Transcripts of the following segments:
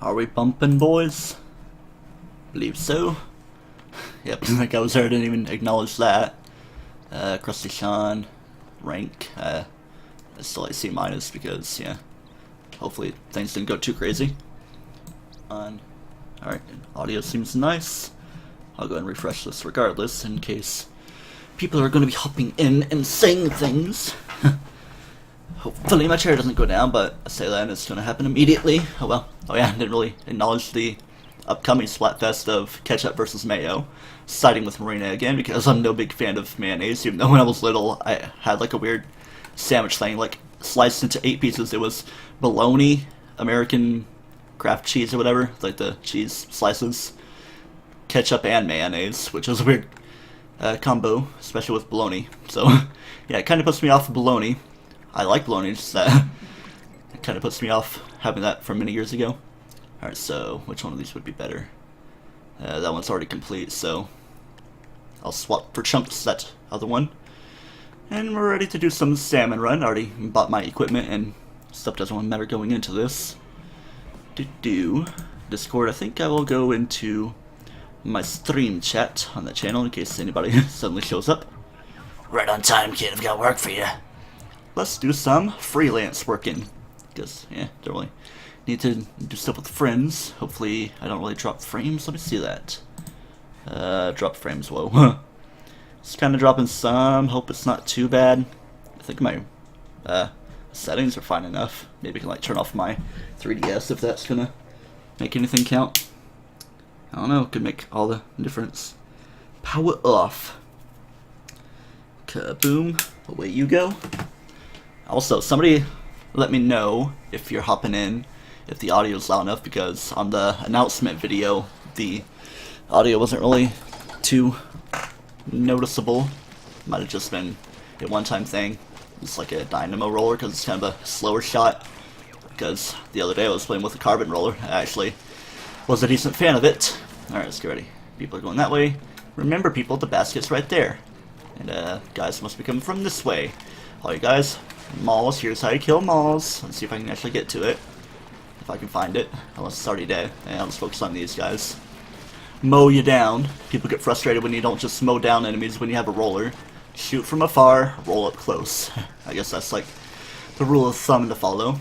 Are we bumping, boys? Believe so. Yep, like I was there, I didn't even acknowledge that. Krusty Sean, rank, still like C- because, yeah, hopefully things didn't go too crazy. Alright, audio seems nice. I'll go and refresh this regardless, in case people are going to be hopping in and saying things. Hopefully my chair doesn't go down, but I say that and it's going to happen immediately. Oh well. Oh yeah, I didn't really acknowledge the upcoming Splatfest of ketchup versus mayo, siding with Marina again because I'm no big fan of mayonnaise, even though when I was little I had like a weird sandwich thing, like sliced into 8 pieces. It was bologna, American Kraft cheese or whatever, like the cheese slices, ketchup and mayonnaise, which was a weird combo, especially with bologna. So yeah, it kind of puts me off of bologna. I like bologna, just that it kind of puts me off having that from many years ago. Alright, so which one of these would be better? That one's already complete, so I'll swap for chunks that other one. And we're ready to do some Salmon Run. I already bought my equipment and stuff doesn't really matter going into this. Discord, I think I will go into my stream chat on the channel in case anybody suddenly shows up. Right on time, kid, I've got work for you. Let's do some freelance working, because, yeah, don't really need to do stuff with friends. Hopefully I don't really drop frames. Let me see that. Drop frames, whoa. Just kind of dropping some, hope it's not too bad. I think my settings are fine enough. Maybe I can like turn off my 3DS if that's gonna make anything count. I don't know, could make all the difference. Power off. Kaboom, away you go. Also, somebody let me know if you're hopping in, if the audio is loud enough, because on the announcement video, the audio wasn't really too noticeable. Might have just been a one-time thing. It's like a dynamo roller, because it's kind of a slower shot. Because the other day I was playing with a carbon roller. I actually was a decent fan of it. Alright, let's get ready. People are going that way. Remember, people, the basket's right there. And guys must be coming from this way. All you guys, malls, here's how you kill malls. Let's see if I can actually get to it. If I can find it. Unless it's already dead. Yeah, let's focus on these guys. Mow you down. People get frustrated when you don't just mow down enemies when you have a roller. Shoot from afar, roll up close. I guess that's like the rule of thumb to follow.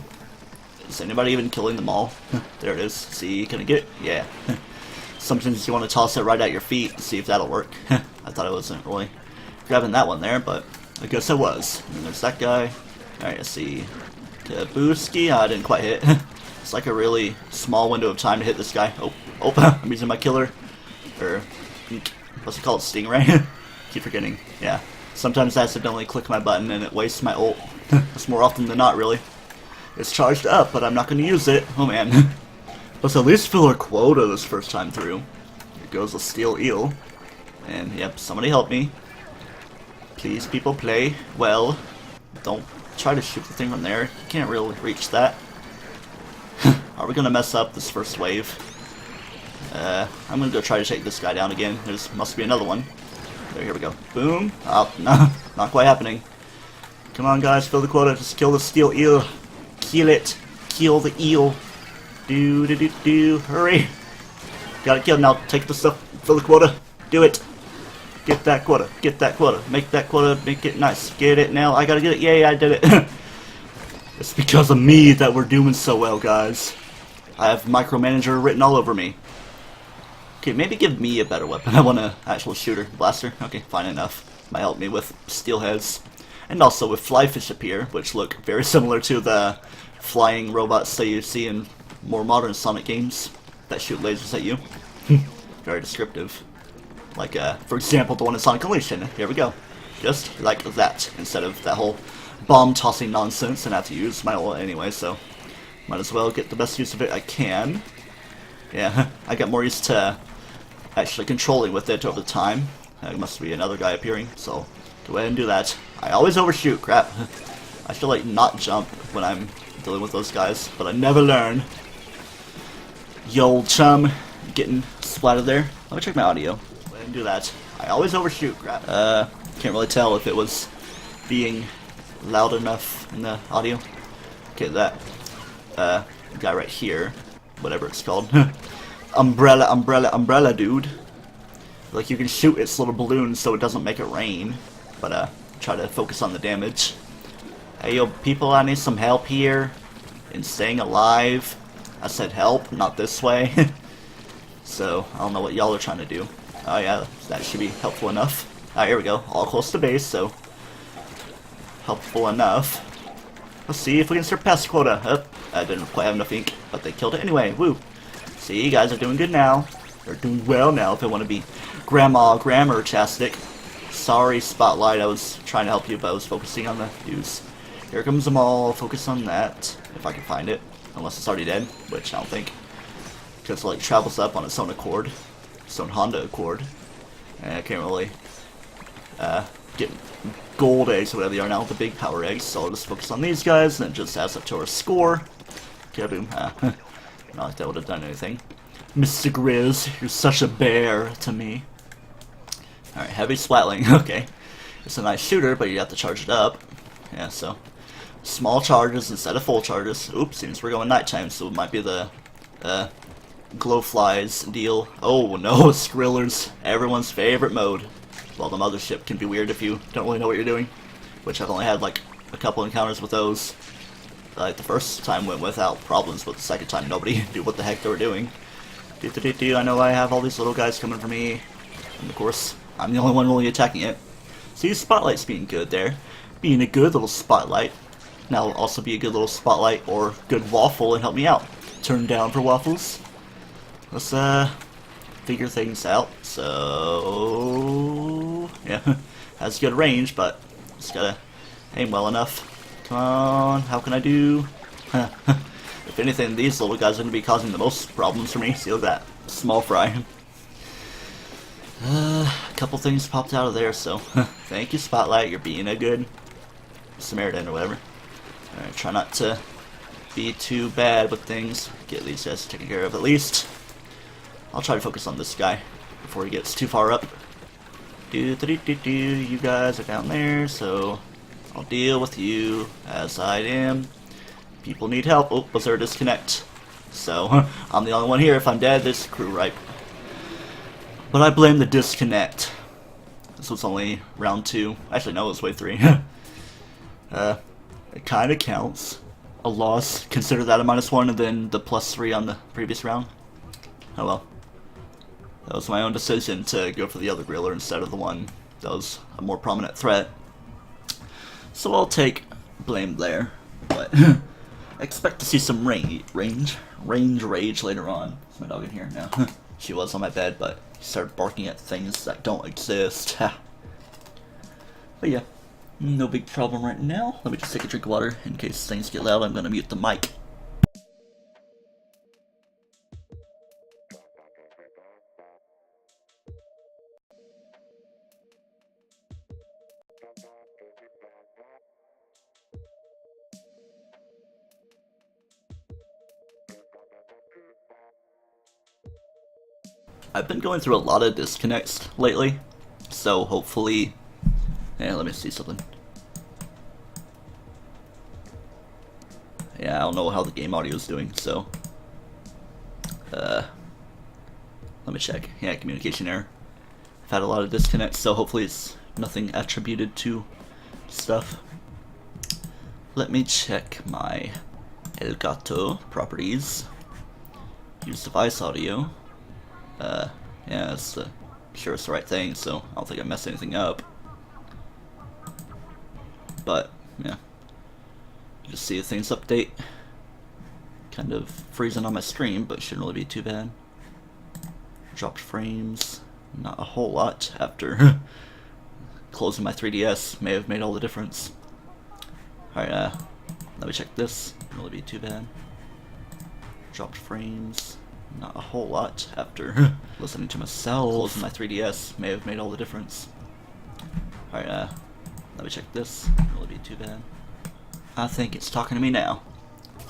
Is anybody even killing them all? There it is. See, can I get it? Yeah. Sometimes you want to toss it right at your feet to see if that'll work. I thought I wasn't really grabbing that one there, but I guess I was. And there's that guy. Alright, let's see. Kabooski. I didn't quite hit. It's like a really small window of time to hit this guy. Oh, I'm using my killer. Or, what's it called? Stingray? Keep forgetting. Yeah. Sometimes I accidentally click my button and it wastes my ult. That's more often than not, really. It's charged up, but I'm not going to use it. Oh man. Let's at least fill our quota this first time through. Here goes a steel eel. And yep, somebody help me. Please, people, play well. Don't try to shoot the thing from there. You can't really reach that. Are we going to mess up this first wave? I'm going to go try to take this guy down again. There must be another one. There, here we go. Boom. Oh, no, not quite happening. Come on, guys, fill the quota. Just kill the steel eel. Kill it. Kill the eel. Do. Hurry. Got it killed now. Take the stuff. Fill the quota. Do it. Get that quota. Get that quota. Make that quota. Make it nice. Get it now. I gotta get it. Yay, I did it. It's because of me that we're doing so well, guys. I have micromanager written all over me. Okay, maybe give me a better weapon. I want an actual shooter. Blaster? Okay, fine enough. Might help me with steelheads. And also with flyfish appear, which look very similar to the flying robots that you see in more modern Sonic games that shoot lasers at you. Very descriptive. Like, for example, the one in Sonic Unleashed. Here we go. Just like that, instead of that whole bomb-tossing nonsense, and I have to use my ult anyway, so might as well get the best use of it I can. Yeah, I got more used to actually controlling with it over time. There must be another guy appearing, so go ahead and do that. I always overshoot, crap. I should like not jump when I'm dealing with those guys, but I never learn. Yo, old chum, getting splattered there. Let me check my audio. Go ahead and do that. I always overshoot, crap. Can't really tell if it was being loud enough in the audio. Okay, that guy right here whatever it's called. umbrella dude. Like, you can shoot its little balloons so it doesn't make it rain, but try to focus on the damage. Hey yo people, I need some help here in staying alive. I said help, not this way. So I don't know what y'all are trying to do. Oh yeah, that should be helpful enough. Alright, here we go, all close to base, so helpful enough. Let's see if we can surpass quota. Oh, I didn't quite have enough ink, but they killed it anyway. Woo! See, you guys are doing good now. They're doing well now if they want to be grammar-tastic. Sorry, Spotlight, I was trying to help you, but I was focusing on the news. Here comes them all, focus on that, if I can find it. Unless it's already dead, which I don't think. Because, like, travels up on its own accord. Its own Honda Accord. And I can't really get gold eggs or whatever they are now with the big power eggs, so I'll just focus on these guys, and it just adds up to our score. Kaboom. Not like that would have done anything. Mr. Grizz, you're such a bear to me. Alright, heavy splatling, okay. It's a nice shooter, but you have to charge it up. Yeah, so small charges instead of full charges. Oops, seems we're going nighttime, so it might be the glowflies deal. Oh no, Skrillers, everyone's favorite mode. Well, the mothership can be weird if you don't really know what you're doing, which I've only had like a couple encounters with those. Like the first time went without problems, but the second time nobody knew what the heck they were doing. I know I have all these little guys coming for me, and of course I'm the only one really attacking it. See, Spotlight's being good there, being a good little Spotlight. Now will also be a good little Spotlight or good Waffle and help me out. Turn down for Waffles. Let's figure things out. So yeah, has good range, but just gotta aim well enough. Come on, how can I do? If anything, these little guys are gonna be causing the most problems for me. See, look at that small fry. A couple things popped out of there, so thank you, Spotlight. You're being a good Samaritan or whatever. Alright, try not to be too bad with things. Get these guys taken care of at least. I'll try to focus on this guy before he gets too far up. You guys are down there, so I'll deal with you as I am. People need help. Oh, was there a disconnect? So, I'm the only one here. If I'm dead, this crew ripe. But I blame the disconnect. This was only round 2. Actually, no, it was wave 3. It kinda counts. A loss. Consider that a -1 and then the +3 on the previous round. Oh well. That was my own decision to go for the other griller instead of the one that was a more prominent threat. So I'll take blame there. But I expect to see some range rage later on. Is my dog in here? No. She was on my bed, but she started barking at things that don't exist. But yeah, no big problem right now. Let me just take a drink of water in case things get loud. I'm gonna mute the mic. I've been going through a lot of disconnects lately, so hopefully... Yeah, let me see something. Yeah, I don't know how the game audio is doing, so... let me check. Yeah, communication error. I've had a lot of disconnects, so hopefully it's nothing attributed to stuff. Let me check my Elgato properties. Use device audio. Yeah, sure it's the right thing, so I don't think I messed anything up. But, yeah. Just see if things update. Kind of freezing on my stream, but shouldn't really be too bad. Dropped frames. Not a whole lot after closing my 3DS. May have made all the difference. Alright, let me check this. Shouldn't really be too bad. Dropped frames. Not a whole lot after listening to myself. Closing my 3DS may have made all the difference. Alright, let me check this. Shouldn't really be too bad. I think it's talking to me now.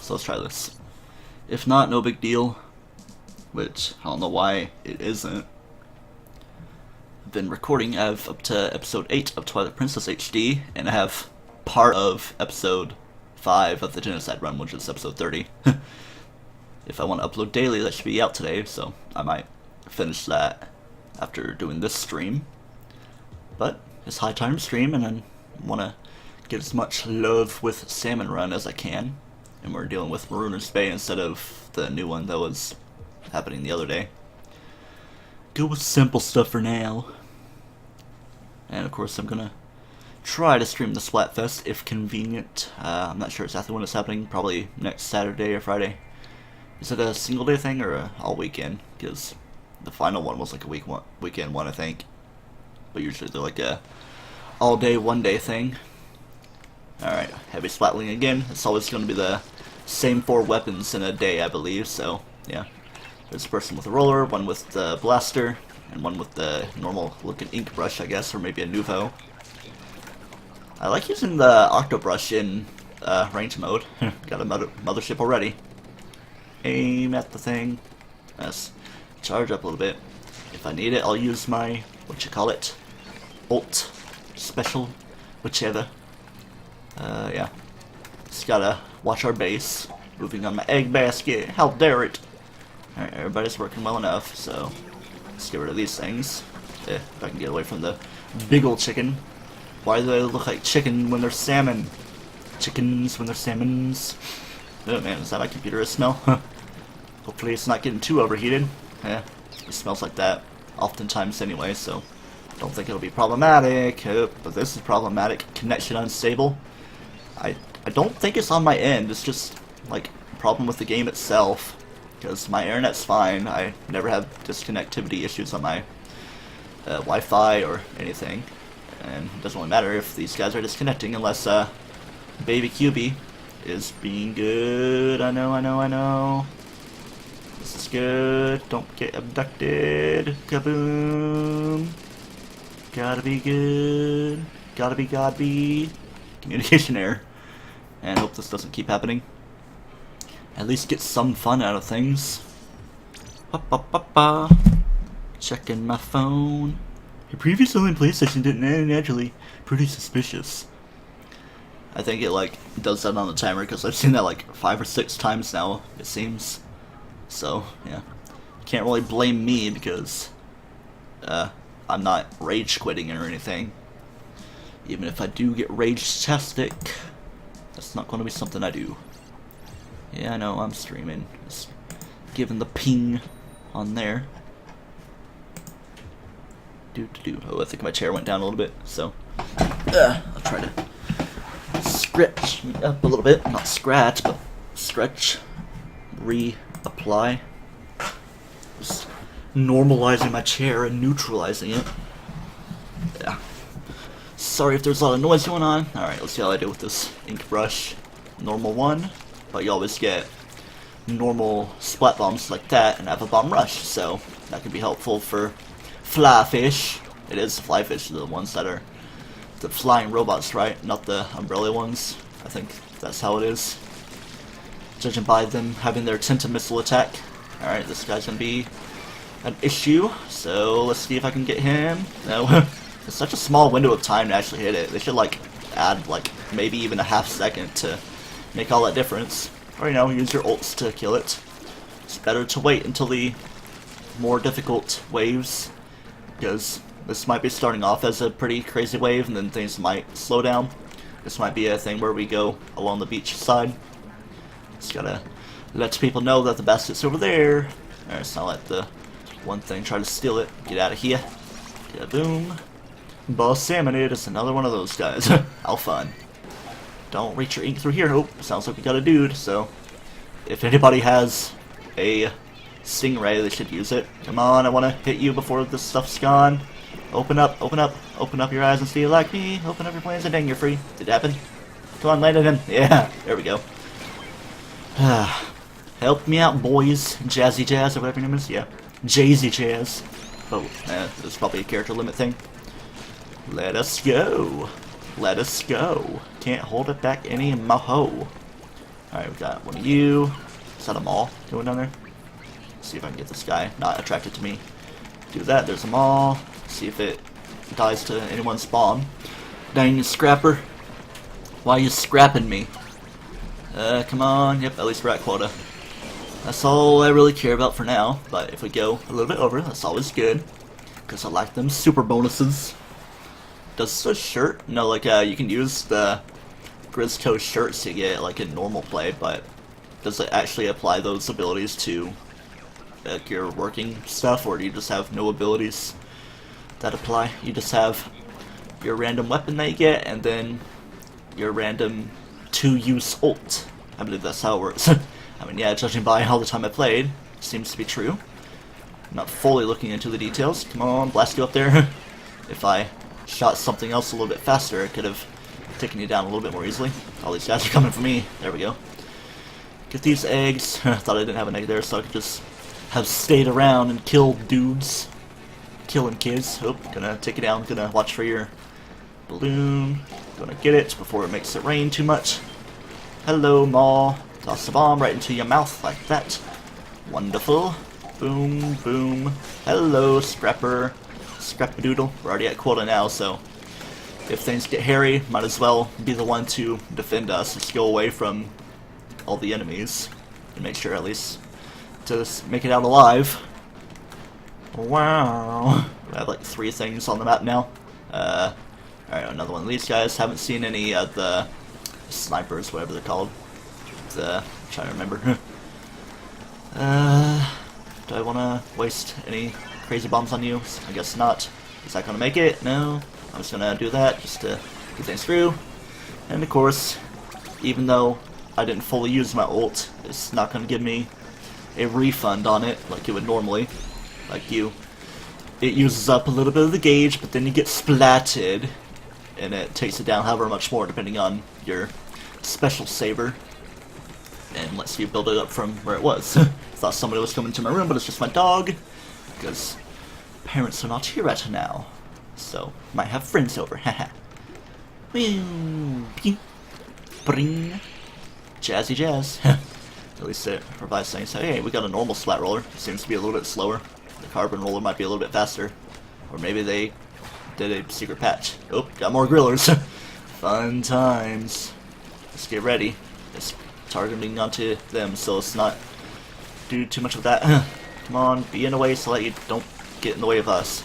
So let's try this. If not, no big deal. Which, I don't know why it isn't. I've been recording. I have up to episode 8 of Twilight Princess HD, and I have part of episode 5 of the Genocide Run, which is episode 30. if I want to upload daily, that should be out today, so I might finish that after doing this stream. But it's high time to stream, and I want to get as much love with Salmon Run as I can. And we're dealing with Marooner's Bay instead of the new one that was happening the other day. Go with simple stuff for now. And of course I'm gonna try to stream the Splatfest if convenient. I'm not sure exactly when it's happening, probably next Saturday or Friday. Is it a single day thing or a all weekend? Because the final one was like a weekend one, I think. But usually they're like a all day, one day thing. Alright, heavy splatling again. It's always going to be the same 4 weapons in a day, I believe, so yeah. There's a person with a roller, one with the blaster, and one with the normal looking ink brush, I guess, or maybe a Nuvo. I like using the Octobrush in range mode. Got a mothership already. Aim at the thing. Yes. Charge up a little bit. If I need it, I'll use my, ult, special, whichever. Yeah. Just gotta watch our base. Moving on my egg basket. How dare it! Alright, everybody's working well enough, so let's get rid of these things. If I can get away from the big ol' chicken. Why do they look like chicken when they're salmon? Chickens when they're salmons. Oh man, is that my computer smell? Hopefully it's not getting too overheated. Yeah, it smells like that oftentimes anyway, so don't think it'll be problematic. But this is problematic. Connection unstable. I don't think it's on my end. It's just like a problem with the game itself. Because my internet's fine. I never have disconnectivity issues on my Wi-Fi or anything. And it doesn't really matter if these guys are disconnecting unless Baby QB is being good. I know. This is good. Don't get abducted. Kaboom. Gotta be good. Gotta be. Communication error. And I hope this doesn't keep happening. At least get some fun out of things. Checking my phone. Your previous only PlayStation didn't naturally. Pretty suspicious. I think it does that on the timer because I've seen that like 5 or 6 times now, it seems. So yeah, can't really blame me because I'm not rage quitting or anything. Even if I do get rage-tastic, that's not going to be something I do. Yeah, I know, I'm streaming. Just giving the ping on there. Oh, I think my chair went down a little bit, so I'll try to stretch me up a little bit. Not scratch, but stretch. Reapply. Just normalizing my chair and neutralizing it. Yeah. Sorry if there's a lot of noise going on. Alright, let's see how I do with this ink brush. Normal one, but you always get normal splat bombs like that and have a bomb rush, so that could be helpful for fly fish. It is fly fish, the ones that are the flying robots, right? Not the umbrella ones. I think that's how it is. Judging by them having their Tenta-missile attack. Alright, this guy's gonna be an issue, so let's see if I can get him. No. It's such a small window of time to actually hit it. They should add maybe even a half second to make all that difference. Or use your ults to kill it. It's better to wait until the more difficult waves, because this might be starting off as a pretty crazy wave and then things might slow down. This might be a thing where we go along the beach side. Just gotta let people know that the basket's over there. Alright, let's not let the one thing try to steal it. Get out of here. Yeah, boom. Boss Salmon, it is another one of those guys. How fun. Don't reach your ink through here. Oh, sounds like we got a dude, so if anybody has a stingray, they should use it. Come on, I want to hit you before this stuff's gone. Open up your eyes and see like me. Open up your plans and dang, you're free. Did it happen? Come on, land it in. Yeah, there we go. Help me out, boys. Jazzy Jazz, or whatever your name is. Yeah, Jazzy Jazz. Oh, there's probably a character limit thing. Let us go. Let us go. Can't hold it back any mo-ho. Alright, we got one of you. Is that a mall going down there? Let's see if I can get this guy not attracted to me. Do that, there's a mall. See if it dies to anyone's spawn. Dang, you scrapper. Why are you scrapping me? Come on. Yep, at least we're at quota. That's all I really care about for now, but if we go a little bit over, that's always good, because I like them super bonuses. Does the shirt? No, like, you can use the Grizzco shirts to get, like, in normal play, but does it actually apply those abilities to, like, your working stuff, or do you just have no abilities that apply? You just have your random weapon that you get, and then your random 2-use ult. I believe that's how it works. I mean, yeah, judging by all the time I played, seems to be true. I'm not fully looking into the details. Come on, blast you up there. If I shot something else a little bit faster, it could have taken you down a little bit more easily. All these guys are coming for me. There we go. Get these eggs. I thought I didn't have an egg there, so I could just have stayed around and killed dudes. Killing kids. Oh, gonna take it down. Gonna watch for your balloon. Gonna get it before it makes it rain too much. Hello, Maw. Toss the bomb right into your mouth like that. Wonderful. Boom, boom. Hello, Scrapper. Scrap-a-doodle. We're already at quota now, so if things get hairy, might as well be the one to defend us. Let's go away from all the enemies and make sure at least to make it out alive. Wow. We have like 3 things on the map now. Alright, another one of these guys. Haven't seen any of the snipers, whatever they're called. I'm trying to remember. Do I want to waste any crazy bombs on you? I guess not. Is that going to make it? No. I'm just going to do that just to get things through. And of course, even though I didn't fully use my ult, it's not going to give me a refund on it like it would normally. Like it uses up a little bit of the gauge, but then you get splatted, and it takes it down however much more depending on your special saber, and lets you build it up from where it was. Thought somebody was coming to my room, but it's just my dog, because parents are not here right now, so might have friends over. Haha. Bring jazzy jazz. At least it provides things. Hey, we got a normal splat roller. Seems to be a little bit slower. The carbon roller might be a little bit faster, or maybe they did a secret patch. Oh, got more grillers. Fun times. Let's get ready. It's targeting onto them, so let's not do too much of that. Come on, be in the way so that you don't get in the way of us.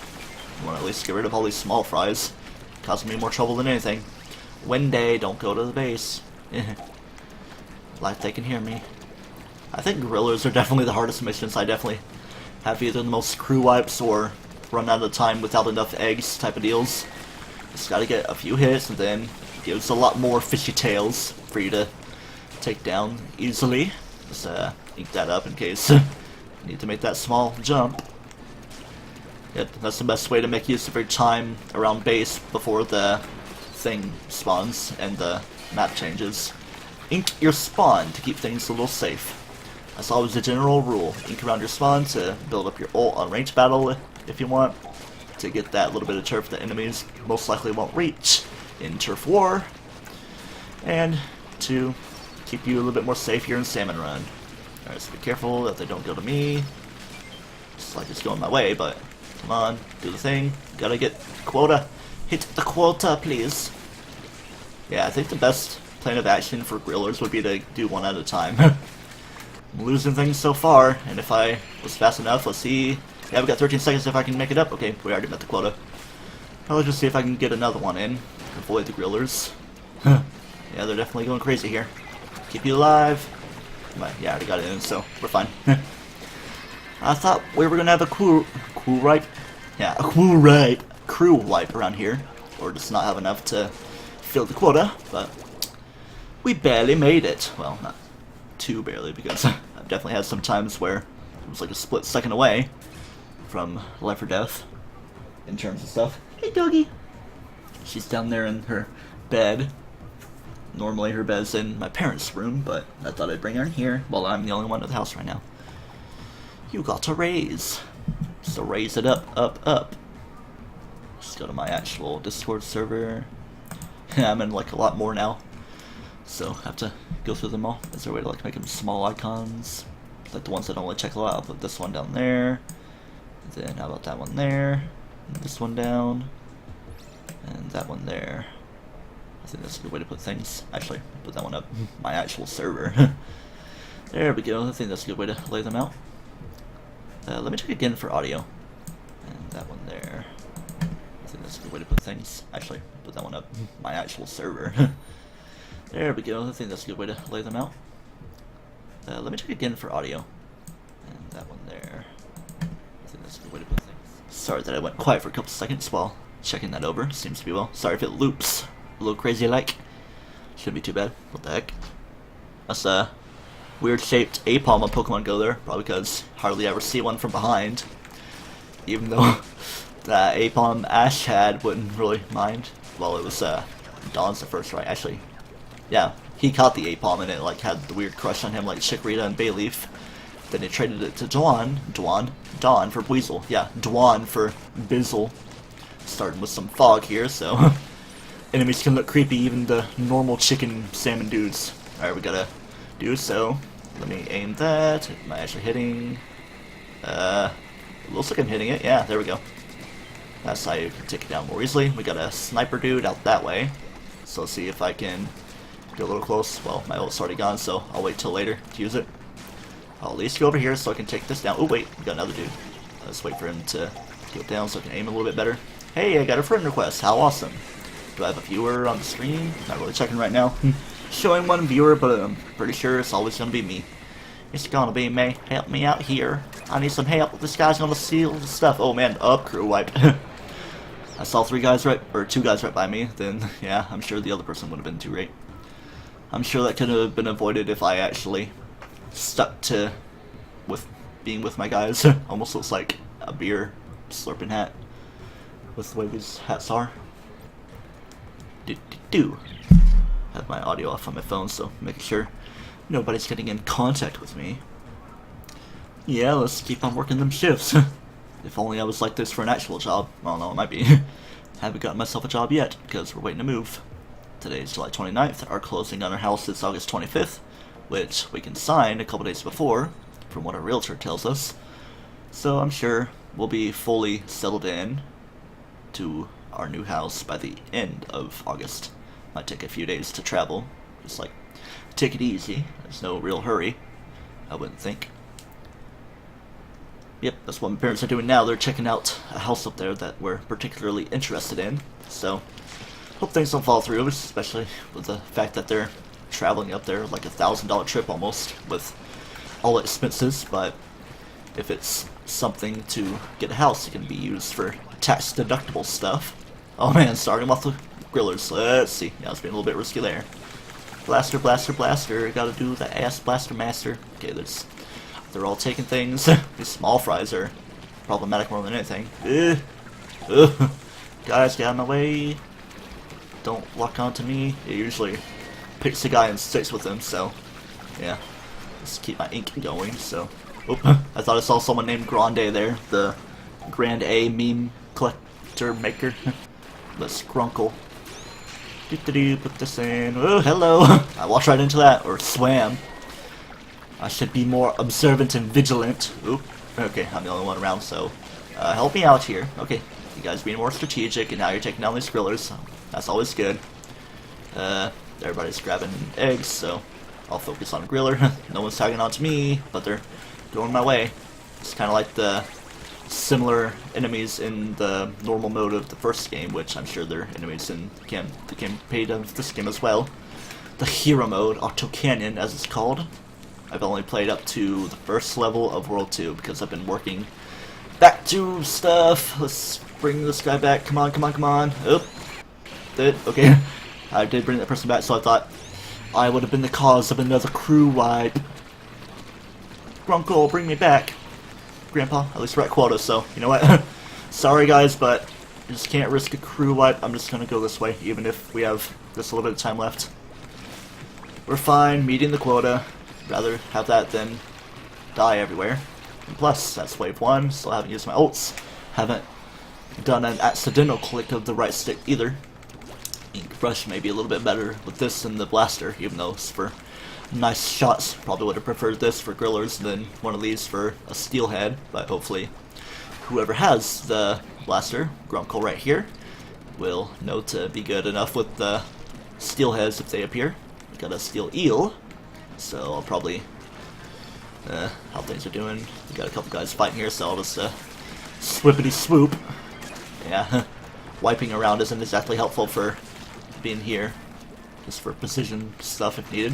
I want to at least get rid of all these small fries. Causing me more trouble than anything. Wenday, don't go to the base. Like they can hear me. I think grillers are definitely the hardest missions. I definitely have either the most crew wipes or run out of time without enough eggs type of deals. Just gotta get a few hits, and then gives a lot more fishy tails for you to take down easily. Just ink that up in case you need to make that small jump. Yep, that's the best way to make use of your time around base before the thing spawns and the map changes. Ink your spawn to keep things a little safe. That's always the general rule. Ink around your spawn to build up your ult on range battle if you want, to get that little bit of turf that enemies most likely won't reach in turf war, and to keep you a little bit more safe here in Salmon Run. Alright, so be careful that they don't go to me. Just like it's going my way, but come on, do the thing. Gotta get quota. Hit the quota, please. Yeah, I think the best plan of action for grillers would be to do one at a time. I'm losing things so far, and if I was fast enough, let's see. Yeah, we got 13 seconds if I can make it up. Okay, we already met the quota. I'll just see if I can get another one in. Avoid the grillers. Yeah, they're definitely going crazy here. Keep you alive. But yeah, I already got it in, so we're fine. I thought we were gonna have a crew wipe. Yeah, a crew wipe around here, or just not have enough to fill the quota, but we barely made it. Well, not too barely, because I've definitely had some times where it was like a split second away from life or death in terms of stuff. Hey, doggy. She's down there in her bed. Normally her bed's in my parents' room, but I thought I'd bring her in here while I'm the only one at the house right now. You got a raise. So raise it up, up, up. Just go to my actual Discord server. I'm in like a lot more now, so I have to go through them all. Is there a way to like make them small icons? Like the ones that don't really check a lot. I'll put this one down there. Then how about that one there? And this one down. And that one there. I think that's a good way to put things. Actually, put that one up my actual server. There we go. I think that's a good way to lay them out. Let me check again for audio. And that one there. I think that's a good way to put things. Actually, put that one up. My actual server. There we go. I think that's a good way to lay them out. Let me check again for audio. And that one there. I think that's a good way to put things. Sorry that I went quiet for a couple seconds while checking that over. Seems to be well. Sorry if it loops a little crazy like. Shouldn't be too bad. What the heck? That's a weird shaped Apom on Pokemon Go there. Probably because hardly ever see one from behind. Even though that Apom Ash had wouldn't really mind. Well, it was Dawn's the first, right? Actually, yeah, he caught the Apom and it like had the weird crush on him like Chikorita and Bayleaf. Then he traded it to Dawn for Weasel. Yeah, Dawn for Bizzle. Starting with some fog here, so enemies can look creepy, even the normal chicken salmon dudes. Alright, we gotta do so. Let me aim that. Am I actually hitting? It looks like I'm hitting it. Yeah, there we go. That's how you can take it down more easily. We got a sniper dude out that way. So let's see if I can get a little close. Well, my ult's already gone, so I'll wait till later to use it. I'll at least go over here so I can take this down. Oh wait, we got another dude. Let's wait for him to go down so I can aim a little bit better. Hey, I got a friend request. How awesome. Do I have a viewer on the screen? Not really checking right now. Showing one viewer, but I'm pretty sure it's always gonna be me. It's gonna be me. Help me out here. I need some help. This guy's gonna steal the stuff. Oh man, up crew wipe. I saw two guys right by me. Then yeah, I'm sure the other person would have been too great. I'm sure that could have been avoided if I actually stuck to being with my guys. Almost looks like a beer slurping hat with the way these hats are. Have my audio off on my phone, so making sure nobody's getting in contact with me. Yeah, let's keep on working them shifts. If only I was like this for an actual job. Well, no, it might be. Haven't gotten myself a job yet because we're waiting to move. Today's July 29th. Our closing on our house is August 25th, which we can sign a couple days before, from what our realtor tells us. So I'm sure we'll be fully settled in to our new house by the end of August. Might take a few days to travel. Just like, take it easy. There's no real hurry, I wouldn't think. Yep, that's what my parents are doing now. They're checking out a house up there that we're particularly interested in. So, hope things don't fall through, especially with the fact that they're traveling up there like $1,000 trip almost with all expenses. But if it's something to get a house, it can be used for tax deductible stuff. Oh man, starting off with grillers. Let's see. Yeah, it's been a little bit risky there. Blaster, blaster, blaster. Gotta do the ass blaster master. Okay, they're all taking things. These small fries are problematic more than anything. Guys, get out of my way. Don't lock onto me. It usually picks a guy and sticks with him, so yeah. Just keep my ink going, so. Oop, I thought I saw someone named Grande there. The Grand A meme collector maker. Let's grunkle. Put this in. Oh, hello. I walked right into that, or swam. I should be more observant and vigilant. Oop. Okay, I'm the only one around, so help me out here. Okay, you guys being more strategic, and now you're taking down these grillers, so that's always good. Everybody's grabbing eggs, so I'll focus on griller. No one's tagging on to me, but they're going my way. It's kind of like the similar enemies in the normal mode of the first game, which I'm sure they're enemies in the campaign of this game as well. The hero mode, Octo Canyon as it's called. I've only played up to the first level of World 2 because I've been working back to stuff. Let's bring this guy back. Come on, come on, come on. Oh, okay. I did bring that person back, so I thought I would have been the cause of another crew wipe. Grunkle, bring me back. Grandpa, at least we're at quota, so you know what? Sorry guys, but I just can't risk a crew wipe. I'm just gonna go this way, even if we have just a little bit of time left. We're fine, meeting the quota. Rather have that than die everywhere. And plus, that's wave 1, still haven't used my ults. Haven't done an accidental click of the right stick either. Ink brush may be a little bit better with this than the blaster, even though it's for nice shots. Probably would have preferred this for grillers than one of these for a steelhead, but hopefully whoever has the blaster, Grunkle right here, will know to be good enough with the steelheads if they appear. We got a steel eel, so I'll probably how things are doing. We got a couple guys fighting here, so I'll just swippity swoop. Yeah, wiping around isn't exactly helpful for being here, just for precision stuff if needed.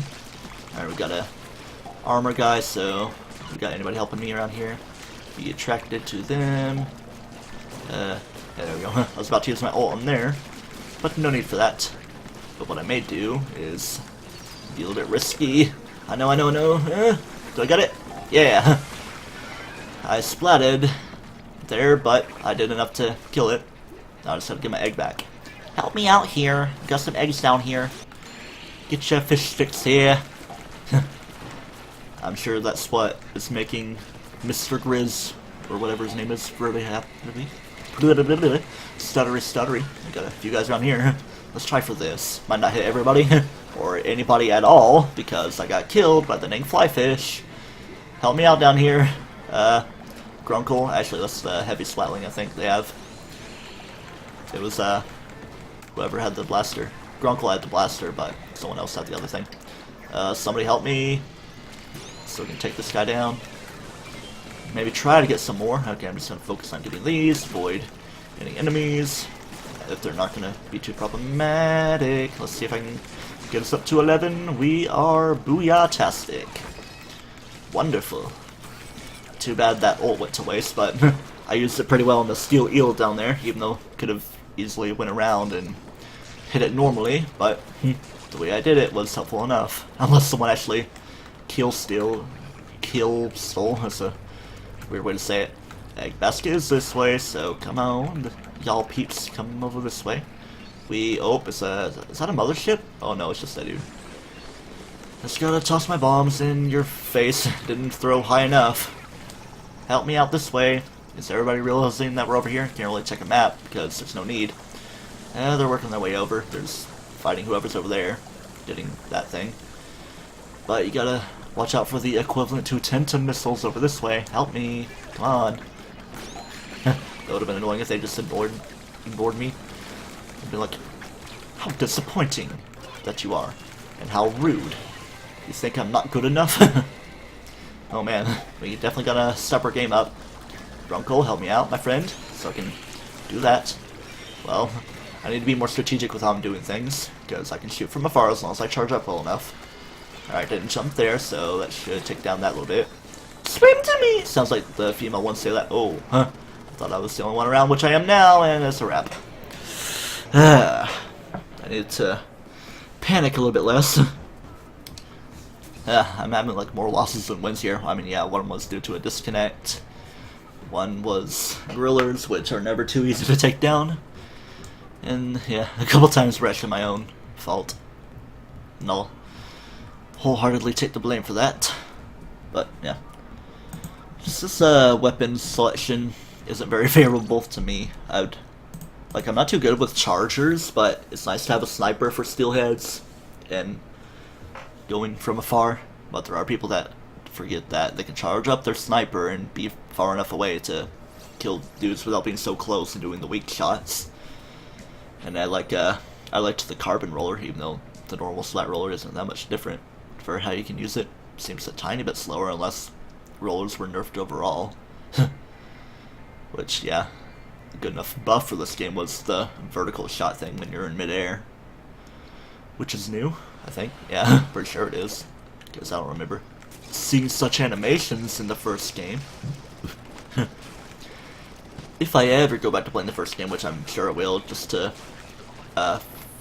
Alright, we got a armor guy, so we got anybody helping me around here? Be attracted to them. Yeah, there we go. I was about to use my ult on there, but no need for that. But what I may do is be a little bit risky. I know. Do I get it? Yeah. I splatted there, but I did enough to kill it. Now I just have to get my egg back. Help me out here. Got some eggs down here. Get your fish sticks here. I'm sure that's what is making Mr. Grizz, or whatever his name is, really happy. Stuttery. I got a few guys around here. Let's try for this. Might not hit everybody, or anybody at all, because I got killed by the dang flyfish. Help me out down here. Grunkle. Actually, that's the heavy splatling I think they have. It was, whoever had the blaster. Grunkle had the blaster, but someone else had the other thing. Somebody help me, so we can take this guy down. Maybe try to get some more. Okay, I'm just going to focus on getting these. Avoid any enemies, if they're not going to be too problematic. Let's see if I can get us up to 11. We are booyah-tastic. Wonderful. Too bad that ult went to waste, but I used it pretty well on the steel eel down there, even though could have easily went around and hit it normally, but the way I did it was helpful enough. Unless someone actually kill stole. That's a weird way to say it. Egg basket is this way, so come on, y'all peeps, come over this way. Is that a mothership? Oh no, it's just that dude. Just gotta toss my bombs in your face. Didn't throw high enough. Help me out this way. Is everybody realizing that we're over here? Can't really check a map because there's no need. They're working their way over. There's fighting whoever's over there, getting that thing. But you gotta watch out for the equivalent to Tentum missiles over this way. Help me. Come on. That would have been annoying if they just ignored me. I'd be like, how disappointing that you are. And how rude. You think I'm not good enough? Oh man, we definitely gotta step our game up. Grunkle, help me out, my friend, so I can do that. Well, I need to be more strategic with how I'm doing things, because I can shoot from afar as long as I charge up well enough. Alright, didn't jump there, so that should take down that little bit. Swim to me! Sounds like the female ones say that. Oh, huh. I thought I was the only one around, which I am now, and that's a wrap. I need to panic a little bit less. I'm having like more losses than wins here. I mean, yeah, one was due to a disconnect. One was grillers, which are never too easy to take down. And yeah, a couple times were actually my own fault. And I'll wholeheartely take the blame for that. But yeah, just this weapon selection isn't very favorable to me. I'm not too good with chargers, but it's nice to have a sniper for steelheads and going from afar. But there are people that forget that they can charge up their sniper and be far enough away to kill dudes without being so close and doing the weak shots. And I liked the carbon roller, even though the normal slat roller isn't that much different for how you can use it. Seems a tiny bit slower unless rollers were nerfed overall. Which, yeah, a good enough buff for this game was the vertical shot thing when you're in midair. Which is new, I think. Yeah, pretty sure it is. Because I don't remember seeing such animations in the first game. If I ever go back to playing the first game, which I'm sure I will, just to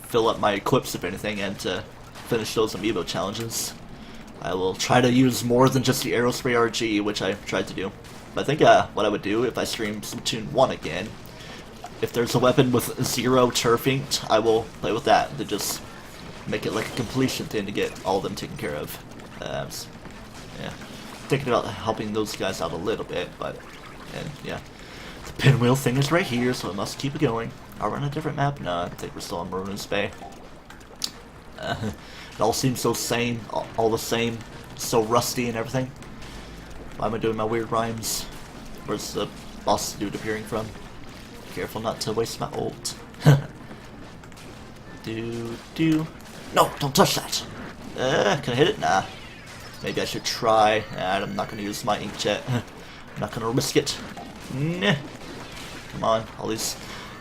fill up my equips, if anything, and to finish those amiibo challenges, I will try to use more than just the Aerospray RG, which I tried to do. But I think what I would do if I stream Splatoon 1 again, if there's a weapon with 0 turf inked, I will play with that to just make it like a completion thing to get all of them taken care of. Yeah, thinking about helping those guys out a little bit, but, and yeah. The pinwheel thing is right here, so I must keep it going. Are we on a different map? No, I think we're still on Maroon's Bay. It all seems so same, all the same, so rusty and everything. Why am I doing my weird rhymes? Where's the boss dude appearing from? Careful not to waste my ult. No, don't touch that! Can I hit it? Nah. Maybe I should try. I'm not going to use my inkjet. I'm not going to risk it. Nah. Come on, all these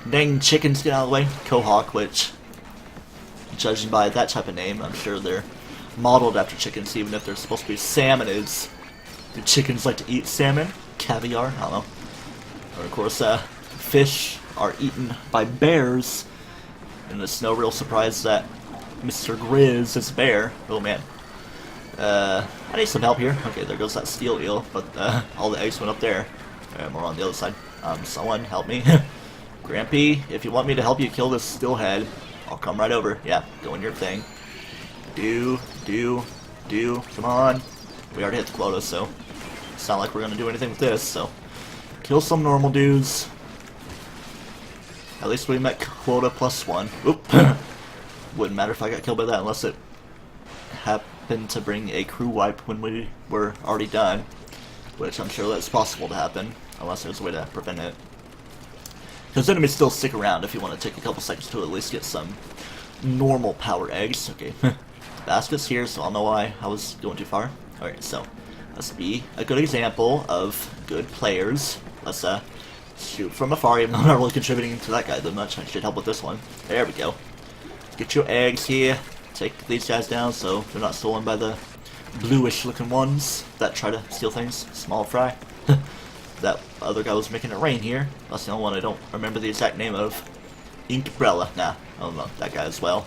dang chickens, get out of the way. Quahog, which, judging by that type of name, I'm sure they're modeled after chickens, even if they're supposed to be salmonids. Do chickens like to eat salmon? Caviar? I don't know. Or of course, fish are eaten by bears, and it's no real surprise that Mr. Grizz is a bear. Oh man. I need some help here. Okay, there goes that steel eel, but all the eggs went up there. More on the other side. Someone help me. Grampy, if you want me to help you kill this steelhead, I'll come right over. Yeah, doing your thing. Do. Come on. We already hit the quota, so it's not like we're gonna do anything with this, so kill some normal dudes. At least we met quota +1. Oop. Wouldn't matter if I got killed by that unless it happened to bring a crew wipe when we were already done, which I'm sure that's possible to happen, unless there's a way to prevent it. Because enemies still stick around if you want to take a couple seconds to at least get some normal power eggs. Okay, the basket's here, so I'll know why I was going too far. Alright, so let's be a good example of good players. Let's shoot from afar, even though I'm not really contributing to that guy that much. I should help with this one. There we go. Get your eggs here. Take these guys down so they're not stolen by the bluish looking ones that try to steal things. Small fry. That other guy was making it rain here. That's the only one I don't remember the exact name of. Inkbrella. Nah, I don't know that guy as well.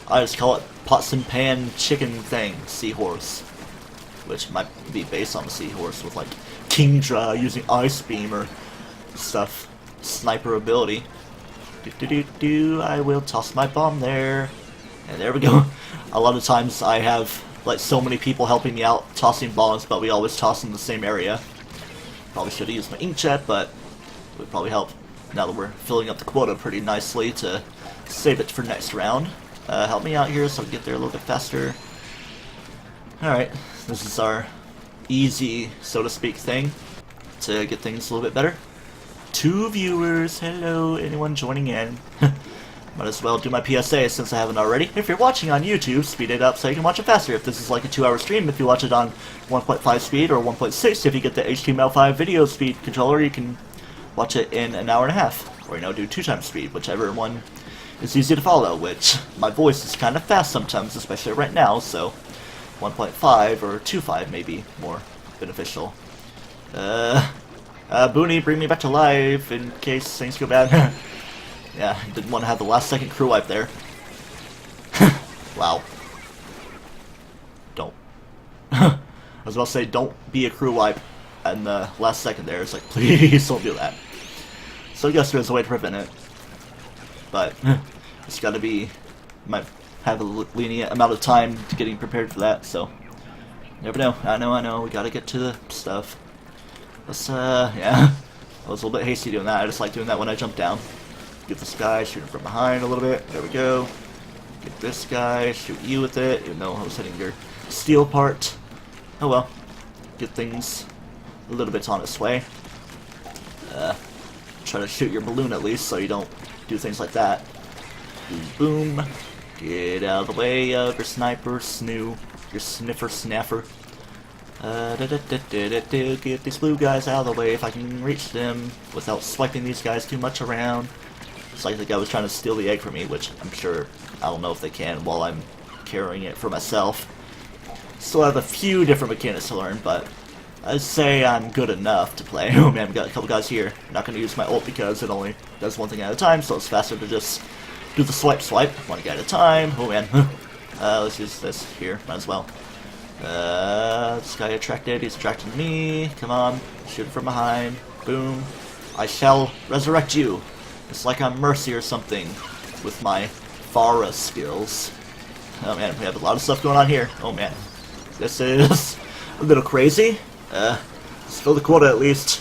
I just call it pots and pan chicken thing. Seahorse. Which might be based on the seahorse with like Kingdra using ice beam or stuff. Sniper ability. I will toss my bomb there. And there we go. A lot of times I have like so many people helping me out tossing bombs, but we always toss in the same area. Probably should have used my inkjet, but it would probably help now that we're filling up the quota pretty nicely to save it for next round. Help me out here so I can get there a little bit faster. Alright, this is our easy, so to speak, thing to get things a little bit better. 2 viewers, hello, anyone joining in? Might as well do my PSA since I haven't already. If you're watching on YouTube, speed it up so you can watch it faster. If this is like a 2-hour stream, if you watch it on 1.5 speed or 1.6, if you get the HTML5 video speed controller, you can watch it in an hour and a half. Or, do 2 times speed, whichever one is easy to follow, which my voice is kind of fast sometimes, especially right now, so 1.5 or 2.5 may be more beneficial. Booney, bring me back to life in case things go bad. Yeah, didn't want to have the last second crew wipe there. Wow. Don't. I was about to say, don't be a crew wipe, and the last second there, it's like, please don't do that. So I guess there's a way to prevent it. But, it's gotta be, might have a lenient amount of time to getting prepared for that, so. Never know. I know, we gotta get to the stuff. Let's, yeah. I was a little bit hasty doing that. I just like doing that when I jump down. Get this guy, shoot him from behind a little bit. There we go. Get this guy, shoot you with it, even though I was hitting your steel part. Oh well. Get things a little bit on its way. Try to shoot your balloon at least so you don't do things like that. Boom, boom. Get out of the way of your sniper, snoo, your sniffer, snaffer. Get these blue guys out of the way if I can reach them without swiping these guys too much around. It's like the guy was trying to steal the egg from me, which I'm sure I don't know if they can while I'm carrying it for myself. Still have a few different mechanics to learn, but I'd say I'm good enough to play. Oh man, we got a couple guys here. I'm not going to use my ult because it only does one thing at a time, so it's faster to just do the swipe, one guy at a time. Oh man. Let's use this here, might as well. This guy attracted, he's attracting me. Come on, shoot from behind. Boom. I shall resurrect you. It's like I'm Mercy or something with my Pharah skills. Oh man, we have a lot of stuff going on here. Oh man. This is a little crazy. Let's fill the quota at least.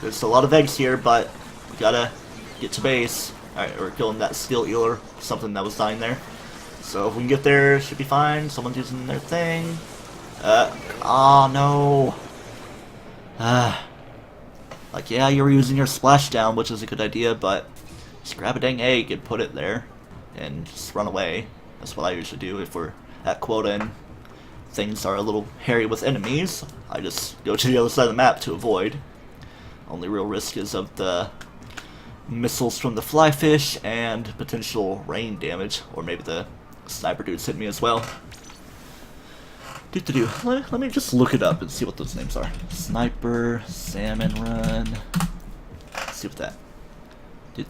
There's a lot of eggs here, but we gotta get to base. Alright, we're killing that steel eel or something that was dying there. So if we can get there, it should be fine. Someone's using their thing. Oh no. Like, yeah, you were using your splashdown, which is a good idea, but just grab a dang egg and put it there and just run away. That's what I usually do if we're at quota and things are a little hairy with enemies, I just go to the other side of the map to avoid. Only real risk is of the missiles from the fly fish and potential rain damage, or maybe the sniper dudes hit me as well. Let me just look it up and see what those names are. Sniper, Salmon Run. Let's see what that. We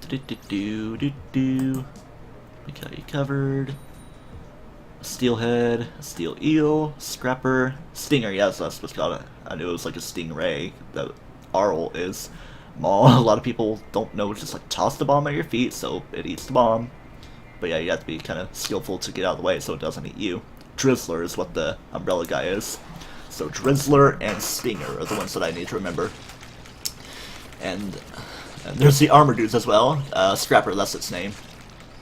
got you covered. A steelhead, a steel eel, scrapper, stinger. Yeah, that's what I was supposed to call it. I knew it was like a stingray. That Arl is. Maul. A lot of people don't know. Just like toss the bomb at your feet, so it eats the bomb. But yeah, you have to be kind of skillful to get out of the way so it doesn't eat you. Drizzler is what the umbrella guy is. So Drizzler and Stinger are the ones that I need to remember. And there's the armor dudes as well. Scrapper, that's its name.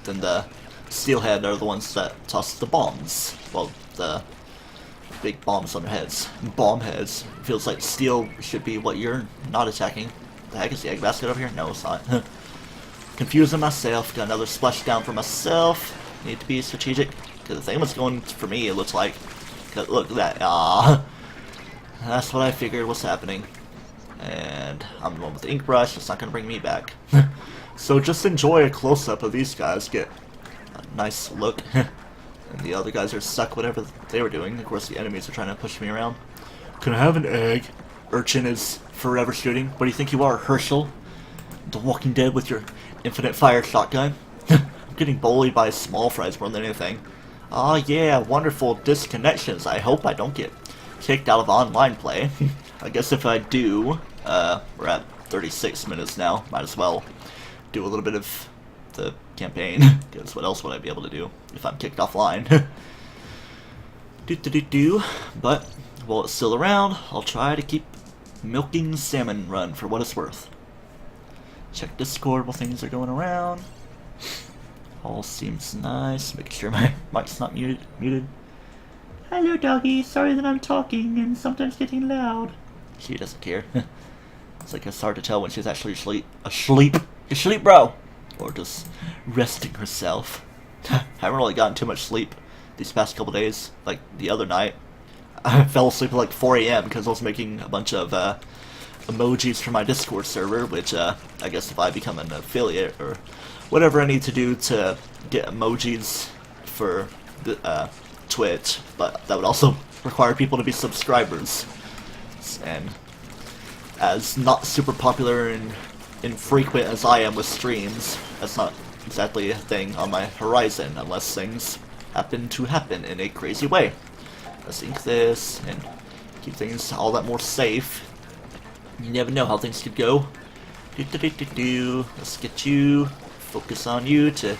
Then the Steelhead are the ones that toss the bombs. Well, the big bombs on their heads. Bomb heads. Feels like steel should be what you're not attacking. The heck is the egg basket over here? No, it's not. Confusing myself. Got another splashdown for myself. Need to be strategic. Because the thing was going for me, it looks like. Look at that. Ah, that's what I figured was happening. And I'm the one with the ink brush. It's not going to bring me back. So just enjoy a close-up of these guys. Get a nice look. And the other guys are stuck whatever they were doing. Of course, the enemies are trying to push me around. Can I have an egg? Urchin is forever shooting. What do you think you are, Herschel? The Walking Dead with your infinite fire shotgun? I'm getting bullied by small fries more than anything. Aw, yeah, wonderful disconnections. I hope I don't get kicked out of online play. I guess if I do, we're at 36 minutes now. Might as well do a little bit of the campaign, because what else would I be able to do if I'm kicked offline? But while it's still around, I'll try to keep milking Salmon Run for what it's worth. Check Discord while things are going around. All seems nice. Make sure my mic's not muted. Hello, doggy. Sorry that I'm talking and sometimes getting loud. She doesn't care. It's like it's hard to tell when she's actually asleep. You sleep, bro? Or just resting herself. I haven't really gotten too much sleep these past couple days. Like the other night, I fell asleep at like 4 a.m. because I was making a bunch of emojis for my Discord server, which I guess if I become an affiliate or whatever I need to do to get emojis for the, Twitch, but that would also require people to be subscribers. And as not super popular and infrequent as I am with streams, that's not exactly a thing on my horizon unless things happen to happen in a crazy way. Let's ink this and keep things all that more safe. You never know how things could go. Let's get you, focus on you to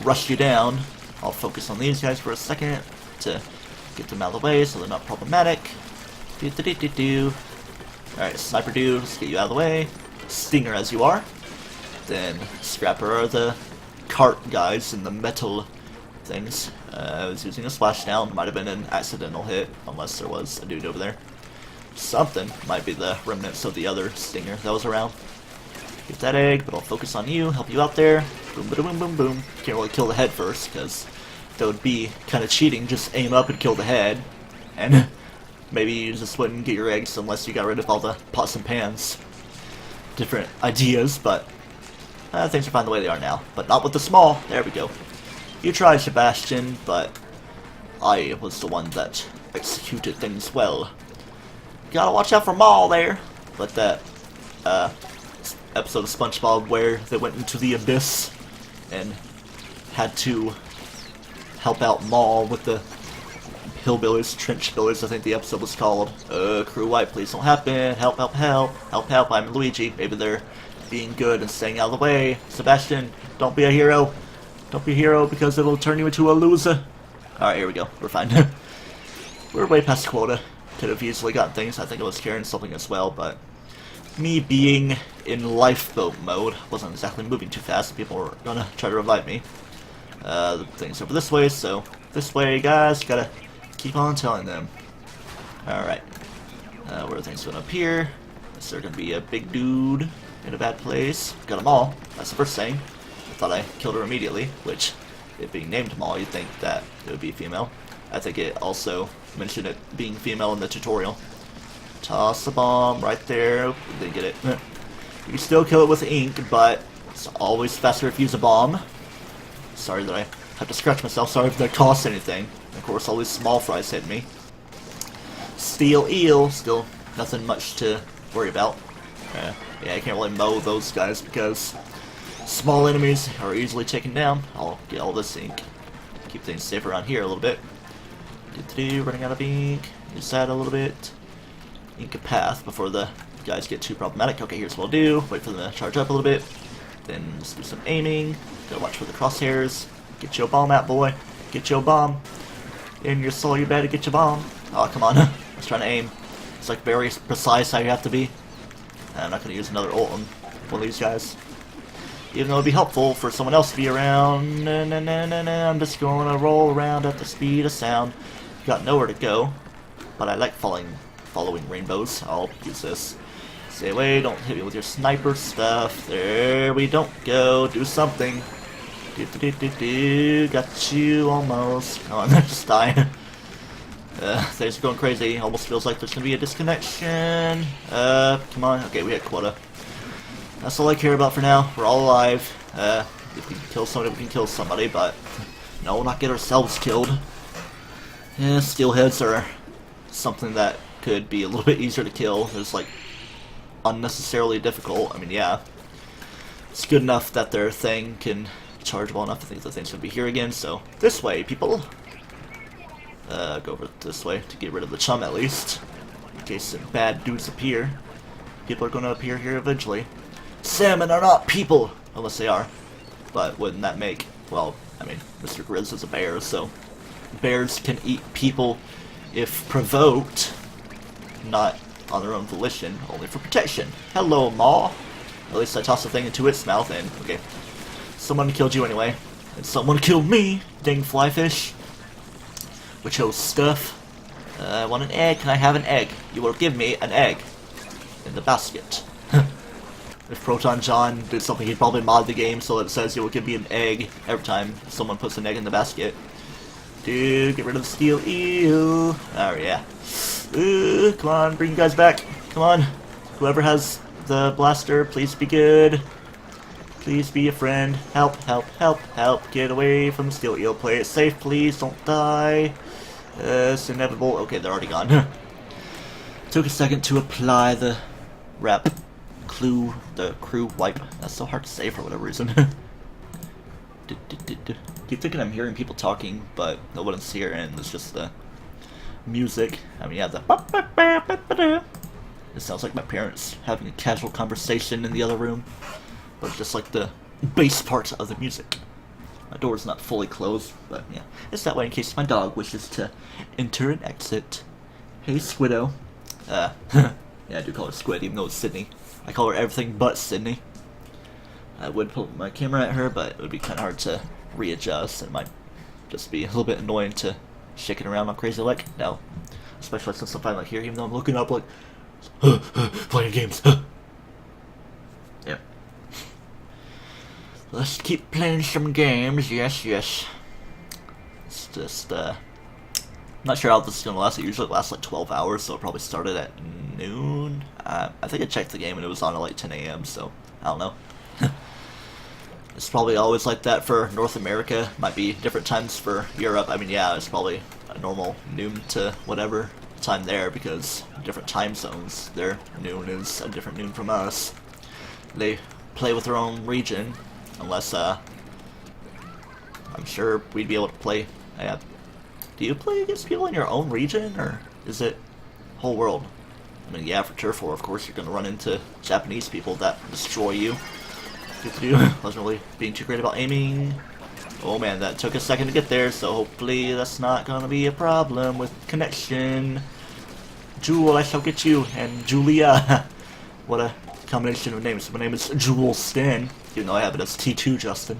rush you down. I'll focus on these guys for a second to get them out of the way so they're not problematic. Alright, Sniper dude, let's get you out of the way. Stinger as you are. Then Scrapper are the cart guys and the metal things. I was using a splashdown, might have been an accidental hit, unless there was a dude over there. Something might be the remnants of the other Stinger that was around. Get that egg, but I'll focus on you, help you out there. Boom, boom, boom, boom, boom. Can't really kill the head first, because that would be kind of cheating. Just aim up and kill the head. And maybe you just wouldn't get your eggs unless you got rid of all the pots and pans. Different ideas, but things are fine the way they are now. But not with the small. There we go. You tried, Sebastian, but I was the one that executed things well. Gotta watch out for Maul there. Let that episode of SpongeBob where they went into the abyss and had to help out Maul with the hillbillies, trench billies, I think the episode was called. Crew wipe, please don't happen. Help, help, help. Help, help, I'm Luigi. Maybe they're being good and staying out of the way. Sebastian, don't be a hero. Don't be a hero because it'll turn you into a loser. Alright, here we go. We're fine. We're way past quota. Could have easily gotten things. I think I was carrying something as well, but me being in lifeboat mode wasn't exactly moving too fast. People were gonna try to revive me. The thing's over this way, so this way, guys. Gotta keep on telling them. Alright. Where are things going up here? Is there gonna be a big dude in a bad place? Got them all. That's the first thing. I thought I killed her immediately, which, it being named Maul, you'd think that it would be female. I think it also mentioned it being female in the tutorial. Toss the bomb right there. Didn't get it. You can still kill it with ink, but it's always faster if you use a bomb. Sorry that I have to scratch myself. Sorry if that costs anything. Of course, all these small fries hit me. Steel eel. Still nothing much to worry about. Yeah, I can't really mow those guys because small enemies are easily taken down. I'll get all this ink. Keep things safe around here a little bit. Running out of ink. Use that a little bit. Ink a path before the guys get too problematic. Okay, here's what I'll do. Wait for them to charge up a little bit. Then just do some aiming. Gotta watch for the crosshairs. Get your bomb out, boy. Get your bomb. In your soul, you better get your bomb. Oh, come on. I was trying to aim. It's like very precise how you have to be. I'm not gonna use another ult on one of these guys. Even though it'd be helpful for someone else to be around. I'm just gonna roll around at the speed of sound. Got nowhere to go. But I like following rainbows. I'll use this. Stay away, don't hit me with your sniper stuff. There we don't go. Do something. Got you almost. Come on, just die. Things are going crazy. Almost feels like there's gonna be a disconnection. Come on. Okay, we hit quota. That's all I care about for now. We're all alive. If we can kill somebody, we can kill somebody, but no, we'll not get ourselves killed. Yeah, steelheads are something that could be a little bit easier to kill. It's like unnecessarily difficult. I mean, yeah, it's good enough that their thing can charge well enough. I think the thing's gonna be here again. So this way, people. Go over this way to get rid of the chum at least, in case some bad dudes appear. People are gonna appear here eventually. Salmon are not people, unless they are. But wouldn't that make? Well, I mean, Mr. Grizz is a bear, so bears can eat people if provoked, not on their own volition, only for protection. Hello, Maw. At least I tossed the thing into its mouth, and okay, someone killed you anyway, and someone killed me. Dang flyfish. Which chose stuff. I want an egg. Can I have an egg? You will give me an egg in the basket. If Proton John did something, he'd probably mod the game so that it says you will give me an egg every time someone puts an egg in the basket. Dude, get rid of the steel eel. Oh yeah. Come on, bring you guys back. Come on. Whoever has the blaster, please be good. Please be a friend. Help, help, help, help. Get away from the steel eel. Play it safe, please. Don't die. It's inevitable. Okay, they're already gone. Took a second to apply the wrap. The crew wipe. That's so hard to say for whatever reason. Keep thinking I'm hearing people talking, but no one's here, and it's just the music. I mean, yeah, the. It sounds like my parents having a casual conversation in the other room, but it's just like the bass part of the music. My door's not fully closed, but yeah, it's that way in case my dog wishes to enter and exit. Hey, Squiddo. Yeah, I do call her Squid, even though it's Sydney. I call her everything but Sydney. I would put my camera at her, but it would be kind of hard to readjust. It might just be a little bit annoying to shake it around all crazy like. No. Especially since I'm finally here, even though I'm looking up like, playing games. Yep. Let's keep playing some games, yes, yes. It's just, not sure how this is gonna last. It usually lasts like 12 hours, so it probably started at noon. I think I checked the game and it was on at like 10 a.m., so I don't know. It's probably always like that for North America. Might be different times for Europe. I mean, yeah, it's probably a normal noon to whatever time there because different time zones. Their noon is a different noon from us. They play with their own region, unless, I'm sure we'd be able to play. Do you play against people in your own region, or is it whole world? I mean, yeah, for Turf War, of course, you're going to run into Japanese people that destroy you. Good to do. Wasn't really being too great about aiming. Oh man, that took a second to get there, so hopefully that's not going to be a problem with connection. Jewel, I shall get you, and Julia. What a combination of names. My name is Jewel Stan, even though I have it as T2 Justin.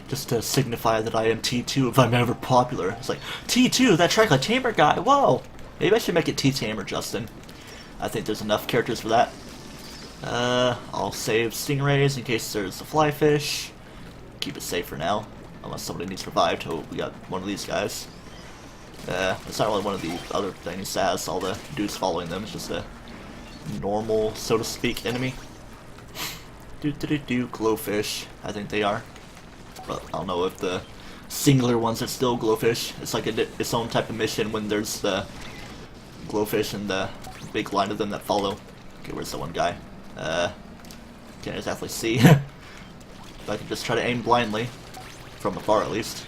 Just to signify that I am T2 if I'm ever popular. It's like, T2, that TryclydeTamer guy, whoa! Maybe I should make it T-Tamer Justin. I think there's enough characters for that. I'll save stingrays in case there's a flyfish. Keep it safe for now, unless somebody needs revived. Oh, we got one of these guys. It's not really one of the other things that has all the dudes following them. It's just a normal, so to speak, enemy. Glowfish, I think they are. But I don't know if the singular ones are still glowfish. It's like its own type of mission when there's the glowfish and the big line of them that follow. Okay, where's the one guy? Can't exactly see. If I could just try to aim blindly, from afar at least.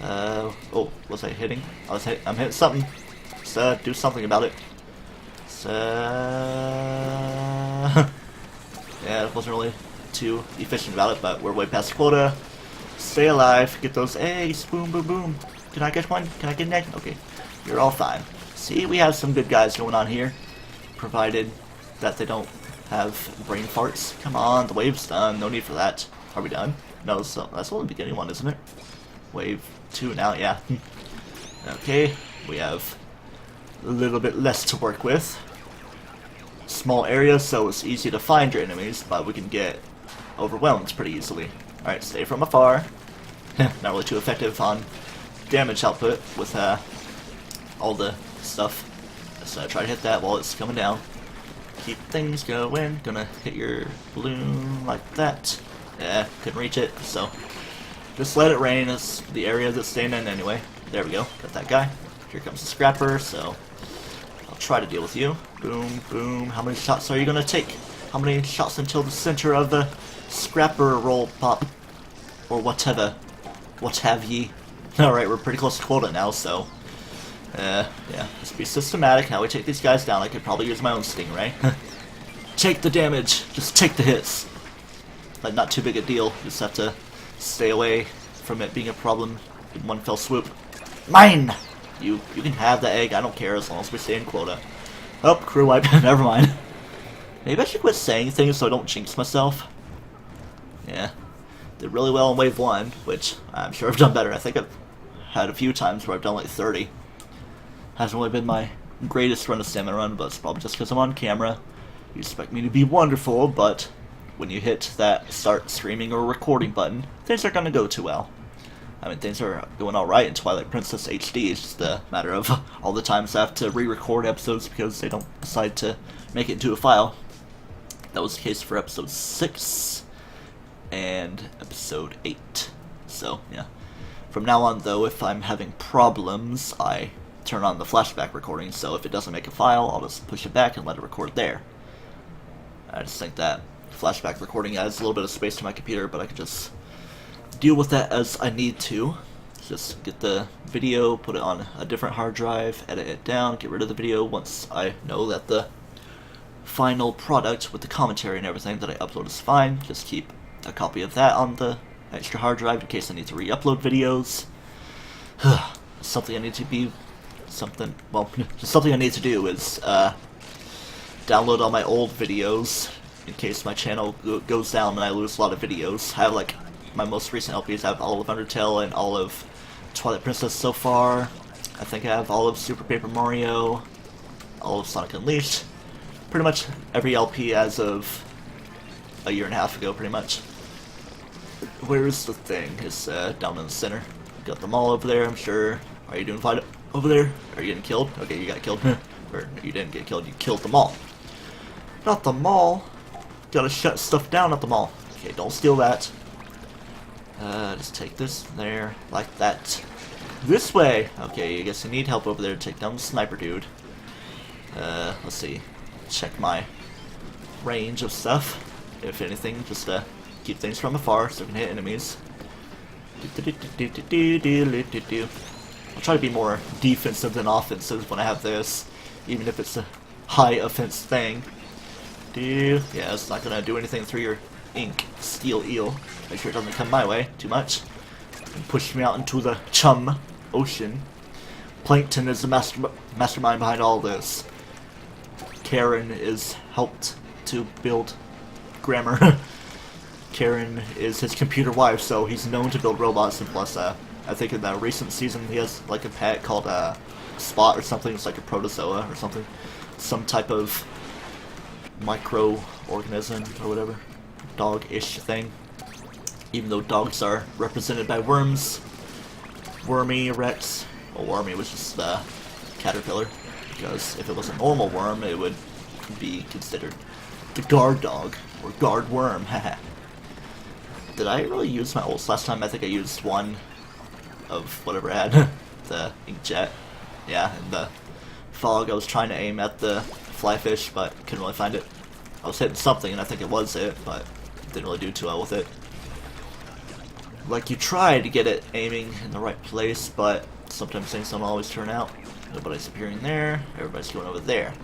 Oh, was I hitting? I'm hitting something. Let's do something about it. Yeah, it wasn't really too efficient about it, but we're way past quota. Stay alive, get those eggs, boom, boom, boom. Can I get one? Can I get an egg? Okay, you're all fine. See, we have some good guys going on here, provided that they don't have brain farts. Come on, the wave's done, no need for that. Are we done? No, so that's only the beginning one, isn't it? Wave 2 now, yeah. Okay, we have a little bit less to work with. Small area, so it's easy to find your enemies, but we can get overwhelmed pretty easily. Alright, stay from afar. Not really too effective on damage output with all the stuff. So try to hit that while it's coming down. Keep things going. Gonna hit your balloon like that. Yeah, couldn't reach it, so just let it rain. It's the area that's staying in anyway. There we go. Got that guy. Here comes the scrapper, so I'll try to deal with you. Boom, boom. How many shots are you gonna take? How many shots until the center of the scrapper roll pop? Or whatever. What have ye? Alright, we're pretty close to quota now, so yeah, let's be systematic. How we take these guys down. I could probably use my own stingray. Take the damage. Just take the hits. Like, not too big a deal. Just have to stay away from it being a problem in one fell swoop. Mine! You can have the egg. I don't care as long as we stay in quota. Oh, crew wipe. Never mind. Maybe I should quit saying things so I don't jinx myself. Yeah. Did really well in wave 1, which I'm sure I've done better. I think I've had a few times where I've done like 30. Hasn't really been my greatest run of Salmon Run, but it's probably just because I'm on camera. You expect me to be wonderful, but when you hit that start streaming or recording button, things aren't going to go too well. I mean, things are going alright in Twilight Princess HD. It's just a matter of all the times I have to re-record episodes because they don't decide to make it into a file. That was the case for episode 6 and episode 8. So, yeah. From now on, though, if I'm having problems, I turn on the flashback recording, so if it doesn't make a file, I'll just push it back and let it record there. I just think that flashback recording adds a little bit of space to my computer, but I can just deal with that as I need to. Just get the video, put it on a different hard drive, edit it down, get rid of the video once I know that the final product with the commentary and everything that I upload is fine. Just keep a copy of that on the extra hard drive in case I need to re-upload videos. Something I need to do is download all my old videos in case my channel goes down and I lose a lot of videos. I have like my most recent LPs. I have all of Undertale and all of Twilight Princess so far. I think I have all of Super Paper Mario, all of Sonic Unleashed. Pretty much every LP as of a year and a half ago, pretty much. Where's the thing? It's down in the center. Got them all over there, I'm sure. Are you doing fine over there? Are you getting killed? Okay, you got killed. Or you didn't get killed, you killed them all. Not the mall. Gotta shut stuff down at the mall. Okay, don't steal that. Just take this there, like that. This way! Okay, I guess I need help over there to take down the sniper dude. Let's see. Check my range of stuff. If anything, just keep things from afar so I can hit enemies. I'll try to be more defensive than offensive when I have this, even if it's a high offense thing. Yeah, it's not gonna do anything through your ink, steel eel. Make sure it doesn't come my way too much. And push me out into the chum ocean. Plankton is the mastermind behind all this. Karen is helped to build grammar. Karen is his computer wife, so he's known to build robots, and plus, I think in the recent season he has like a pet called Spot or something. It's like a protozoa or something. Some type of microorganism or whatever. Dog-ish thing. Even though dogs are represented by worms. Wormy, Rex, a worm, it was just the caterpillar. Because if it was a normal worm, it would be considered the guard dog, or guard worm, haha. Did I really use my ults last time? I think I used one of whatever I had. The inkjet. Yeah, and the fog. I was trying to aim at the flyfish, but couldn't really find it. I was hitting something, and I think it was it, but didn't really do too well with it. Like, you try to get it aiming in the right place, but sometimes things don't always turn out. Nobody's appearing there, everybody's going over there.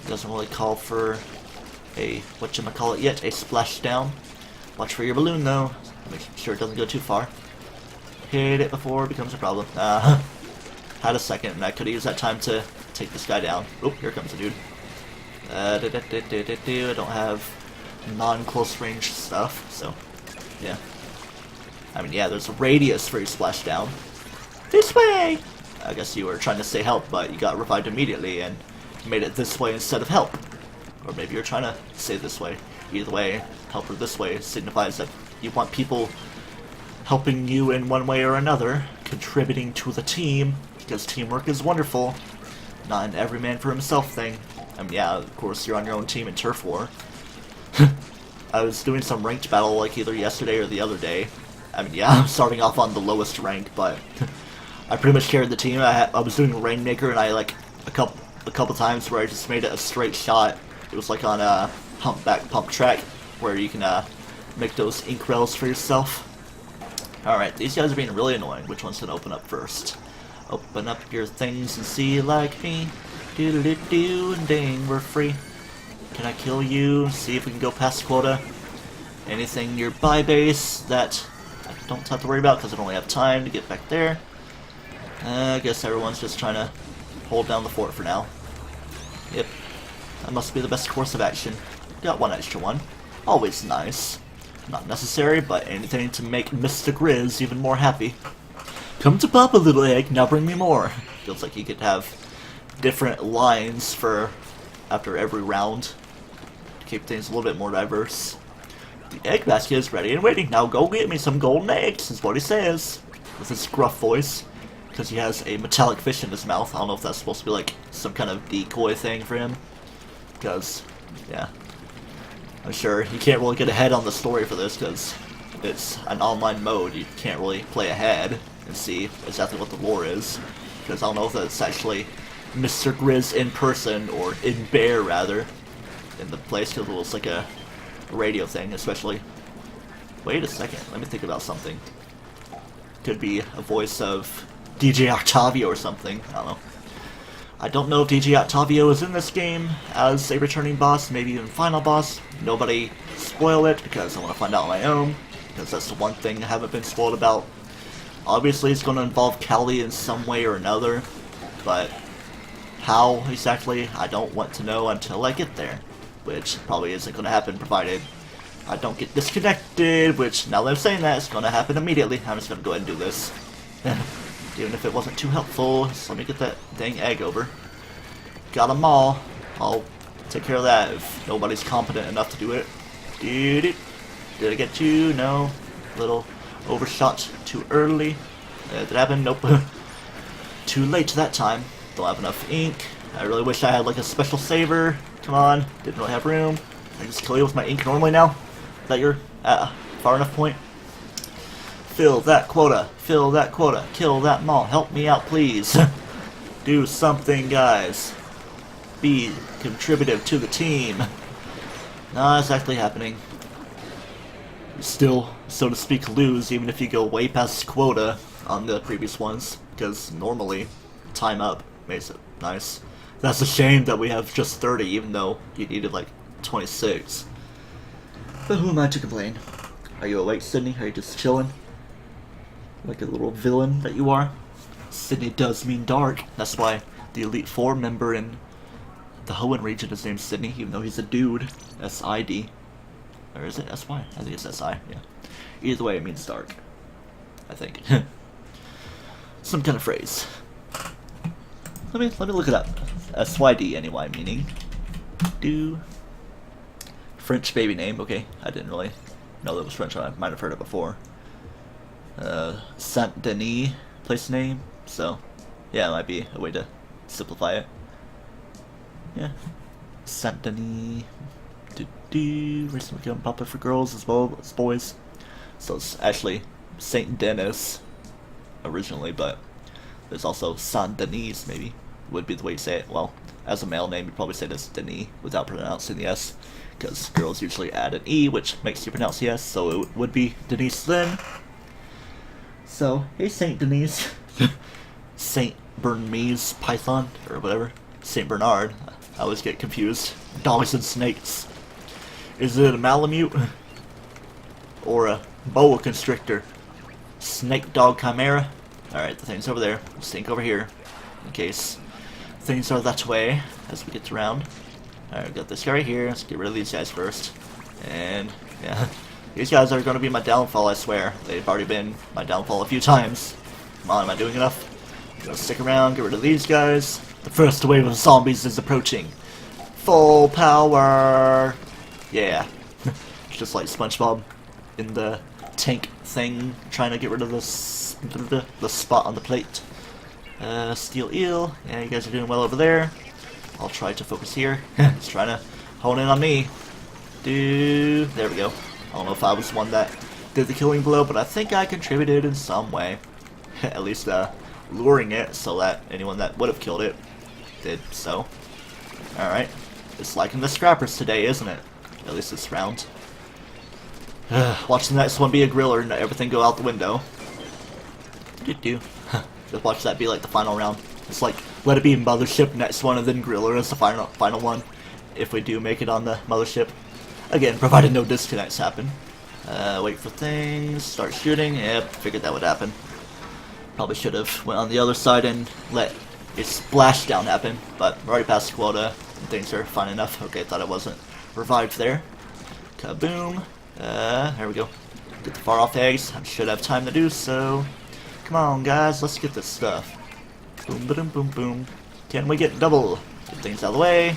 Doesn't really call for a, whatchamacallit yet, a splashdown. Watch for your balloon though, make sure it doesn't go too far. Hit it before it becomes a problem. Had a second, and I could have used that time to take this guy down. Oh, here comes a dude. I don't have non-close range stuff, so yeah. I mean, yeah, there's a radius for your splashdown. This way! I guess you were trying to say help, but you got revived immediately and made it this way instead of help. Or maybe you're trying to say this way. Either way, help or this way signifies that you want people helping you in one way or another, contributing to the team, because teamwork is wonderful. Not an every man for himself thing. I mean, yeah, of course, you're on your own team in Turf War. I was doing some ranked battle like either yesterday or the other day. I mean, yeah, I'm starting off on the lowest rank, but I pretty much carried the team. I was doing Rainmaker, and I like a couple times where I just made it a straight shot. It was like on a humpback pump track where you can make those ink rails for yourself. Alright, these guys are being really annoying. Which one's gonna open up first? Open up your things and see like me. Do-do-do-do, and dang, we're free. Can I kill you? See if we can go past quota. Anything nearby base that I don't have to worry about because I don't really have time to get back there. I guess everyone's just trying to hold down the fort for now. Yep. That must be the best course of action. Got one extra one. Always nice. Not necessary, but anything to make Mr. Grizz even more happy. Come to Papa, little egg, now bring me more. Feels like you could have different lines for after every round to keep things a little bit more diverse. The egg basket is ready and waiting. Now go get me some golden eggs, is what he says. With his gruff voice. Because he has a metallic fish in his mouth. I don't know if that's supposed to be like some kind of decoy thing for him. Because, yeah. I'm sure you can't really get ahead on the story for this because it's an online mode. You can't really play ahead and see exactly what the lore is. Because I don't know if that's actually Mr. Grizz in person, or in bear rather, in the place, because it looks like a radio thing, especially. Wait a second, let me think about something. Could be a voice of DJ Octavio or something, I don't know. I don't know if DJ Octavio is in this game as a returning boss, maybe even final boss. Nobody spoil it, because I want to find out on my own, because that's the one thing I haven't been spoiled about. Obviously it's going to involve Callie in some way or another, but how exactly, I don't want to know until I get there, which probably isn't going to happen provided I don't get disconnected, which now that I'm saying that, it's going to happen immediately. I'm just going to go ahead and do this. Even if it wasn't too helpful, so let me get that dang egg over. Got them all. I'll take care of that if nobody's competent enough to do it. Did it? Did I get you? No. Little overshot too early. Did it happen? Nope. Too late that time. Don't have enough ink. I really wish I had like a special saver. Come on. Didn't really have room. I just kill you with my ink normally now? Is that your far enough point? Fill that quota. Fill that quota. Kill that mall. Help me out, please. Do something, guys. Be contributive to the team. Not exactly happening. You still, so to speak, lose even if you go way past quota on the previous ones, because normally time up makes it nice. That's a shame that we have just 30, even though you needed like 26. But who am I to complain? Are you awake, Sydney? Are you just chilling? Like a little villain that you are? Sydney does mean dark. That's why the Elite Four member in the Hoenn region is named Sydney, even though he's a dude. S-I-D. Or is it S-Y? I think it's S-I, yeah. Either way, it means dark. I think. Some kind of phrase. Let me look it up. S-Y-D, anyway, meaning. Do. French baby name, okay. I didn't really know that was French, I might have heard it before. Saint Denis place name. So, yeah, it might be a way to simplify it. Yeah, Saint Denis. Recently become popular for girls as well as boys. So it's actually Saint Denis originally, but there's also Saint Denis, maybe would be the way you say it. Well, as a male name, you probably say this Denis without pronouncing the S, because girls usually add an E, which makes you pronounce the S, so it would be Denise then. So, hey Saint Denis. Saint Burmese Python, or whatever. Saint Bernard. I always get confused. Dogs and snakes. Is it a Malamute? Or a boa constrictor? Snake dog chimera? Alright, the thing's over there. We'll stink over here. In case things are that way as we get around. Alright, we got this guy right here. Let's get rid of these guys first. And, yeah. These guys are going to be my downfall, I swear. They've already been my downfall a few times. Come on, am I doing enough? I'm gonna stick around, get rid of these guys. The first wave of zombies is approaching. Full power! Yeah. It's just like SpongeBob in the tank thing, trying to get rid of the spot on the plate. Steel eel. Yeah, you guys are doing well over there. I'll try to focus here. He's trying to hone in on me. There we go. I don't know if I was the one that did the killing blow, but I think I contributed in some way. At least luring it so that anyone that would have killed it did so. Alright. It's liking the scrappers today, isn't it? At least this round. Watch the next one be a griller and everything go out the window. Just watch that be like the final round. It's like, let it be mothership next one and then griller as the final one. If we do make it on the mothership. Again, provided no disconnects happen. Wait for things, start shooting. Yep, figured that would happen. Probably should have went on the other side and let a splashdown happen, but we're already past the quota, and things are fine enough. Okay, thought I wasn't revived there. Kaboom. There we go. Get the far off eggs. I should have time to do so. Come on, guys, let's get this stuff. Boom, boom, boom, boom. Can we get double? Get things out of the way.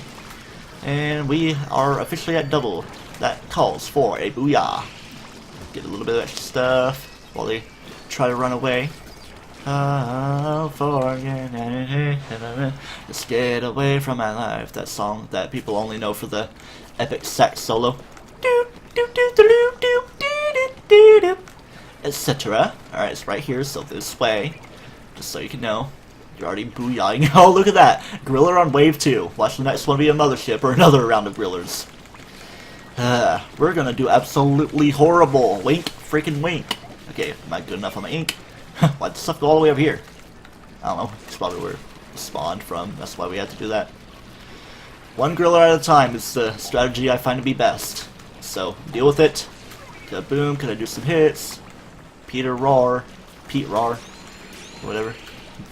And we are officially at double. That calls for a booyah. Get a little bit of extra stuff while they try to run away. Just get away from my life. That song that people only know for the epic sax solo. Etc. Alright, it's right here, so this way. Just so you can know. You're already booyahing. Oh, look at that! Griller on wave 2. Watch the next one be a mothership or another round of grillers. We're gonna do absolutely horrible. Wink, freaking wink. Okay, am I good enough on my ink? Why'd the stuff go all the way over here? I don't know. It's probably where it spawned from. That's why we had to do that. One griller at a time is the strategy I find to be best. So, deal with it. Kaboom, can I do some hits? Pete Roar, whatever.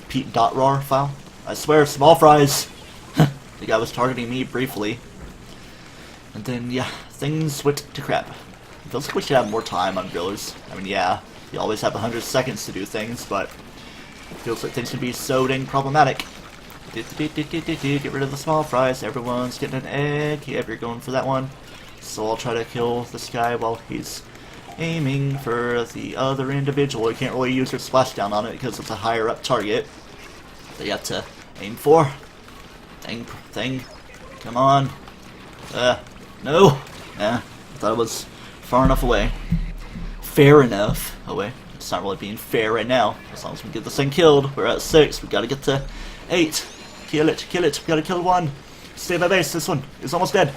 Pete.rar file. I swear, small fries. The guy was targeting me briefly. And then, yeah, things went to crap. It feels like we should have more time on grillers. I mean, yeah, you always have 100 seconds to do things, but it feels like things can be so dang problematic. Get rid of the small fries. Everyone's getting an egg. Yep, you're going for that one. So I'll try to kill this guy while he's aiming for the other individual. You can't really use your splashdown on it because it's a higher up target that you have to aim for. Thing. Come on. No. I thought it was far enough away. Fair enough away. It's not really being fair right now. As long as we get this thing killed, we're at 6. We gotta get to 8. Kill it. We gotta kill one. Stay by base. This one is almost dead.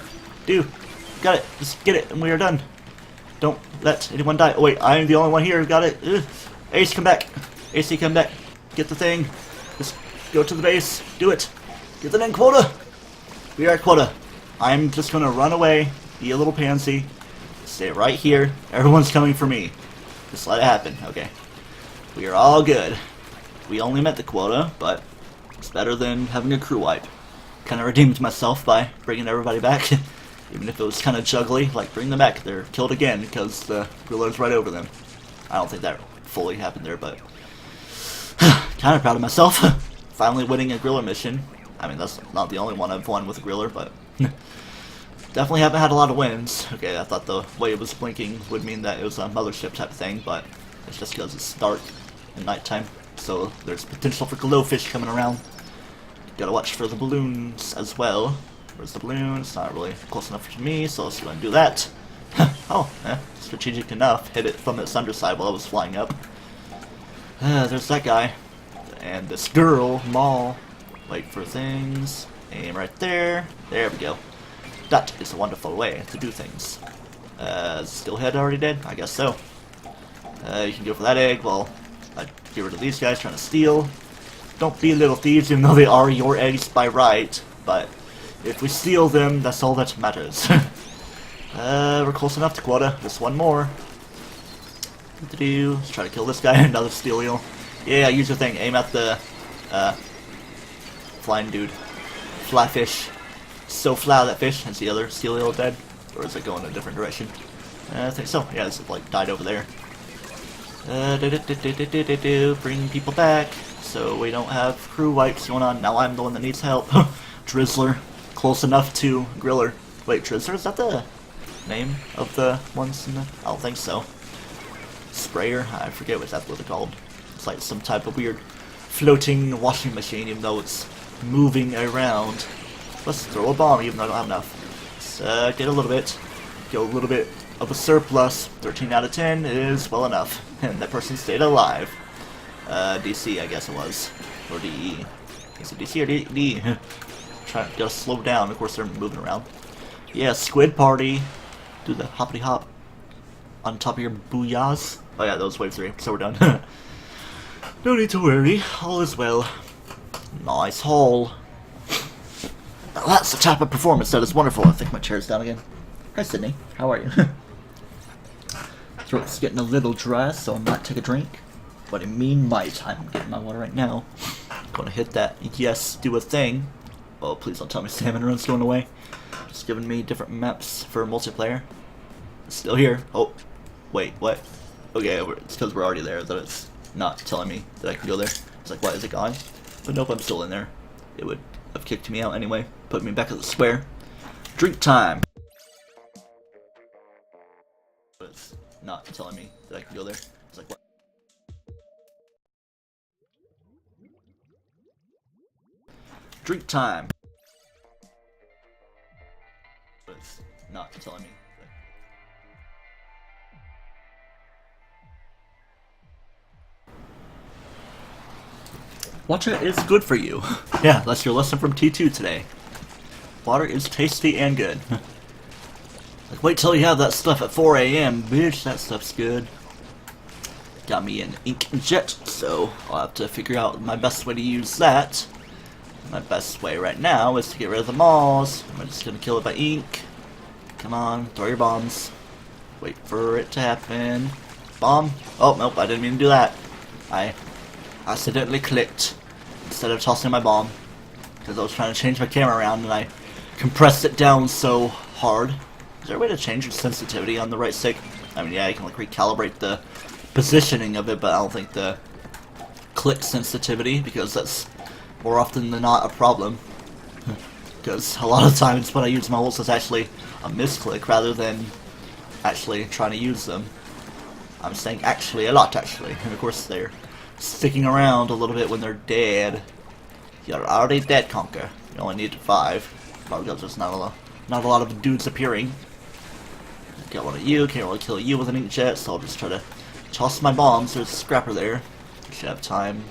Got it. Just get it, and we are done. Don't let anyone die. Oh wait, I am the only one here who got it. Ugh. Ace, come back. AC, come back. Get the thing. Just go to the base. Do it. Get the end quota. We are at quota. I'm just gonna run away. Be a little pansy. Stay right here. Everyone's coming for me. Just let it happen. Okay. We are all good. We only met the quota, but it's better than having a crew wipe. Kind of redeemed myself by bringing everybody back. Even if it was kind of juggly, like bring them back. They're killed again because the griller's right over them. I don't think that fully happened there, but kind of proud of myself. Finally winning a griller mission. I mean, that's not the only one I've won with a griller, but definitely haven't had a lot of wins. Okay, I thought the way it was blinking would mean that it was a mothership type of thing, but It's just because it's dark and nighttime, so there's potential for glowfish coming around. Gotta watch for the balloons as well. Where's the balloon? It's not really close enough to me, so let's go and do that. Oh, strategic enough. Hit it from its underside while I was flying up. There's that guy. And this girl, Maul. Wait for things. Aim right there. There we go. That is a wonderful way to do things. Steelhead already dead? I guess so. You can go for that egg while I get rid of these guys trying to steal. Don't be little thieves, even though they are your eggs by right. But if we steal them, that's all that matters. We're close enough to quota. Just one more. Let's try to kill this guy. Another steel eel. Yeah, use your thing. Aim at the flying dude. Fly fish. So fly that fish. Is the other steel eel dead? Or is it going in a different direction? I think so. Yeah, it's like died over there. Bring people back so we don't have crew wipes going on. Now I'm the one that needs help. Drizzler. Close enough to Griller. Wait, Drizzler? Is that the name of the ones in the... I don't think so. Sprayer? I forget what they're called. It's like some type of weird floating washing machine, even though it's moving around. Let's throw a bomb, even though I don't have enough. Let's get a little bit. Go a little bit of a surplus. 13 out of 10 is well enough. And that person stayed alive. DC, I guess it was. Or DE. Is it DC or DE? Trying to slow down. Of course, they're moving around. Yeah, Squid Party. Do the hoppity hop on top of your booyahs. Oh yeah, that was wave 3, so we're done. No need to worry, all is well. Nice haul. Now that's the type of performance that is wonderful. I think my chair's down again. Hi Sydney, how are you? Throat's getting a little dry, so I might take a drink. What do you mean might? I'm getting my water right now. Gonna hit that yes, do a thing. Oh, please don't tell me Salmon Run's going away. Just giving me different maps for multiplayer. It's still here. Oh, wait, what? Okay, it's because we're already there that it's not telling me that I can go there. It's like, why is it gone? But nope, I'm still in there. It would have kicked me out anyway. Put me back at the square. Drink time! But it's not telling me that I can go there. It's like, what? Drink time! But it's not telling me. Water is good for you. Yeah, that's your lesson from T2 today. Water is tasty and good. Like, wait till you have that stuff at 4 AM, bitch, that stuff's good. Got me an inkjet, so I'll have to figure out my best way to use that. My best way right now is to get rid of the malls. I'm just gonna kill it by ink. Come on, throw your bombs. Wait for it to happen. Bomb. Oh, nope, I didn't mean to do that. I accidentally clicked instead of tossing my bomb because I was trying to change my camera around and I compressed it down so hard. Is there a way to change the sensitivity on the right stick? I mean, yeah, you can like recalibrate the positioning of it, but I don't think the click sensitivity, because that's more often than not a problem. Because a lot of times when I use my ults, it's actually a misclick rather than actually trying to use them. I'm saying actually a lot, actually, and of course they're sticking around a little bit when they're dead. You're already dead, Conker. You only need 5. Probably because there's not a lot of dudes appearing. Got one of you, can't really kill you with an inkjet, so I'll just try to toss my bombs. There's a scrapper there. You should have time.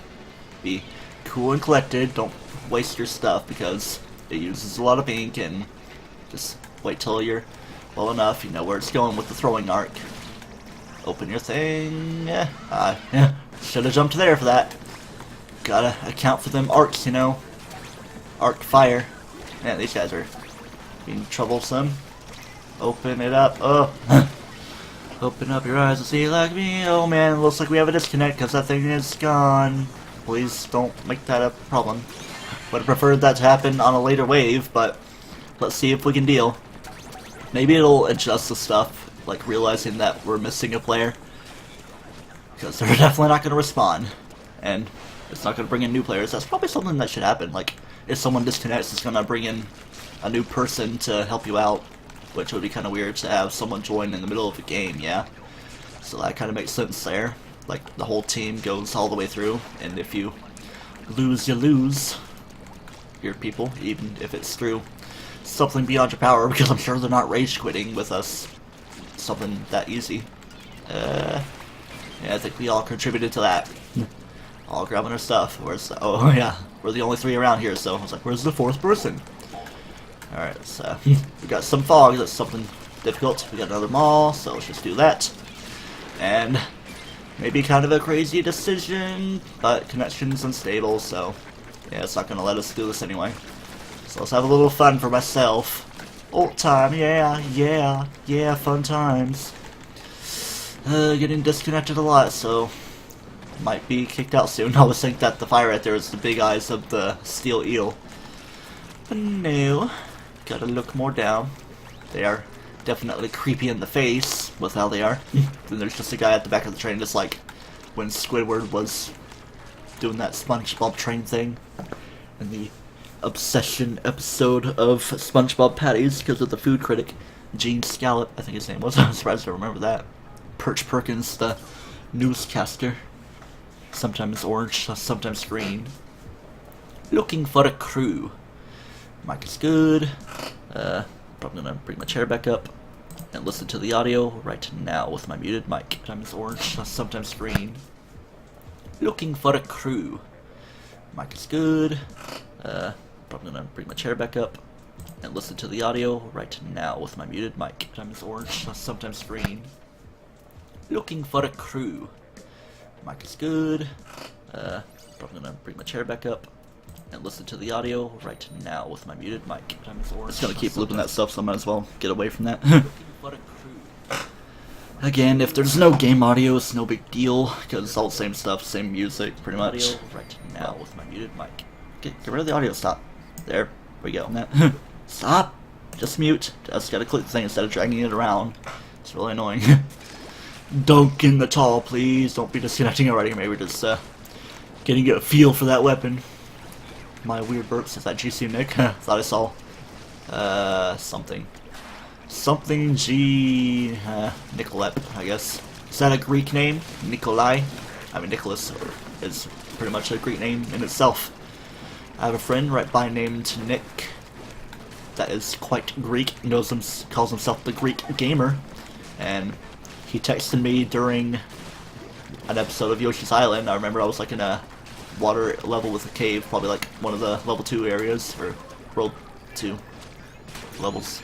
Be cool and collected. Don't waste your stuff because it uses a lot of ink, and just wait till you're well enough. You know where it's going with the throwing arc. Open your thing. Yeah. Should have jumped there for that. Gotta account for them arcs, you know. Arc fire. Man, these guys are being troublesome. Open it up. Oh. Open up your eyes and see like me. Oh man, it looks like we have a disconnect because that thing is gone. Please don't make that a problem. Would have preferred that to happen on a later wave, but let's see if we can deal. Maybe it'll adjust the stuff, like realizing that we're missing a player. Because they're definitely not going to respond. And it's not going to bring in new players. That's probably something that should happen. Like, if someone disconnects, it's going to bring in a new person to help you out. Which would be kind of weird to have someone join in the middle of a game, yeah? So that kind of makes sense there. like the whole team goes all the way through, and if you lose, you lose. Your people, even if it's through something beyond your power, because I'm sure they're not rage quitting with us. Something that easy. Yeah, I think we all contributed to that. All grabbing our stuff. Where's the, oh yeah, we're the only 3 around here, so I was like, where's the 4th person? Alright, so we got some fog, that's something difficult. We got another mall, so let's just do that. And maybe kind of a crazy decision, but connection's unstable, so yeah, it's not gonna let us do this anyway. So let's have a little fun for myself. Old time, yeah, fun times. Getting disconnected a lot, so might be kicked out soon. I always think that the fire right there is the big eyes of the steel eel. But no, gotta look more down. They are definitely creepy in the face with how they are. Then there's just a guy at the back of the train, just like when Squidward was doing that SpongeBob train thing in the Obsession episode of SpongeBob Patties because of the food critic Gene Scallop, I think his name was. I'm surprised I remember that. Perch Perkins, the newscaster. Sometimes orange, sometimes green. Looking for a crew. Mic is good. Probably gonna bring my chair back up and listen to the audio right now with my muted mic. Sometimes orange, sometimes green. Looking for a crew. Mic is good. Probably gonna bring my chair back up and listen to the audio right now with my muted mic. Sometimes orange, sometimes green. Looking for a crew. Mic is good. Probably gonna bring my chair back up and listen to the audio right now with my muted mic. It's gonna keep looping that stuff, so I might as well get away from that. Again, if there's no game audio, it's no big deal, because it's all the same stuff, same music, pretty much. Audio right now with my muted mic. Get rid of the audio, stop. There we go. Stop! Just mute. Just gotta click the thing instead of dragging it around. It's really annoying. Dunk in the tall, please. Don't be disconnecting already. Maybe just getting a feel for that weapon. My weird burps. Is that GC Nick? Thought I saw something. Something G... Nicolette, I guess. Is that a Greek name? Nikolai? I mean, Nicholas is pretty much a Greek name in itself. I have a friend right by named Nick that is quite Greek, calls himself the Greek Gamer, and he texted me during an episode of Yoshi's Island. I remember I was like in a water level with a cave, probably like one of the level 2 areas, or world 2 levels.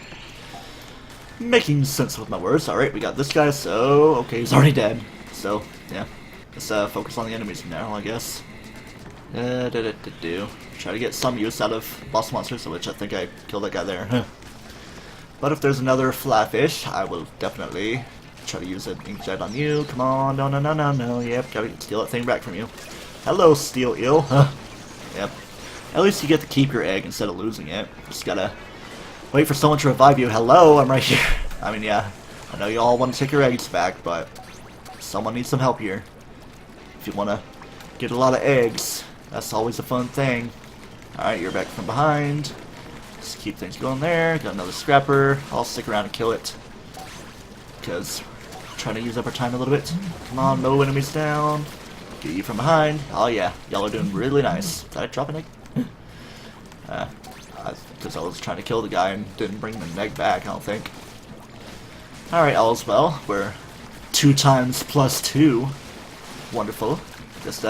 Making sense with my words. Alright, we got this guy, so okay, he's already dead. So, yeah. Let's focus on the enemies now, I guess. Try to get some use out of boss monsters, which I think I killed that guy there. But if there's another flatfish, I will definitely try to use an inkjet on you. Come on, no. Yep, gotta steal that thing back from you. Hello, steel eel. Yep. At least you get to keep your egg instead of losing it. Just gotta wait for someone to revive you. Hello, I'm right here. I mean, yeah, I know you all want to take your eggs back, but someone needs some help here. If you want to get a lot of eggs, that's always a fun thing. Alright, you're back from behind. Just keep things going there. Got another scrapper. I'll stick around and kill it, because I'm trying to use up our time a little bit. Come on, no enemies down. Get you from behind. Oh yeah, y'all are doing really nice. Did I drop an egg? Because I was trying to kill the guy and didn't bring the egg back, I don't think. Alright, all's well. We're 2 times plus 2. Wonderful. Just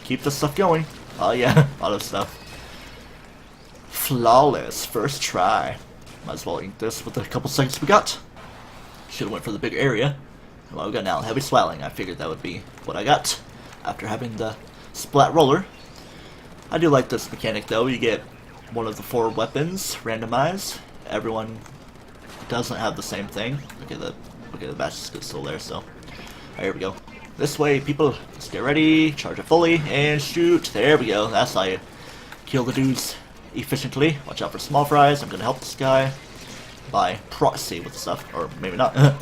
keep this stuff going. Oh yeah, a lot of stuff. Flawless. First try. Might as well ink this with the couple seconds we got. Should've went for the bigger area. What we got now? Heavy swelling. I figured that would be what I got after having the splat roller. I do like this mechanic though. You get one of the 4 weapons randomized. Everyone doesn't have the same thing. Look at the batch is still there. So here we go. This way, people. Just get ready, charge it fully, and shoot. There we go. That's how you kill the dudes efficiently. Watch out for small fries. I'm gonna help this guy by proxy with stuff, or maybe not. Yeah,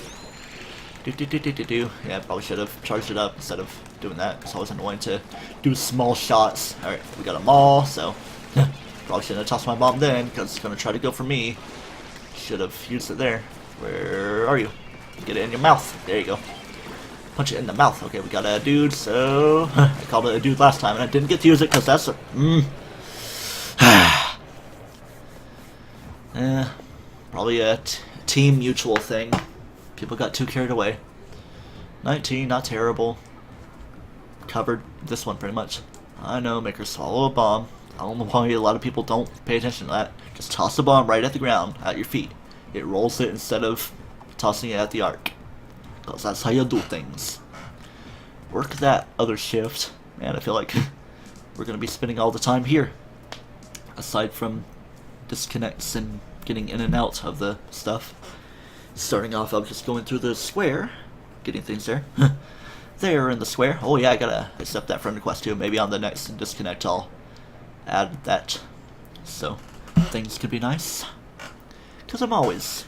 probably should have charged it up instead of doing that. It's always annoying to do small shots. Alright, we got a maul, so probably shouldn't have tossed my bomb then, because it's gonna try to go for me. Should have used it there. Where are you? Get it in your mouth. There you go. Punch it in the mouth. Okay, we got a dude, so I called it a dude last time, and I didn't get to use it because that's a... probably a team mutual thing. People got too carried away. 19, not terrible. Covered this one pretty much. I know, make her swallow a bomb. I don't know why a lot of people don't pay attention to that. Just toss the bomb right at the ground, at your feet. It rolls it instead of tossing it at the arc. Because that's how you do things. Work that other shift. Man, I feel like we're going to be spending all the time here. Aside from disconnects and getting in and out of the stuff. Starting off, I'm just going through the square. Getting things there. There in the square. Oh yeah, I gotta accept that friend request too. Maybe on the next disconnect I'll add that. So, things could be nice. Because I'm always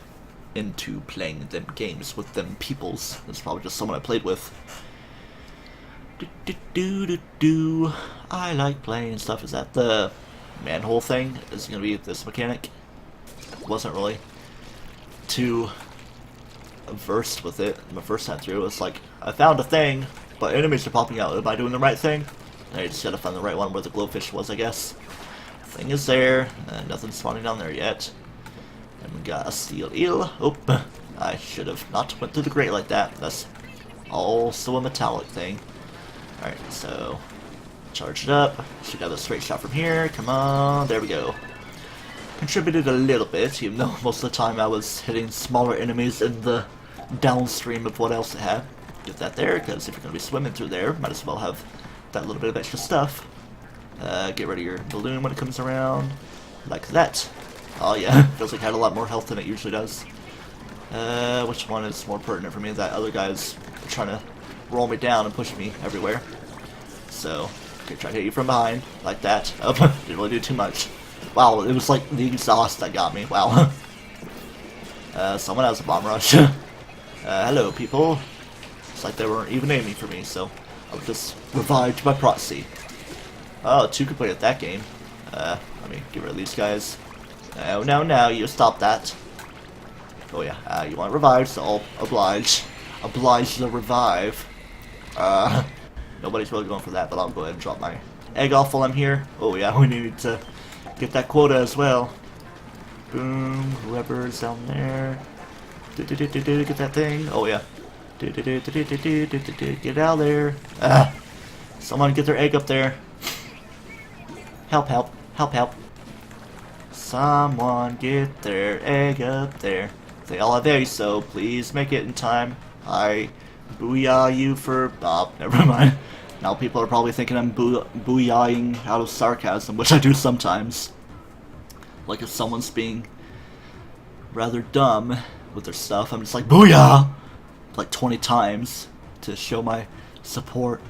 into playing them games with them peoples. That's probably just someone I played with. Do. I like playing stuff. Is that the manhole thing? Is it gonna be this mechanic? Wasn't really too versed with it my first time through. It's like, I found a thing, but enemies are popping out. Am I doing the right thing? I just gotta find the right one where the glowfish was, I guess. Thing is there, and nothing's spawning down there yet. And we got a steel eel. Oh, I should have not went through the grate like that. That's also a metallic thing. Alright, so charge it up. Should have a straight shot from here. Come on, there we go. Contributed a little bit, even though most of the time I was hitting smaller enemies in the downstream of what else it had. Get that there, because if you're going to be swimming through there, might as well have that little bit of extra stuff. Get rid of your balloon when it comes around, like that. Oh yeah, feels like it had a lot more health than it usually does. Which one is more pertinent for me? That other guy's trying to roll me down and push me everywhere. So, okay, try to hit you from behind, like that. Oh, didn't really do too much. Wow, it was like the exhaust that got me. Wow. Someone has a bomb rush. Hello, people. It's like they weren't even aiming for me, so I was just revived by proxy. Oh, 2 completed that game. Let me get rid of these guys. No, you stop that. Oh yeah, you want revived, so I'll oblige the revive. Nobody's really going for that, but I'll go ahead and drop my egg off while I'm here. Oh yeah, we need to get that quota as well. Boom, whoever's down there. Get that thing. Oh yeah. Get out there. Someone get their egg up there. Help. Someone get their egg up there. They all have eggs, so please make it in time. I booyah you for... Oh, never mind. Now people are probably thinking I'm booyahing out of sarcasm, which I do sometimes. Like if someone's being rather dumb with their stuff, I'm just like, booyah! Like 20 times to show my support.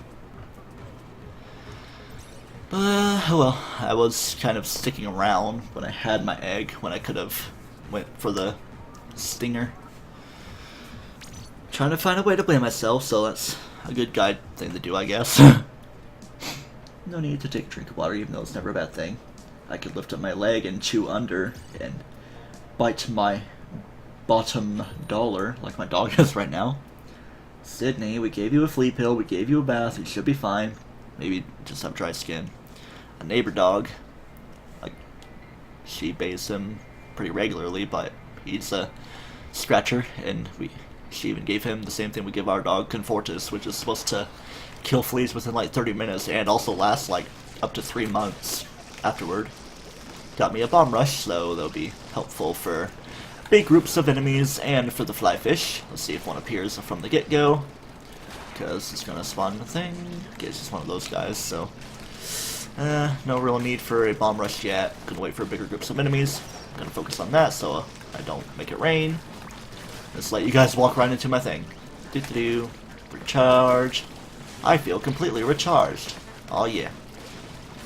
Oh well, I was kind of sticking around when I had my egg, when I could have went for the stinger. Trying to find a way to blame myself, so that's a good guide thing to do, I guess. No need to take a drink of water, even though it's never a bad thing. I could lift up my leg and chew under and bite my bottom dollar, like my dog is right now. Sydney, we gave you a flea pill, we gave you a bath, you should be fine. Maybe just have dry skin. A neighbor dog, like, she bathes him pretty regularly, but he's a scratcher, and she even gave him the same thing we give our dog, Confortis, which is supposed to kill fleas within like 30 minutes and also last like up to 3 months afterward. Got me a bomb rush, so that'll be helpful for big groups of enemies and for the fly fish. Let's see if one appears from the get-go, because it's gonna spawn the thing. Okay, it's just one of those guys, so no real need for a bomb rush yet. Gonna wait for bigger groups of enemies. I'm gonna focus on that so I don't make it rain. Just let you guys walk right into my thing. Recharge. I feel completely recharged. Oh yeah.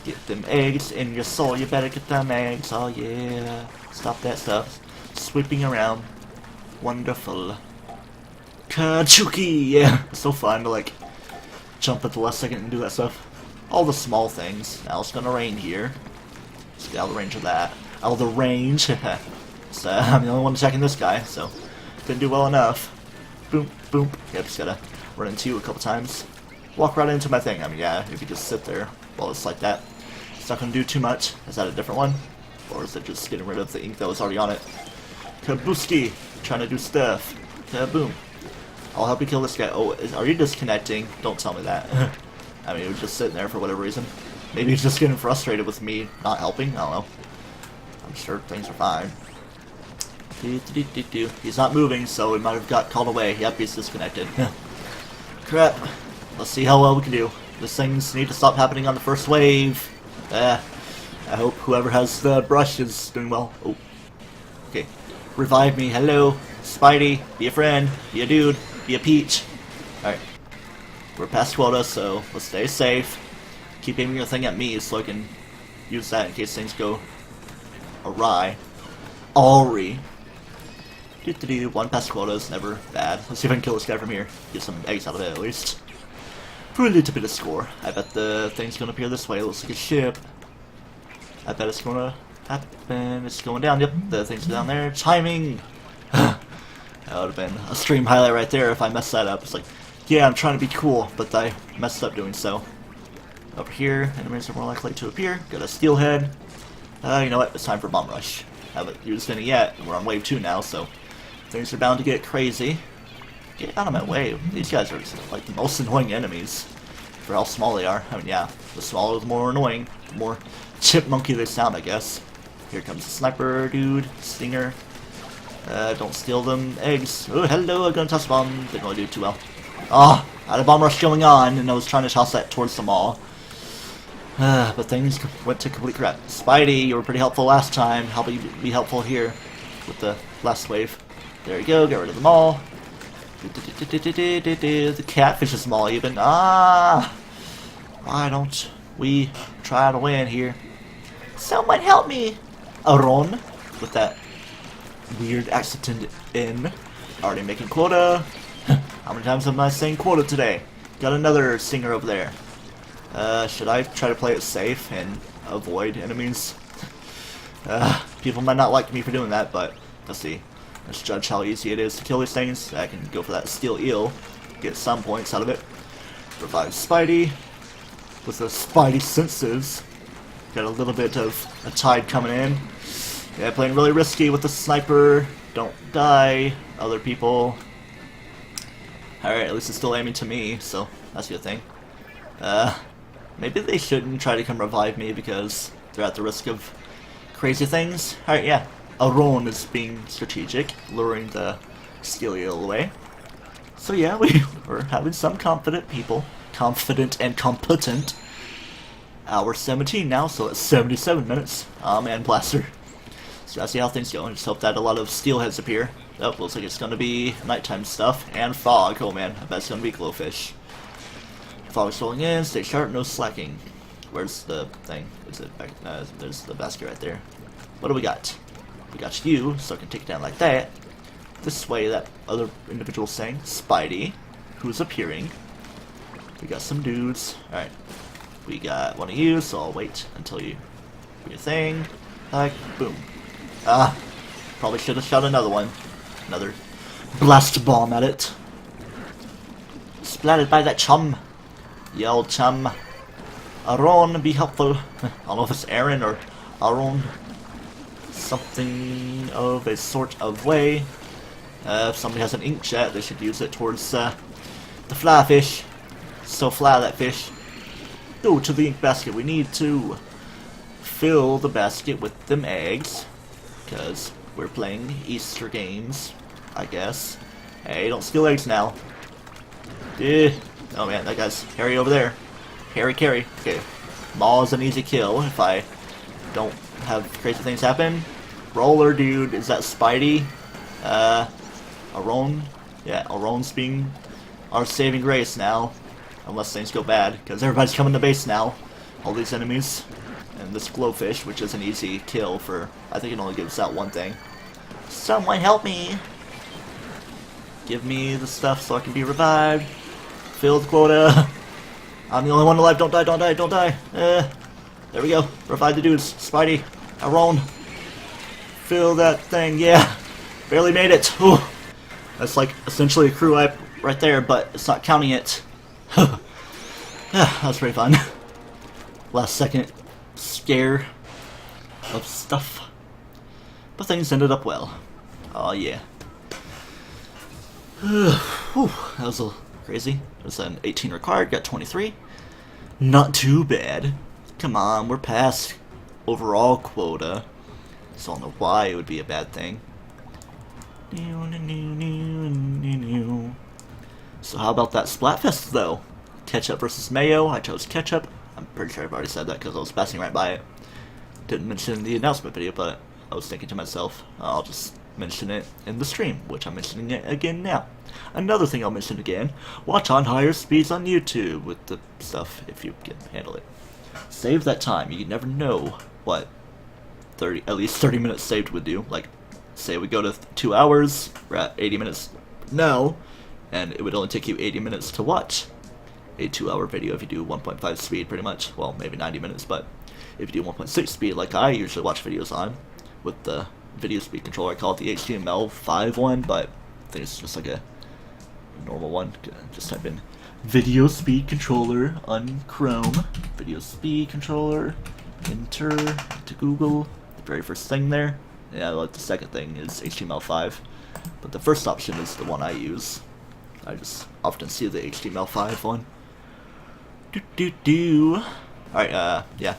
Get them eggs in your soul. You better get them eggs. Oh yeah. Stop that stuff. Sweeping around. Wonderful. Kachuki! Yeah. It's so fun to like jump at the last second and do that stuff. All the small things. Now it's gonna rain here. Let's get out of the range of that. Out of the range. So I'm the only one attacking this guy, so didn't do well enough. Boom, boom. Yep, just gotta run into you a couple times. Walk right into my thing. I mean, yeah, if you just sit there while it's like that, it's not going to do too much. Is that a different one? Or is it just getting rid of the ink that was already on it? Kabooski! Trying to do stuff. Kaboom. I'll help you kill this guy. Oh, are you disconnecting? Don't tell me that. I mean, he was just sitting there for whatever reason. Maybe he's just getting frustrated with me not helping. I don't know. I'm sure things are fine. He's not moving, so he might have got called away. Yep, he's disconnected. Crap. Let's see how well we can do. These things need to stop happening on the first wave. I hope whoever has the brush is doing well. Oh. Okay. Revive me. Hello. Spidey. Be a friend. Be a dude. Be a peach. Alright. We're past quota, so let's stay safe. Keep aiming your thing at me so I can use that in case things go awry. Alri. One past quota is never bad. Let's see if I can kill this guy from here. Get some eggs out of it at least. For a little bit of score. I bet the thing's gonna appear this way. It looks like a ship. I bet it's gonna happen. It's going down. Yep, the thing's down there. Timing! That would have been a stream highlight right there if I messed that up. It's like, yeah, I'm trying to be cool, but I messed up doing so. Over here, enemies are more likely to appear. Got a steelhead. You know what? It's time for bomb rush. Haven't used any yet. We're on wave 2 now, so things are bound to get crazy. Get out of my way. These guys are like the most annoying enemies for how small they are. I mean, yeah, the smaller the more annoying, the more chipmunky they sound, I guess. Here comes the sniper dude, stinger. Don't steal them eggs. Oh, hello, I'm gonna toss a bomb. Didn't really do too well. Ah, I had a bomb rush going on, and I was trying to toss that towards them all. But things went to complete crap. Spidey, you were pretty helpful last time. How about you be helpful here with the last wave? There you go, get rid of them all. The catfish is small even. Ah! Why don't we try to win here? Someone help me! Aron, with that weird accent in. Already making quota. How many times am I saying quota today? Got another singer over there. Should I try to play it safe and avoid enemies? People might not like me for doing that, but let's see. Let's judge how easy it is to kill these things. I can go for that steel eel, get some points out of it. Revive Spidey with the Spidey senses. Got a little bit of a tide coming in. Yeah, playing really risky with the sniper. Don't die, other people. Alright, at least it's still aiming to me, so that's a good thing. Maybe they shouldn't try to come revive me because they're at the risk of crazy things. Alright, yeah. Aron is being strategic, luring the steel eel away. So yeah, we're having some confident people. Confident and competent. Hour 17 now, so it's 77 minutes. Oh man, blaster. So I see how things go. I just hope that a lot of steelheads appear. Oh, looks like it's gonna be nighttime stuff and fog. Oh man, I bet it's gonna be glowfish. Fog's rolling in, stay sharp, no slacking. Where's the thing? Is it back? There's the basket right there. What do we got? We got you, so I can take it down like that. This way, that other individual's saying, Spidey, who's appearing. We got some dudes. Alright. We got one of you, so I'll wait until you do your thing. Like, boom. Ah, probably should have shot another one. Another blast bomb at it. Splattered by that chum. Yell chum. Aron, be helpful. I don't know if it's Aaron or Aron. Something of a sort of way. If somebody has an inkjet, they should use it towards the fly fish. So fly that fish. Go to the ink basket. We need to fill the basket with them eggs. Because we're playing Easter games, I guess. Hey, don't steal eggs now. Oh man, that guy's Harry over there. Harry carry. Okay. Maul is an easy kill if I don't have crazy things happen. Roller dude, is that Spidey? Aron? Yeah, Aron's being our saving grace now. Unless things go bad, because everybody's coming to base now. All these enemies. And this glowfish, which is an easy kill for, I think it only gives out one thing. Someone help me! Give me the stuff so I can be revived. Fill the quota. I'm the only one alive. Don't die, don't die, don't die. There we go. Revive the dudes. Spidey. Aron. Fill that thing. Yeah. Barely made it. Ooh. That's like essentially a crew right there, but it's not counting it. That was pretty fun. Last second scare of stuff. But things ended up well. Oh yeah. Whew, that was a little crazy. It was an 18 required, got 23. Not too bad. Come on, we're past overall quota. So I don't know why it would be a bad thing. So how about that Splatfest though? Ketchup versus mayo. I chose ketchup. I'm pretty sure I've already said that because I was passing right by it. Didn't mention it in the announcement video, but I was thinking to myself, I'll just mention it in the stream, which I'm mentioning it again now. Another thing I'll mention again, watch on higher speeds on YouTube with the stuff if you can handle it. Save that time. You never know what at least 30 minutes saved would do. Like, say we go to 2 hours, we're at 80 minutes now, and it would only take you 80 minutes to watch a 2-hour video if you do 1.5 speed pretty much. Well, maybe 90 minutes, but if you do 1.6 speed like I usually watch videos on with the video speed controller, I call it the HTML5 one, but I think it's just like a normal one. Just type in video speed controller on Chrome, video speed controller, enter to Google, the very first thing there. Yeah, like the second thing is HTML5, but the first option is the one I use. I just often see the HTML5 one. Alright, yeah.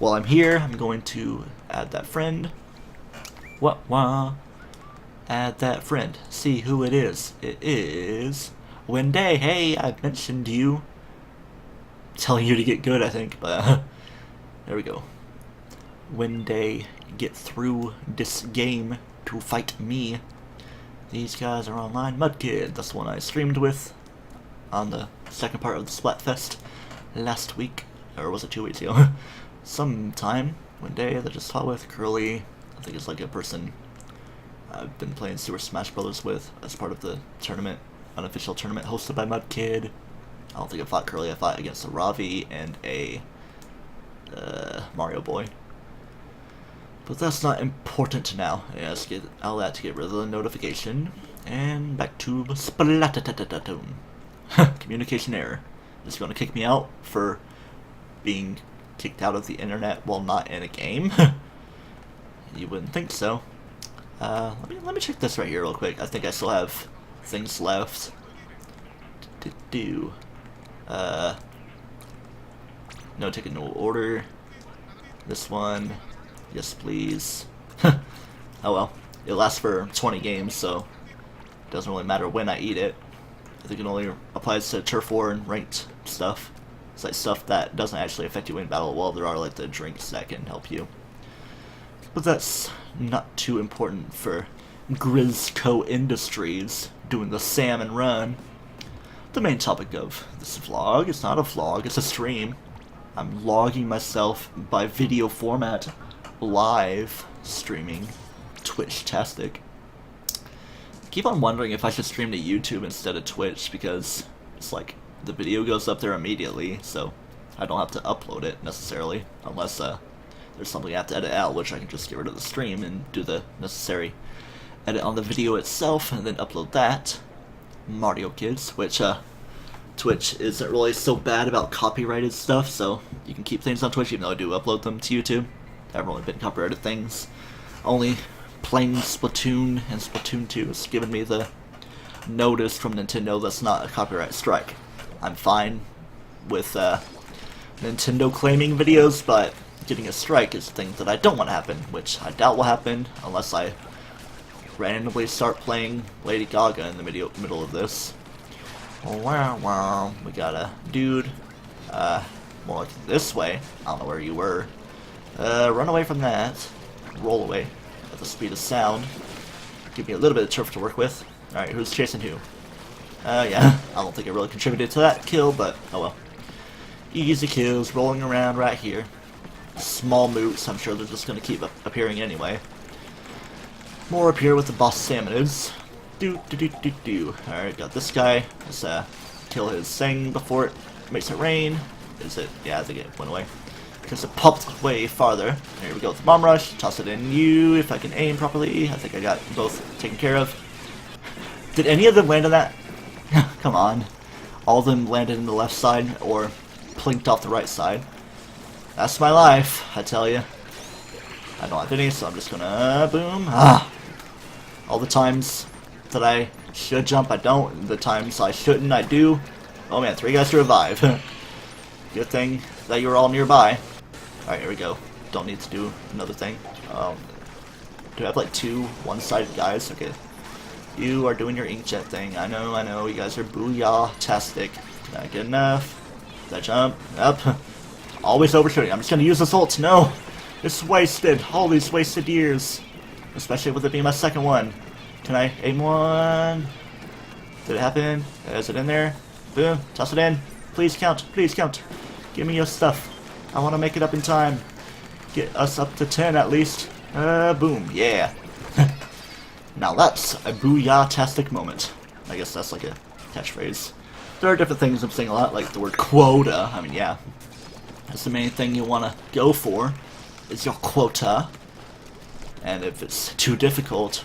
While I'm here, I'm going to add that friend. Add that friend. See who it is. It is Wendy. Hey, I've mentioned you. Telling you to get good, I think, but there we go. Wendy, get through this game to fight me. These guys are online. Mudkid, that's the one I streamed with on the second part of the Splatfest last week, or was it 2 weeks ago? Sometime one day that just taught with Curly. I think it's like a person I've been playing Super Smash Brothers with as part of the tournament, unofficial tournament hosted by Mudkid. I don't think I fought Curly. I fought against a Ravi and a Mario Boy. But that's not important now. Yeah, let's get all that to get rid of the notification. And back to Splatoon. Communication error. Is going to kick me out for being kicked out of the internet while not in a game? You wouldn't think so. Let me check this right here real quick. I think I still have things left to do. No ticket, no order. This one. Yes, please. Oh well. It lasts for 20 games, so it doesn't really matter when I eat it. I think it only applies to Turf War and ranked stuff. It's like stuff that doesn't actually affect you in battle. Well, there are like the drinks that can help you. But that's not too important for Grizzco Industries doing the Salmon Run. The main topic of this vlog, it's not a vlog, it's a stream. I'm logging myself by video format, live streaming, Twitch-tastic. Keep on wondering if I should stream to YouTube instead of Twitch, because it's like the video goes up there immediately, so I don't have to upload it necessarily, unless there's something I have to edit out, which I can just get rid of the stream and do the necessary edit on the video itself and then upload that. Mario Kids, which Twitch isn't really so bad about copyrighted stuff, so you can keep things on Twitch even though I do upload them to YouTube. There haven't really been copyrighted things. Only playing Splatoon and Splatoon 2 has given me the notice from Nintendo that's not a copyright strike. I'm fine with Nintendo claiming videos, but getting a strike is a thing that I don't want to happen, which I doubt will happen unless I randomly start playing Lady Gaga in the middle of this. Wow, we got a dude, more like this way. I don't know where you were. Run away from that. Roll away at the speed of sound. Give me a little bit of turf to work with. Alright, who's chasing who? Yeah, I don't think it really contributed to that kill, but oh well. Easy kills, rolling around right here. Small moots, I'm sure they're just gonna keep appearing anyway. More appear with the boss salmonids. Alright, got this guy. Let's kill his thing before it makes it rain. Is it? Yeah, I think it went away. Because it popped way farther. Here we go with the bomb rush. Toss it in you if I can aim properly. I think I got both taken care of. Did any of them land on that? Come on. All of them landed in the left side or plinked off the right side. That's my life, I tell you. I don't have any, so I'm just gonna boom. All the times that I should jump, I don't. And the times I shouldn't, I do. Oh man, 3 guys to revive. Good thing that you were all nearby. Alright, here we go. Don't need to do another thing. Do I have like 2 one-sided guys? Okay. You are doing your inkjet thing. I know. You guys are booyah-tastic. Not good enough. Did I jump? Up. Always overshooting. I'm just gonna use this ult. No! It's wasted. All these wasted years. Especially with it being my second one. Can I aim one? Did it happen? Is it in there? Boom. Toss it in. Please count. Please count. Give me your stuff. I want to make it up in time. Get us up to 10 at least. Boom. Yeah. Now that's a booyah-tastic moment. I guess that's like a catchphrase. There are different things I'm saying a lot, like the word quota. I mean, yeah. That's the main thing you want to go for, is your quota. And if it's too difficult,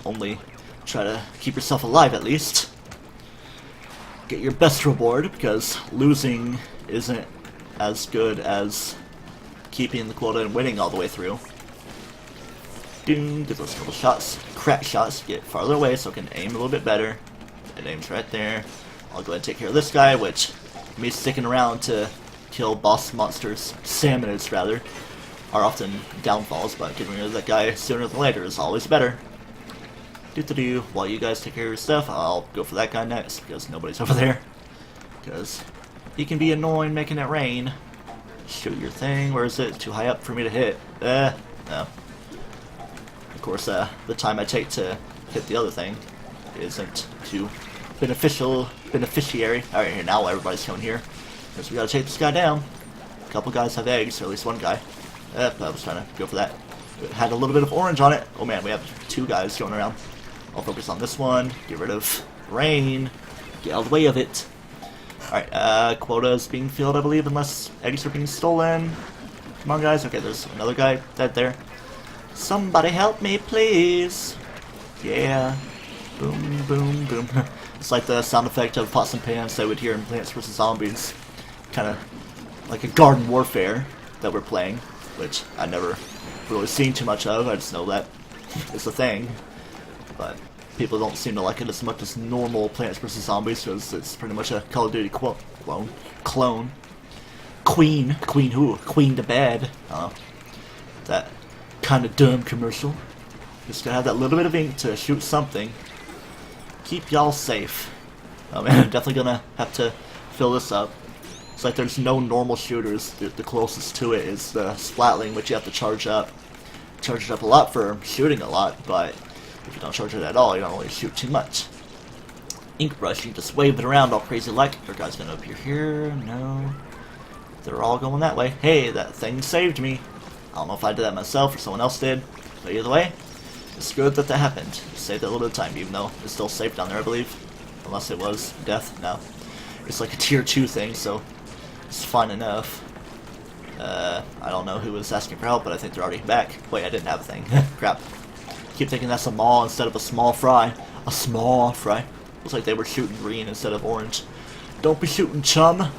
only try to keep yourself alive at least. Get your best reward, because losing isn't as good as keeping the quota and winning all the way through. Doom, get those couple shots, crack shots, get farther away so I can aim a little bit better. It aims right there. I'll go ahead and take care of this guy, which me sticking around to kill boss monsters, salmonids rather, are often downfalls, but getting rid of that guy sooner than later is always better. Do while you guys take care of your stuff, I'll go for that guy next because nobody's over there. Because he can be annoying making it rain. Shoot your thing. Where is it? Too high up for me to hit. No. Of course, the time I take to hit the other thing isn't too beneficiary. Alright, here now everybody's coming here. Because we gotta take this guy down. A couple guys have eggs, or at least one guy. I was trying to go for that. It had a little bit of orange on it. Oh man, we have 2 guys going around. I'll focus on this one. Get rid of rain. Get out of the way of it. Alright, quota is being filled, I believe, unless eggs are being stolen. Come on, guys. Okay, there's another guy dead there. Somebody help me, please. Yeah. Boom, boom, boom. It's like the sound effect of pots and pans that I would hear in Plants vs. Zombies. Kind of like a garden warfare that we're playing, which I never really seen too much of. I just know that it's a thing. But people don't seem to like it as much as normal Plants vs. Zombies, because it's pretty much a Call of Duty clone. Queen who? Queen to bed. That kind of dumb commercial. Just gotta have that little bit of ink to shoot something. Keep y'all safe. Oh man, I'm definitely gonna have to fill this up. It's like there's no normal shooters. The closest to it is the Splatling, which you have to charge up. Charge it up a lot for shooting a lot, but if you don't charge it at all, you don't really shoot too much. Ink brush, you just wave it around all crazy like. Your guy's gonna appear here. No. They're all going that way. Hey, that thing saved me. I don't know if I did that myself or someone else did, but either way, it's good that that happened. It saved a little bit of time, even though it's still safe down there, I believe. Unless it was death. No. It's like a tier 2 thing, so it's fine enough. I don't know who was asking for help, but I think they're already back. Wait, I didn't have a thing. Crap. Keep thinking that's a maw instead of a small fry. A small fry. Looks like they were shooting green instead of orange. Don't be shooting, chum.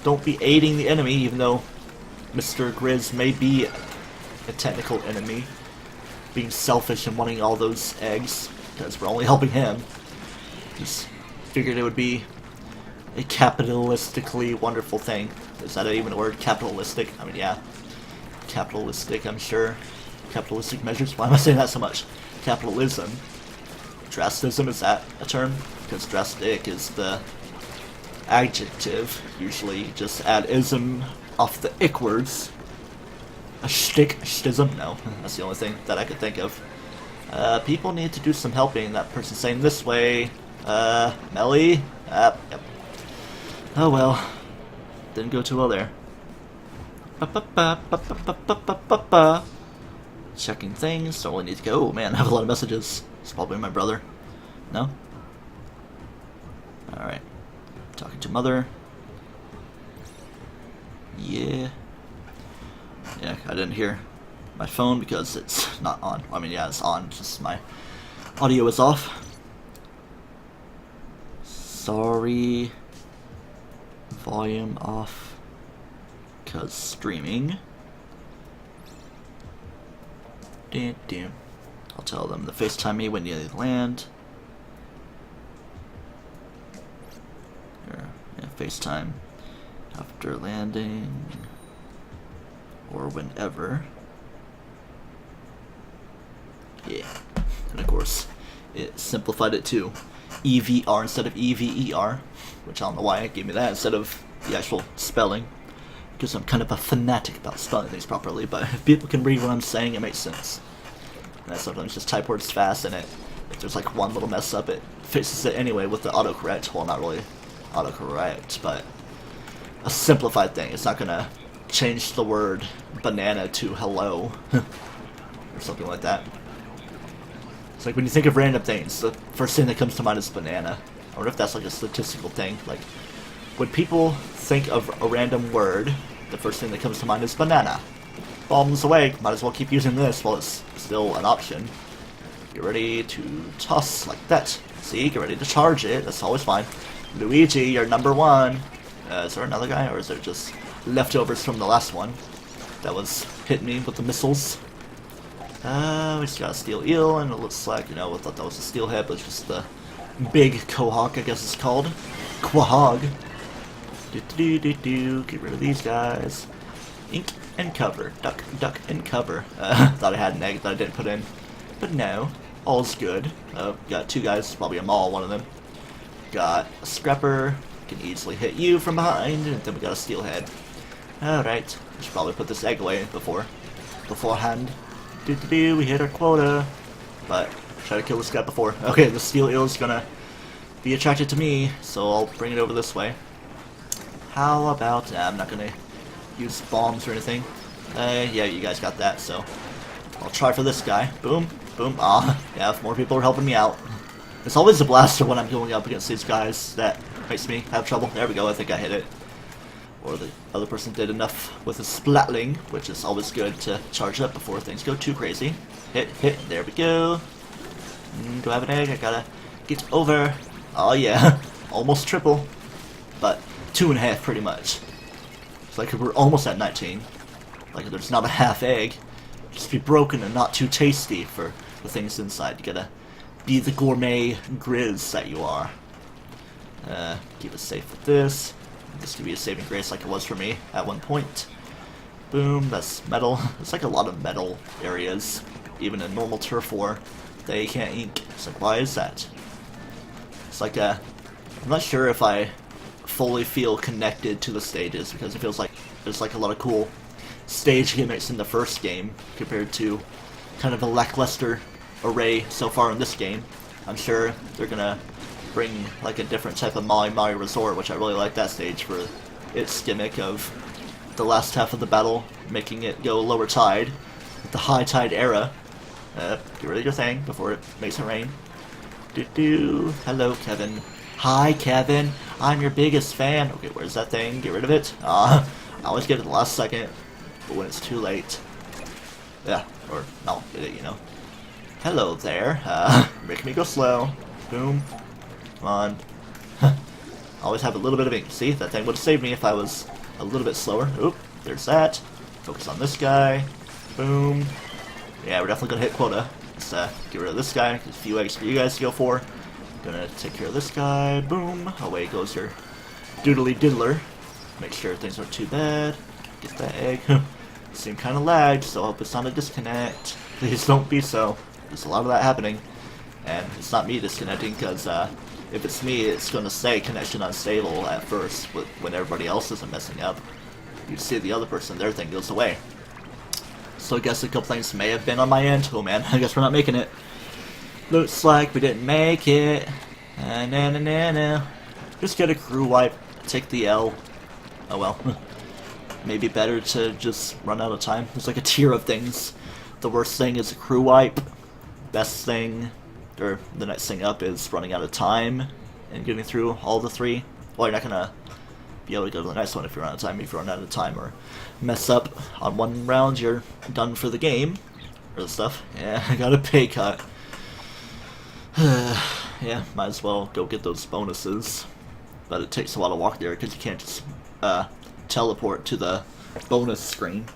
Don't be aiding the enemy, even though Mr. Grizz may be a technical enemy. Being selfish and wanting all those eggs, because we're only helping him. Just figured it would be a capitalistically wonderful thing. Is that even a word? Capitalistic? I mean, yeah. Capitalistic, I'm sure. Capitalistic measures? Why am I saying that so much? Capitalism. Drastism, is that a term? Because drastic is the adjective. Usually just add ism off the ick words. A shtick, shtism? No, that's the only thing that I could think of. People need to do some helping. That person saying this way. Melly? Yep. Oh well. Didn't go too well there. Checking things. Don't really need to go. Oh man, I have a lot of messages. It's probably my brother. No? Alright. Talking to mother. Yeah. Yeah, I didn't hear my phone because it's not on. I mean, yeah, it's on. Just my audio is off. Sorry. Volume off. Cause streaming. Damn. I'll tell them to FaceTime me when you land. Yeah, FaceTime after landing. Or whenever. Yeah. And of course, it simplified it to EVR instead of EVER, which I don't know why it gave me that instead of the actual spelling, because I'm kind of a fanatic about spelling things properly, but if people can read what I'm saying, it makes sense. And I sometimes just type words fast, and if there's like one little mess up, it fixes it anyway with the autocorrect. Well, not really autocorrect, but a simplified thing. It's not gonna change the word banana to hello, or something like that. It's like when you think of random things, the first thing that comes to mind is banana. I wonder if that's like a statistical thing. Like, when people think of a random word, the first thing that comes to mind is banana. Bombs away, might as well keep using this while it's still an option. Get ready to toss like that. See, get ready to charge it, that's always fine. Luigi, you're number one. Is there another guy, or is there just leftovers from the last one that was hitting me with the missiles? We just got a steel eel, and it looks like, you know, we thought that was a steelhead, but it's just the big quahog, I guess it's called. Quahog. Get rid of these guys. Ink and cover. Duck and cover. Thought I had an egg that I didn't put in, but no. All's good. Got two guys, probably a maul, one of them. Got a scrapper, can easily hit you from behind, and then we got a steelhead. Alright, I should probably put this egg away beforehand. We hit our quota, but try to kill this guy before. Okay, the steel eel is gonna be attracted to me, so I'll bring it over this way. How about, I'm not gonna use bombs or anything. Yeah, you guys got that, so I'll try for this guy. Boom, boom, yeah, if more people are helping me out. It's always a blaster when I'm going up against these guys that makes me have trouble. There we go, I think I hit it. Or the other person did enough with a splatling, which is always good to charge up before things go too crazy. Hit, there we go. Do I have an egg? I gotta get over. Oh yeah, almost triple, but 2.5 pretty much. It's like we're almost at 19. Like there's not a half egg. Just be broken and not too tasty for the things inside. You gotta be the gourmet grizz that you are. Keep it safe with this. This could be a saving grace like it was for me at one point. Boom, that's metal. There's like a lot of metal areas, even in normal Turf War. They can't ink. It's like, why is that? It's like I'm not sure if I fully feel connected to the stages, because it feels like there's like a lot of cool stage gimmicks in the first game compared to kind of a lackluster array so far in this game. I'm sure they're gonna bring like a different type of Maui Resort, which I really like that stage for its gimmick of the last half of the battle, making it go lower tide, with the high tide era. Get rid of your thing before it makes it rain. Hello, Kevin. Hi, Kevin. I'm your biggest fan. Okay, where's that thing? Get rid of it. I always get it the last second, but when it's too late. Yeah, or I'll get it, you know. Hello there. Make me go slow. Boom. Come on. Always have a little bit of ink. See, that thing would have saved me if I was a little bit slower. Oop, there's that. Focus on this guy. Boom. Yeah, we're definitely gonna hit quota. Let's get rid of this guy. There's a few eggs for you guys to go for. Gonna take care of this guy. Boom. Away goes your doodly diddler. Make sure things aren't too bad. Get that egg. Seemed kind of lagged, so I hope it's not a disconnect. Please don't be so. There's a lot of that happening. And it's not me disconnecting, because if it's me, it's going to say connection unstable at first, when everybody else isn't messing up. You see the other person, their thing goes away. So I guess the complaints may have been on my end. Oh man, I guess we're not making it. Looks like we didn't make it. No. Just get a crew wipe, take the L. Oh well. Maybe better to just run out of time. There's like a tier of things. The worst thing is a crew wipe. Best thing, or the next thing up, is running out of time and getting through all the three. Well, you're not gonna be able to go to the next one if you run out of time. If you run out of time or mess up on one round, you're done for the game. Or the stuff. Yeah, I got a pay cut. Yeah, might as well go get those bonuses. but it takes a while to walk there because you can't just teleport to the bonus screen.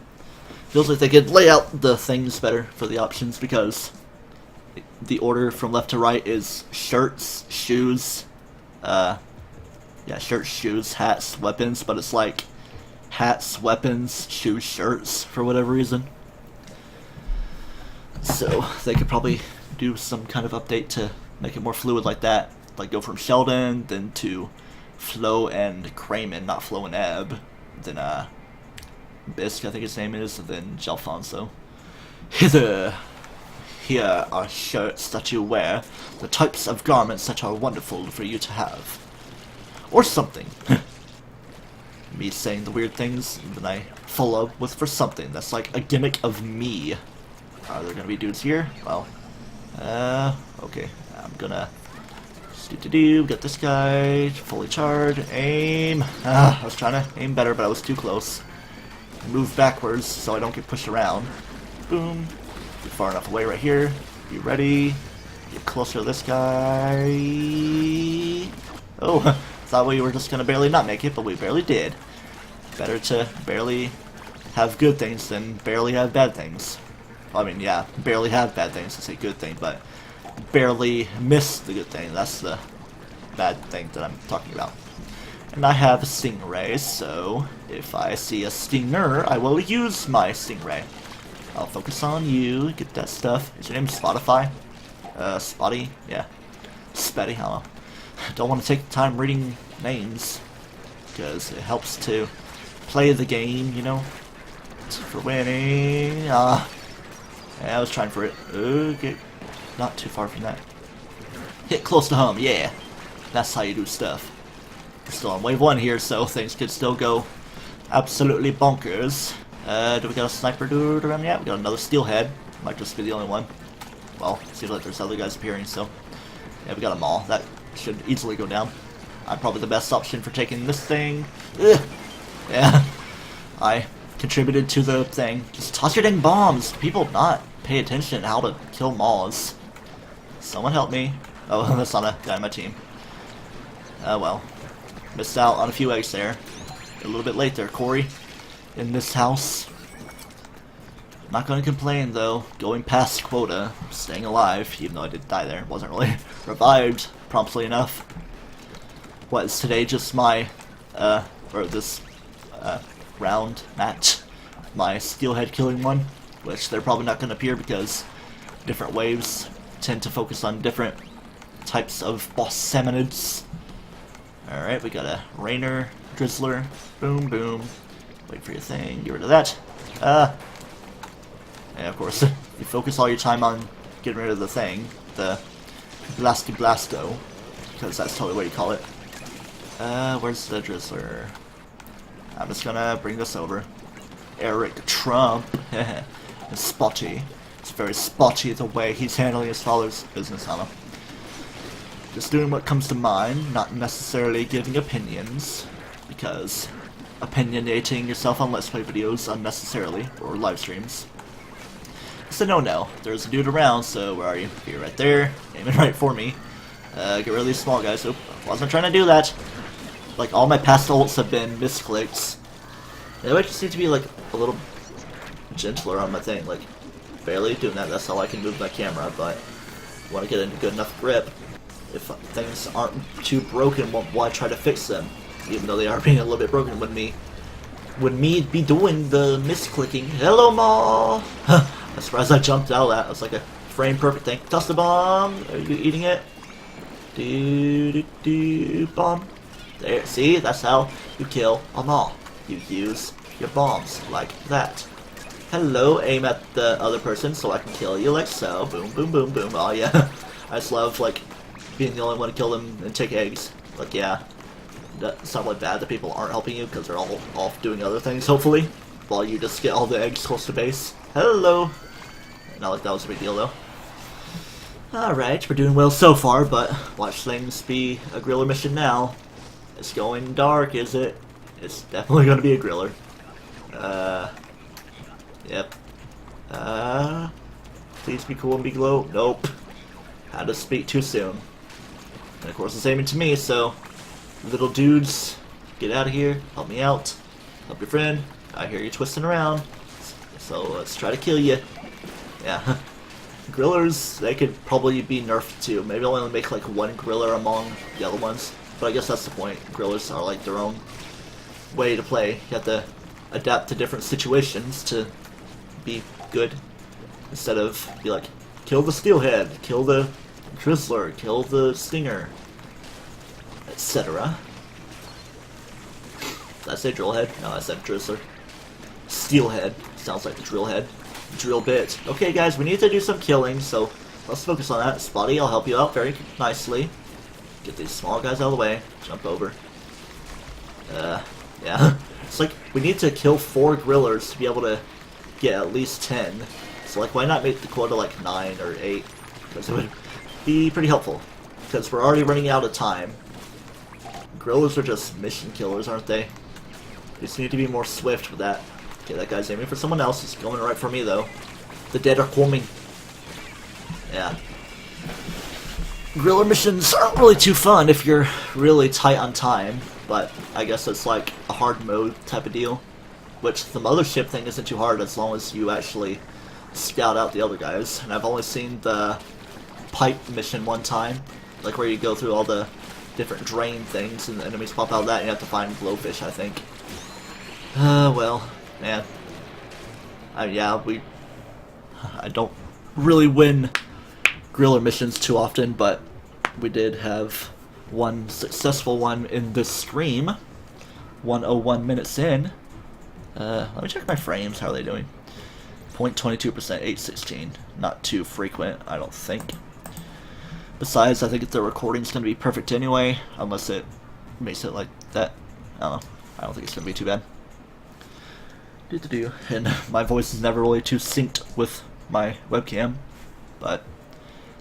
Feels like they could lay out the things better for the options, because the order from left to right is shirts, shoes, yeah, shirts, shoes, hats, weapons, but it's like hats, weapons, shoes, shirts for whatever reason. So they could probably do some kind of update to make it more fluid like that. Like go from Sheldon, then to Flo and Crayman, not Flo and Ebb, then Bisk, I think his name is, and then Jalfonso. Here are shirts that you wear, the types of garments that are wonderful for you to have. Or something. Me saying the weird things, and then I follow with for something. That's like a gimmick of me. Are there gonna be dudes here? Well, okay. I'm gonna get this guy fully charged. Aim. I was trying to aim better, but I was too close. Move backwards so I don't get pushed around. Boom. Get far enough away right here. Be ready. Get closer to this guy. Oh, thought we were just gonna barely not make it, but we barely did. Better to barely have good things than barely have bad things. I mean, yeah, barely have bad things to say good thing, but barely miss the good thing. That's the bad thing that I'm talking about. And I have a stingray, so if I see a stinger, I will use my stingray. I'll focus on you, get that stuff. Is your name Spotify? Spotty? Yeah. Spetty, I don't know. Don't want to take the time reading names, because it helps to play the game, you know? For winning. Yeah, I was trying for it. Okay. Not too far from that. Hit close to home, yeah. That's how you do stuff. We're still on wave 1 here, so things could still go absolutely bonkers. Do we got a sniper dude around yet? We got another steelhead. Might just be the only one. Well, seems like there's other guys appearing, so yeah, we got them all. That should easily go down. I'm probably the best option for taking this thing. Ugh. Yeah, I contributed to the thing. Just toss your dang bombs. People not pay attention to how to kill Maws. Someone help me. Oh, that's not a guy on my team. Well, missed out on a few eggs there. A little bit late there, Corey. In this house. Not gonna complain though. Going past quota, staying alive, even though I did die there. Wasn't really revived promptly enough. What is today just my or this round match? My steelhead killing one, which they're probably not gonna appear because different waves tend to focus on different types of boss salmonids. Alright, we got a Rainer, Drizzler, boom boom. Wait for your thing, get rid of that. And of course, you focus all your time on getting rid of the thing, the Blasty Blasto, because that's totally what you call it. Where's the Drizzler? I'm just gonna bring this over. Eric Trump. It's spotty. It's very spotty the way he's handling his father's business on him. Just doing what comes to mind, not necessarily giving opinions, because opinionating yourself on Let's Play videos unnecessarily, or live streams. It's a no-no. There's a dude around, so where are you? You're right there, aiming right for me. Get rid of these small guys. Oop, wasn't trying to do that. Like, all my past ults have been misclicks. They might just need to be, like, a little gentler on my thing, like, barely doing that. That's how I can move my camera, but I want to get into good enough grip. If things aren't too broken, why try to fix them? Even though they are being a little bit broken when me be doing the misclicking. Hello, Ma! I'm surprised I jumped out of that. It was like a frame perfect thing. Toss the bomb. Are you eating it? Bomb. There. See, that's how you kill a Maw. You use your bombs like that. Hello, aim at the other person so I can kill you like so. Boom, boom, boom, boom. Oh yeah. I just love like being the only one to kill them and take eggs. Like yeah. It's not really bad that people aren't helping you because they're all off doing other things, hopefully, while you just get all the eggs close to base. Hello! Not like that was a big deal, though. Alright, we're doing well so far, but watch things be a griller mission now. It's going dark, is it? It's definitely going to be a griller. Yep. Please be cool and be glow. Nope. Had to speak too soon. And of course it's aiming to me, so Little dudes, get out of here. Help me out. Help your friend. I hear you twisting around. So let's try to kill you. Yeah. Grillers, they could probably be nerfed too. Maybe I'll only make like one griller among the other ones. But I guess that's the point. Grillers are like their own way to play. You have to adapt to different situations to be good. Instead of be like, kill the steelhead, kill the drizzler, kill the stinger, etc. Did I say drillhead? No, I said drizzler. Steelhead. Sounds like the drill head. Drill bit. Okay, guys, we need to do some killing, so let's focus on that. Spotty, I'll help you out very nicely. Get these small guys out of the way. Jump over. Yeah. It's like, we need to kill 4 grillers to be able to get at least 10. So, like, why not make the quota, like, 9 or 8? Because it would be pretty helpful. Because we're already running out of time. Grillers are just mission killers, aren't they? We just need to be more swift with that. Okay, that guy's aiming for someone else. He's going right for me, though. The dead are coming. Yeah. Griller missions aren't really too fun if you're really tight on time, but I guess it's like a hard mode type of deal. Which the mothership thing isn't too hard as long as you actually scout out the other guys. And I've only seen the pipe mission one time, like where you go through all the different drain things and the enemies pop out of that and you have to find blowfish, I think. Well, man. Yeah, I don't really win griller missions too often, but we did have one successful one in this stream. 101 minutes in. Let me check my frames. How are they doing? 0.22%, 816. Not too frequent, I don't think. Besides, I think the recording's going to be perfect anyway, unless it makes it like that. I don't know. I don't think it's going to be too bad. And my voice is never really too synced with my webcam, but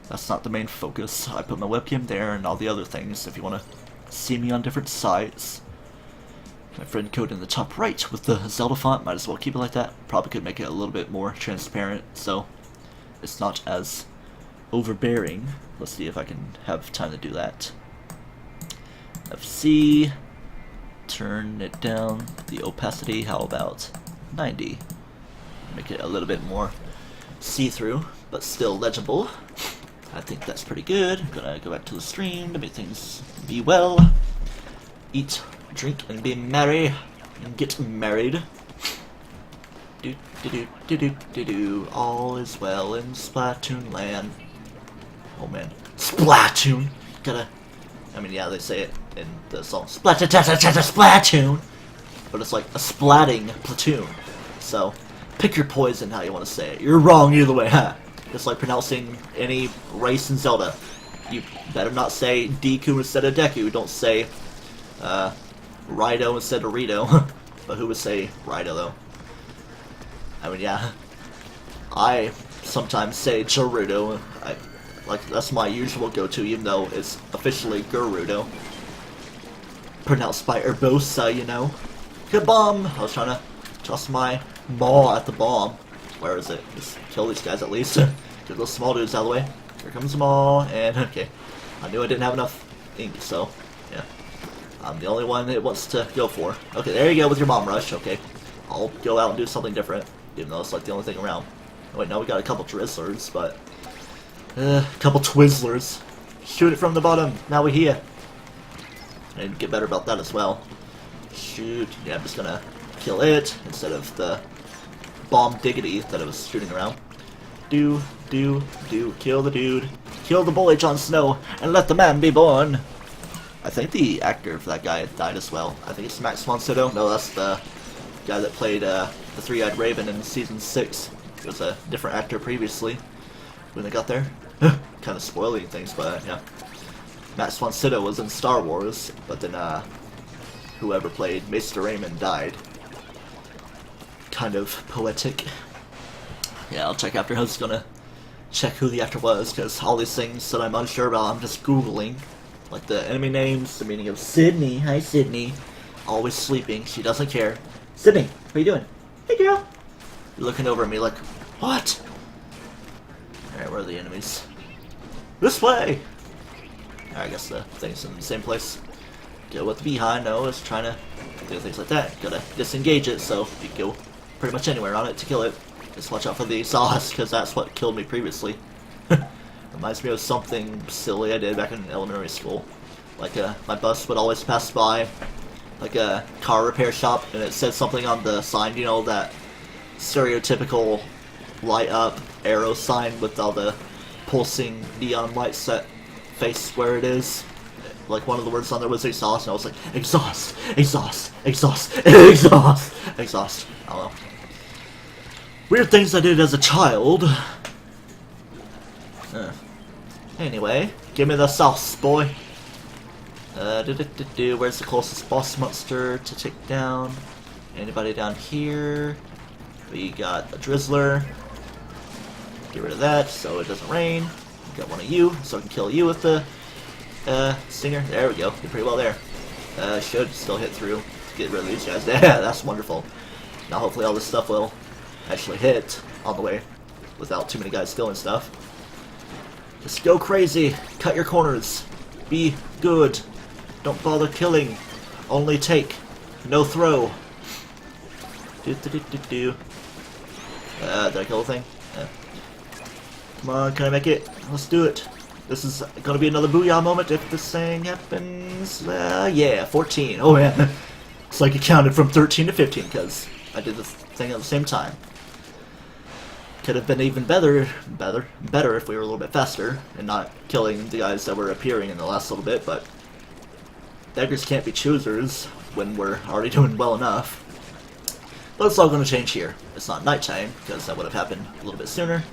that's not the main focus. I put my webcam there and all the other things if you want to see me on different sites. My friend code in the top right with the Zelda font, might as well keep it like that. Probably could make it a little bit more transparent so it's not as overbearing. Let's see if I can have time to do that. FC, turn it down, the opacity, how about 90? Make it a little bit more see-through, but still legible. I think that's pretty good. I'm gonna go back to the stream to make things be well. Eat, drink, and be merry, and get married. Do. All is well in Splatoon land. Oh man, Splatoon. I mean, yeah, they say it in the song Splatoon, but it's like a splatting platoon. So pick your poison how you want to say it. You're wrong either way, huh? It's like pronouncing any race in Zelda. You better not say Deku instead of Deku. Don't say Rido instead of Rito. But who would say Rido though? I mean, yeah. I sometimes say Gerudo. Like, that's my usual go-to, even though it's officially Gerudo. Pronounced by Urbosa, you know. Good bomb! I was trying to toss my ball at the bomb. Where is it? Just kill these guys at least. Get those small dudes out of the way. Here comes the ball, and okay. I knew I didn't have enough ink, so, yeah. I'm the only one it wants to go for. Okay, there you go with your bomb rush, okay. I'll go out and do something different, even though it's like the only thing around. Oh, wait, no, we got a couple drizzlers, but... a couple Twizzlers. Shoot it from the bottom. Now we're here. I need to get better about that as well. Shoot. Yeah, I'm just gonna kill it instead of the bomb diggity that I was shooting around. Do. Kill the dude. Kill the boy, Jon Snow, and let the man be born. I think the actor for that guy died as well. I think it's Max von Sydow. No, that's the guy that played the Three-Eyed Raven in Season 6. It was a different actor previously when they got there. Kind of spoiling things, but yeah. Max von Sydow was in Star Wars, but then whoever played Maester Raymond died. Kind of poetic. Yeah, I'll check after. I was gonna check who the actor was, because all these things that I'm unsure about, I'm just Googling. Like the enemy names, the meaning of Sydney. Hi, Sydney. Always sleeping. She doesn't care. Sydney, what are you doing? Hey, girl. You're looking over at me like, what? Alright, where are the enemies? This way! I guess the thing's in the same place. go with the behind. No, it's trying to do things like that. Gotta disengage it so you can go pretty much anywhere on it to kill it. Just watch out for the exhaust, because that's what killed me previously. Reminds me of something silly I did back in elementary school. Like, my bus would always pass by, like, a car repair shop, and it said something on the sign, you know, that stereotypical light-up arrow sign with all the pulsing neon lights that face where it is. Like, one of the words on there was exhaust, and I was like, exhaust, exhaust, exhaust, exhaust, exhaust. I don't know. Weird things I did as a child. Anyway, give me the sauce, boy. Where's the closest boss monster to take down? Anybody down here? We got a drizzler. Get rid of that so it doesn't rain. Got one of you, so I can kill you with the stinger. There we go. Did pretty well there. Should still hit through to get rid of these guys. Yeah, that's wonderful. Now hopefully all this stuff will actually hit on the way without too many guys stealing stuff. Just go crazy. Cut your corners. Be good. Don't bother killing. Only take. No throw. Did I kill the thing? Yeah. Come on, can I make it? Let's do it. This is gonna be another booyah moment if this thing happens. Yeah, 14. Oh man. It's like it counted from 13 to 15 because I did the thing at the same time. Could have been even better if we were a little bit faster and not killing the guys that were appearing in the last little bit, but beggars can't be choosers when we're already doing well enough. But it's all going to change here. It's not nighttime, because that would have happened a little bit sooner.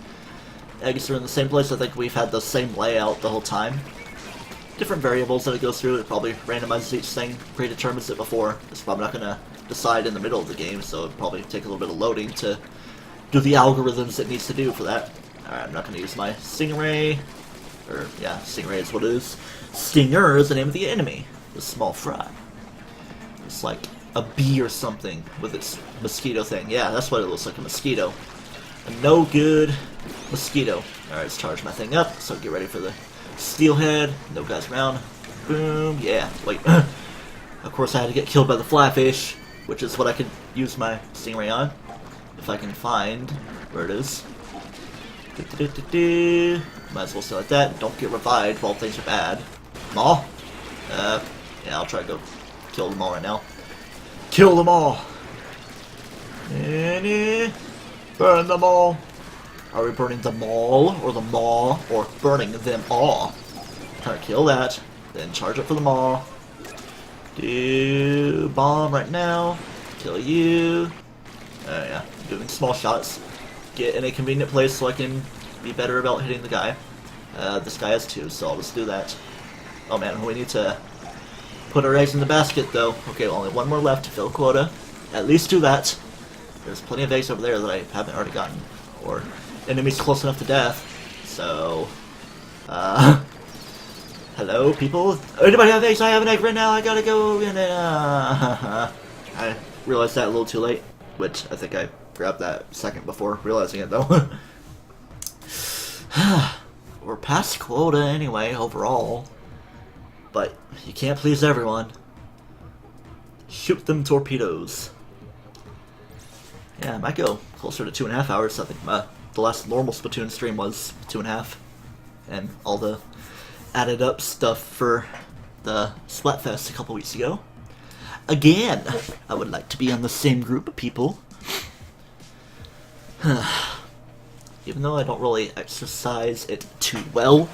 Eggs are in the same place. I think we've had the same layout the whole time. Different variables that it goes through. It probably randomizes each thing, predetermines it before. It's probably not going to decide in the middle of the game, so it'll probably take a little bit of loading to do the algorithms it needs to do for that. Alright, I'm not going to use my Stingray. Or, yeah, Stingray is what it is. Stinger is the name of the enemy. The small fry. It's like a bee or something with its mosquito thing. Yeah, that's what it looks like, a mosquito. A no good mosquito. Alright, let's charge my thing up, so get ready for the steelhead. No guys around. Boom. Yeah, wait. Of course I had to get killed by the flyfish, which is what I could use my Stingray on. If I can find where it is. Might as well stay like that. Don't get revived while things are bad. Maw? Yeah, I'll try to go kill them all right now. Kill them all! Burn them all! Are we burning them all, or the maw, or burning them all? Try to kill that, then charge up for the maw. Do bomb right now. Kill you. Yeah, doing small shots. Get in a convenient place so I can be better about hitting the guy. This guy has 2, so I'll just do that. Oh man, we need to put our eggs in the basket though. Okay, only 1 more left to fill quota. At least do that. There's plenty of eggs over there that I haven't already gotten. Or enemies close enough to death. So, hello people? Anybody have eggs? I have an egg right now. I gotta go in it. I realized that a little too late. Which, I think I grabbed that second before realizing it, though. We're past quota anyway, overall. But you can't please everyone. Shoot them torpedoes. Yeah, I might go closer to 2.5 hours. I think the last normal Splatoon stream was 2.5. And all the added up stuff for the Splatfest a couple weeks ago. Again, I would like to be on the same group of people. Even though I don't really exercise it too well.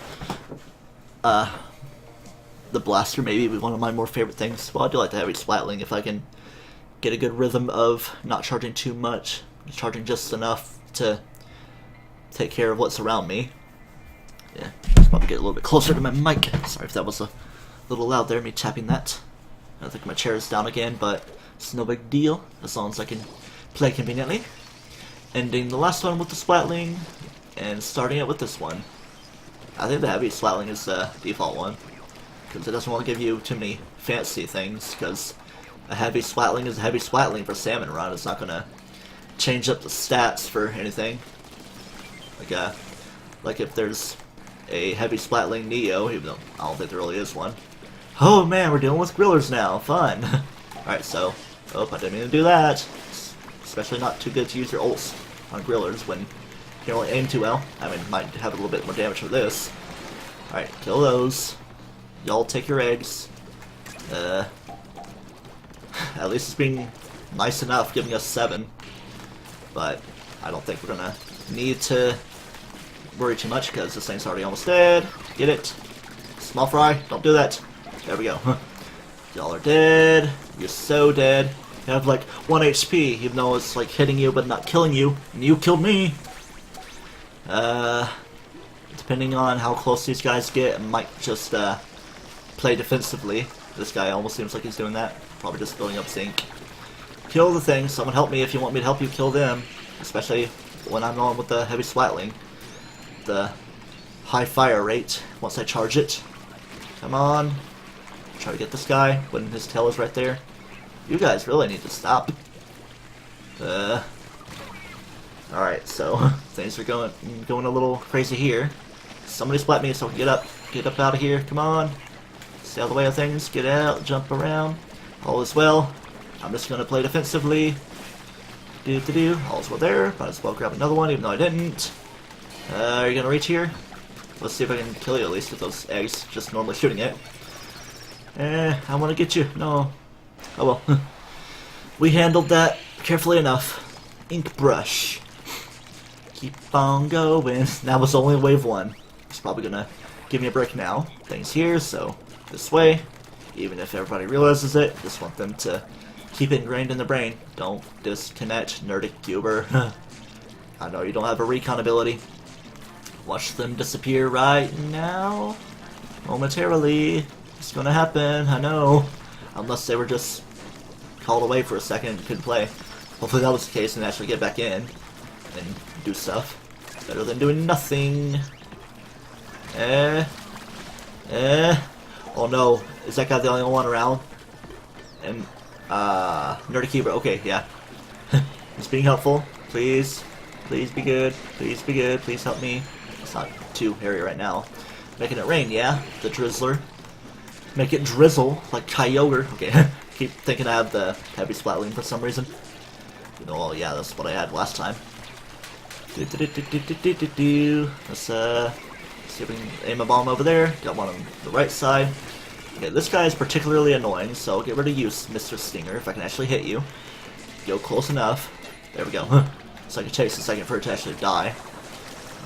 The blaster may be one of my more favorite things. Well, I do like the heavy splatling if I can get a good rhythm of not charging too much, charging just enough to take care of what's around me. Yeah, just probably get a little bit closer to my mic. Sorry if that was a little loud there, me tapping that. I think my chair is down again, but it's no big deal, as long as I can play conveniently. Ending the last one with the splatling, and starting it with this one. I think the heavy splatling is the default one, because it doesn't want to give you too many fancy things, because a heavy splatling is a heavy splatling for Salmon Run. It's not going to change up the stats for anything. Like if there's a heavy splatling Neo, even though I don't think there really is one, Oh man, we're dealing with grillers now. Fun. Alright, so... Oh, I didn't mean to do that. Especially not too good to use your ults on grillers when you can only aim too well. I mean, might have a little bit more damage for this. Alright, kill those. Y'all take your eggs. At least it's being nice enough, giving us 7. But I don't think we're gonna need to worry too much because this thing's already almost dead. Get it? Small fry, don't do that. There we go. Y'all are dead. You're so dead. You have like 1 HP, even though it's like hitting you but not killing you. And you killed me. Depending on how close these guys get, I might just play defensively. This guy almost seems like he's doing that. Probably just building up zinc. Kill the thing. Someone help me if you want me to help you kill them. Especially when I'm on with the heavy splatling. The high fire rate once I charge it. Come on. Try to get this guy when his tail is right there. You guys really need to stop. Alright, so things are going a little crazy here. Somebody splat me so I can get up out of here. Come on. Stay out of the way of things. Get out, jump around. All is well. I'm just gonna play defensively. All is well there. Might as well grab another one, even though I didn't. Are you gonna reach here? Let's see if I can kill you at least with those eggs. Just normally shooting it. I wanna get you. No. Oh well. We handled that carefully enough. Ink brush. Keep on going. That was only wave 1. It's probably gonna give me a break now. Things here, so this way. Even if everybody realizes it, just want them to keep it ingrained in the brain. Don't disconnect, nerdic cuber. I know you don't have a recon ability. Watch them disappear right now. Momentarily. It's gonna happen, I know. Unless they were just called away for a second and couldn't play. Hopefully that was the case and actually get back in and do stuff. Better than doing nothing. Oh no, is that guy the only one around? And, Nerdy Keeper, okay, yeah. He's being helpful. Please. Please be good. Please be good. Please help me. It's not too hairy right now. Making it rain, yeah? The drizzler. Make it drizzle, like Kyogre. Okay, keep thinking I have the heavy splatling for some reason. You know, well, yeah, that's what I had last time. Let's, see if we can aim a bomb over there. Got one on the right side. Okay, this guy is particularly annoying, so I'll get rid of you, Mr. Stinger, if I can actually hit you. Go close enough. There we go. So it takes a second for it to actually die.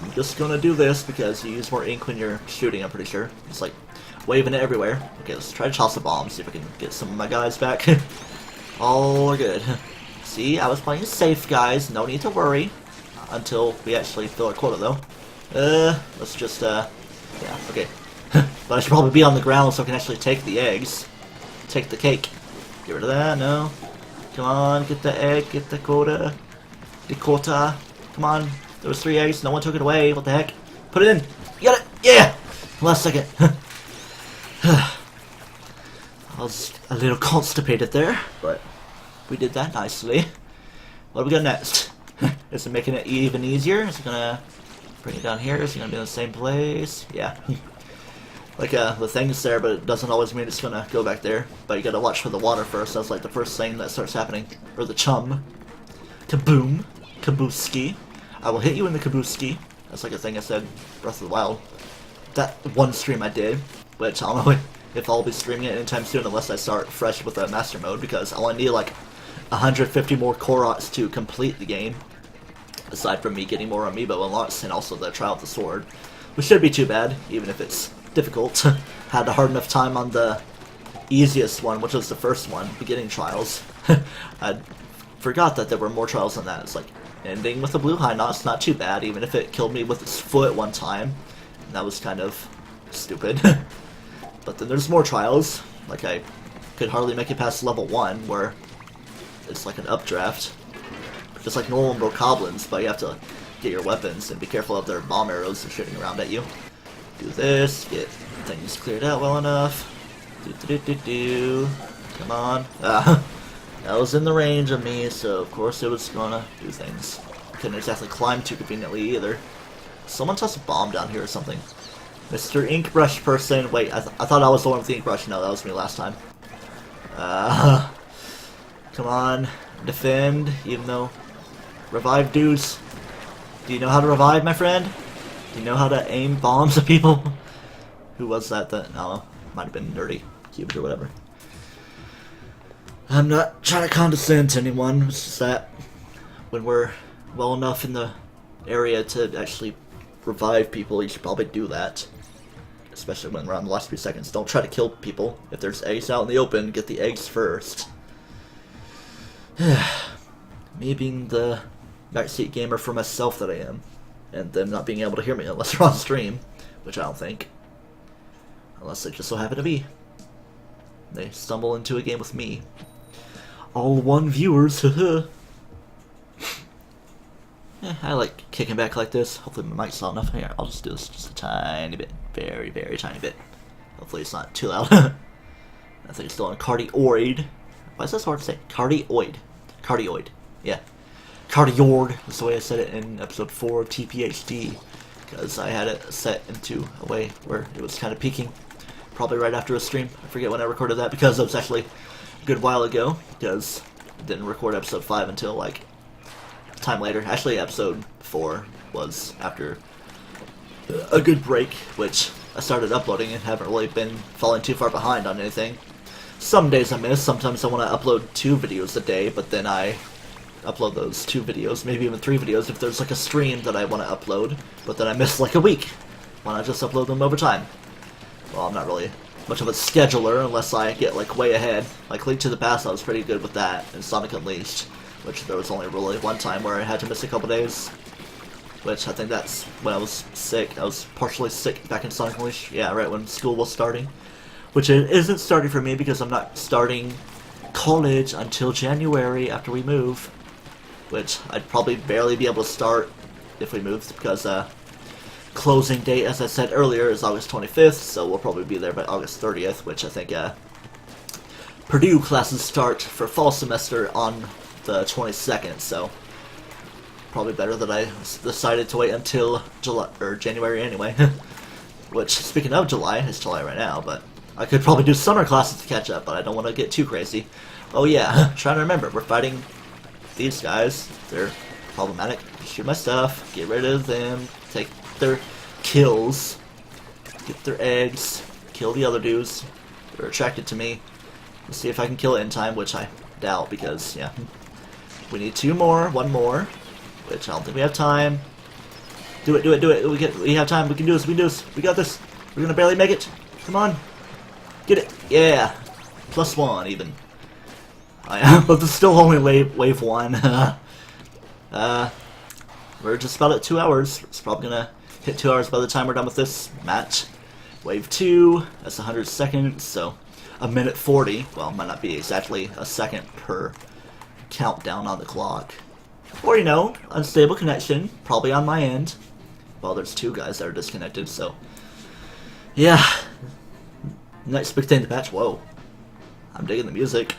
I'm just gonna do this because you use more ink when you're shooting, I'm pretty sure. It's like waving it everywhere. Okay, let's try to toss a bomb, see if I can get some of my guys back. All are good. See, I was playing safe, guys. No need to worry. Until we actually fill our quota, though. Let's just, yeah, okay. But I should probably be on the ground so I can actually take the eggs. Take the cake. Get rid of that, no. Come on, get the egg, get the quota. The quota. Come on. There was 3 eggs, no one took it away. What the heck? Put it in. You got it! Yeah! Last second. I was a little constipated there, but we did that nicely. What do we got next? Is it making it even easier? Is it gonna bring it down here? Is it gonna be in the same place? Yeah. Like, the thing's there, but it doesn't always mean it's gonna go back there. But you gotta watch for the water first. That's like the first thing that starts happening. Or the chum. Kaboom. Kabooski. I will hit you in the kabooski. That's like a thing I said, Breath of the Wild. That one stream I did, which I don't know if I'll be streaming it anytime soon unless I start fresh with the master mode, because I only need like 150 more Koroks to complete the game. Aside from me getting more amiibo unlocks and also the trial of the sword. Which shouldn't be too bad, even if it's difficult. Had a hard enough time on the easiest one, which was the first one, beginning trials. I forgot that there were more trials than that. It's like, ending with a blue high knot's not too bad, even if it killed me with its foot one time. And that was kind of stupid. But then there's more trials. Like, I could hardly make it past level 1, where it's like an updraft. Just like normal goblins, but you have to get your weapons and be careful of their bomb arrows that are shooting around at you. Do this, get things cleared out well enough. Come on. That was in the range of me, so of course it was gonna do things. Couldn't exactly climb too conveniently either. Someone toss a bomb down here or something. Mr. Ink Brush person. Wait, I thought I was the one with the ink brush. No, that was me last time. Come on. Defend, even though... Revive dudes. Do you know how to revive, my friend? Do you know how to aim bombs at people? Who was that? I don't know. Might have been Nerdy Cubes or whatever. I'm not trying to condescend to anyone. It's just that when we're well enough in the area to actually revive people, you should probably do that. Especially when we're on the last few seconds. Don't try to kill people. If there's eggs out in the open, get the eggs first. Me being the backseat gamer for myself that I am. And them not being able to hear me unless they're on stream. Which I don't think. Unless they just so happen to be. They stumble into a game with me. All one viewers, haha. I like kicking back like this. Hopefully my mic's loud enough. Here, I'll just do this just a tiny bit. Very, very tiny bit. Hopefully it's not too loud. I think it's still on cardioid. Why is that so hard to say? Cardioid. Cardioid. Yeah. Cardioid. That's the way I said it in episode 4 of TPHD. Because I had it set into a way where it was kind of peaking. Probably right after a stream. I forget when I recorded that because it was actually a good while ago. Because I didn't record episode 5 until like time later. Actually, episode 4 was after a good break, which I started uploading and haven't really been falling too far behind on anything. Some days I miss. Sometimes I want to upload 2 videos a day, but then I upload those 2 videos, maybe even 3 videos if there's like a stream that I want to upload, but then I miss like a week. Why not just upload them over time? Well, I'm not really much of a scheduler unless I get like way ahead. Like Link to the Past, I was pretty good with that, and Sonic Unleashed, which there was only really one time where I had to miss a couple days. Which I think that's when I was sick. I was partially sick back in Sonic Unleashed. Yeah, right when school was starting. Which it isn't starting for me because I'm not starting college until January after we move. Which I'd probably barely be able to start if we moved because closing date, as I said earlier, is August 25th, so we'll probably be there by August 30th, which I think Purdue classes start for fall semester on the 22nd, so probably better that I decided to wait until July or January anyway. Which, speaking of July, it's July right now, but I could probably do summer classes to catch up, but I don't want to get too crazy. Oh yeah, trying to remember, we're fighting these guys. They're problematic. Shoot my stuff, get rid of them, take their kills, get their eggs, kill the other dudes. They're attracted to me. Let's see if I can kill it in time, which I doubt because, yeah. We need 2 more, 1 more, which I don't think we have time. Do it, do it, do it. We have time. We can do this. We can do this. We got this. We're gonna barely make it. Come on. Get it. Yeah. +1 even. But this is still only wave 1. We're just about at 2 hours. It's probably gonna hit 2 hours by the time we're done with this match. Wave 2, that's 100 seconds, so a minute 40. Well, it might not be exactly a second per countdown on the clock. Or, you know, unstable connection, probably on my end. Well, there's 2 guys that are disconnected, so yeah. Next spectating the patch. Whoa. I'm digging the music.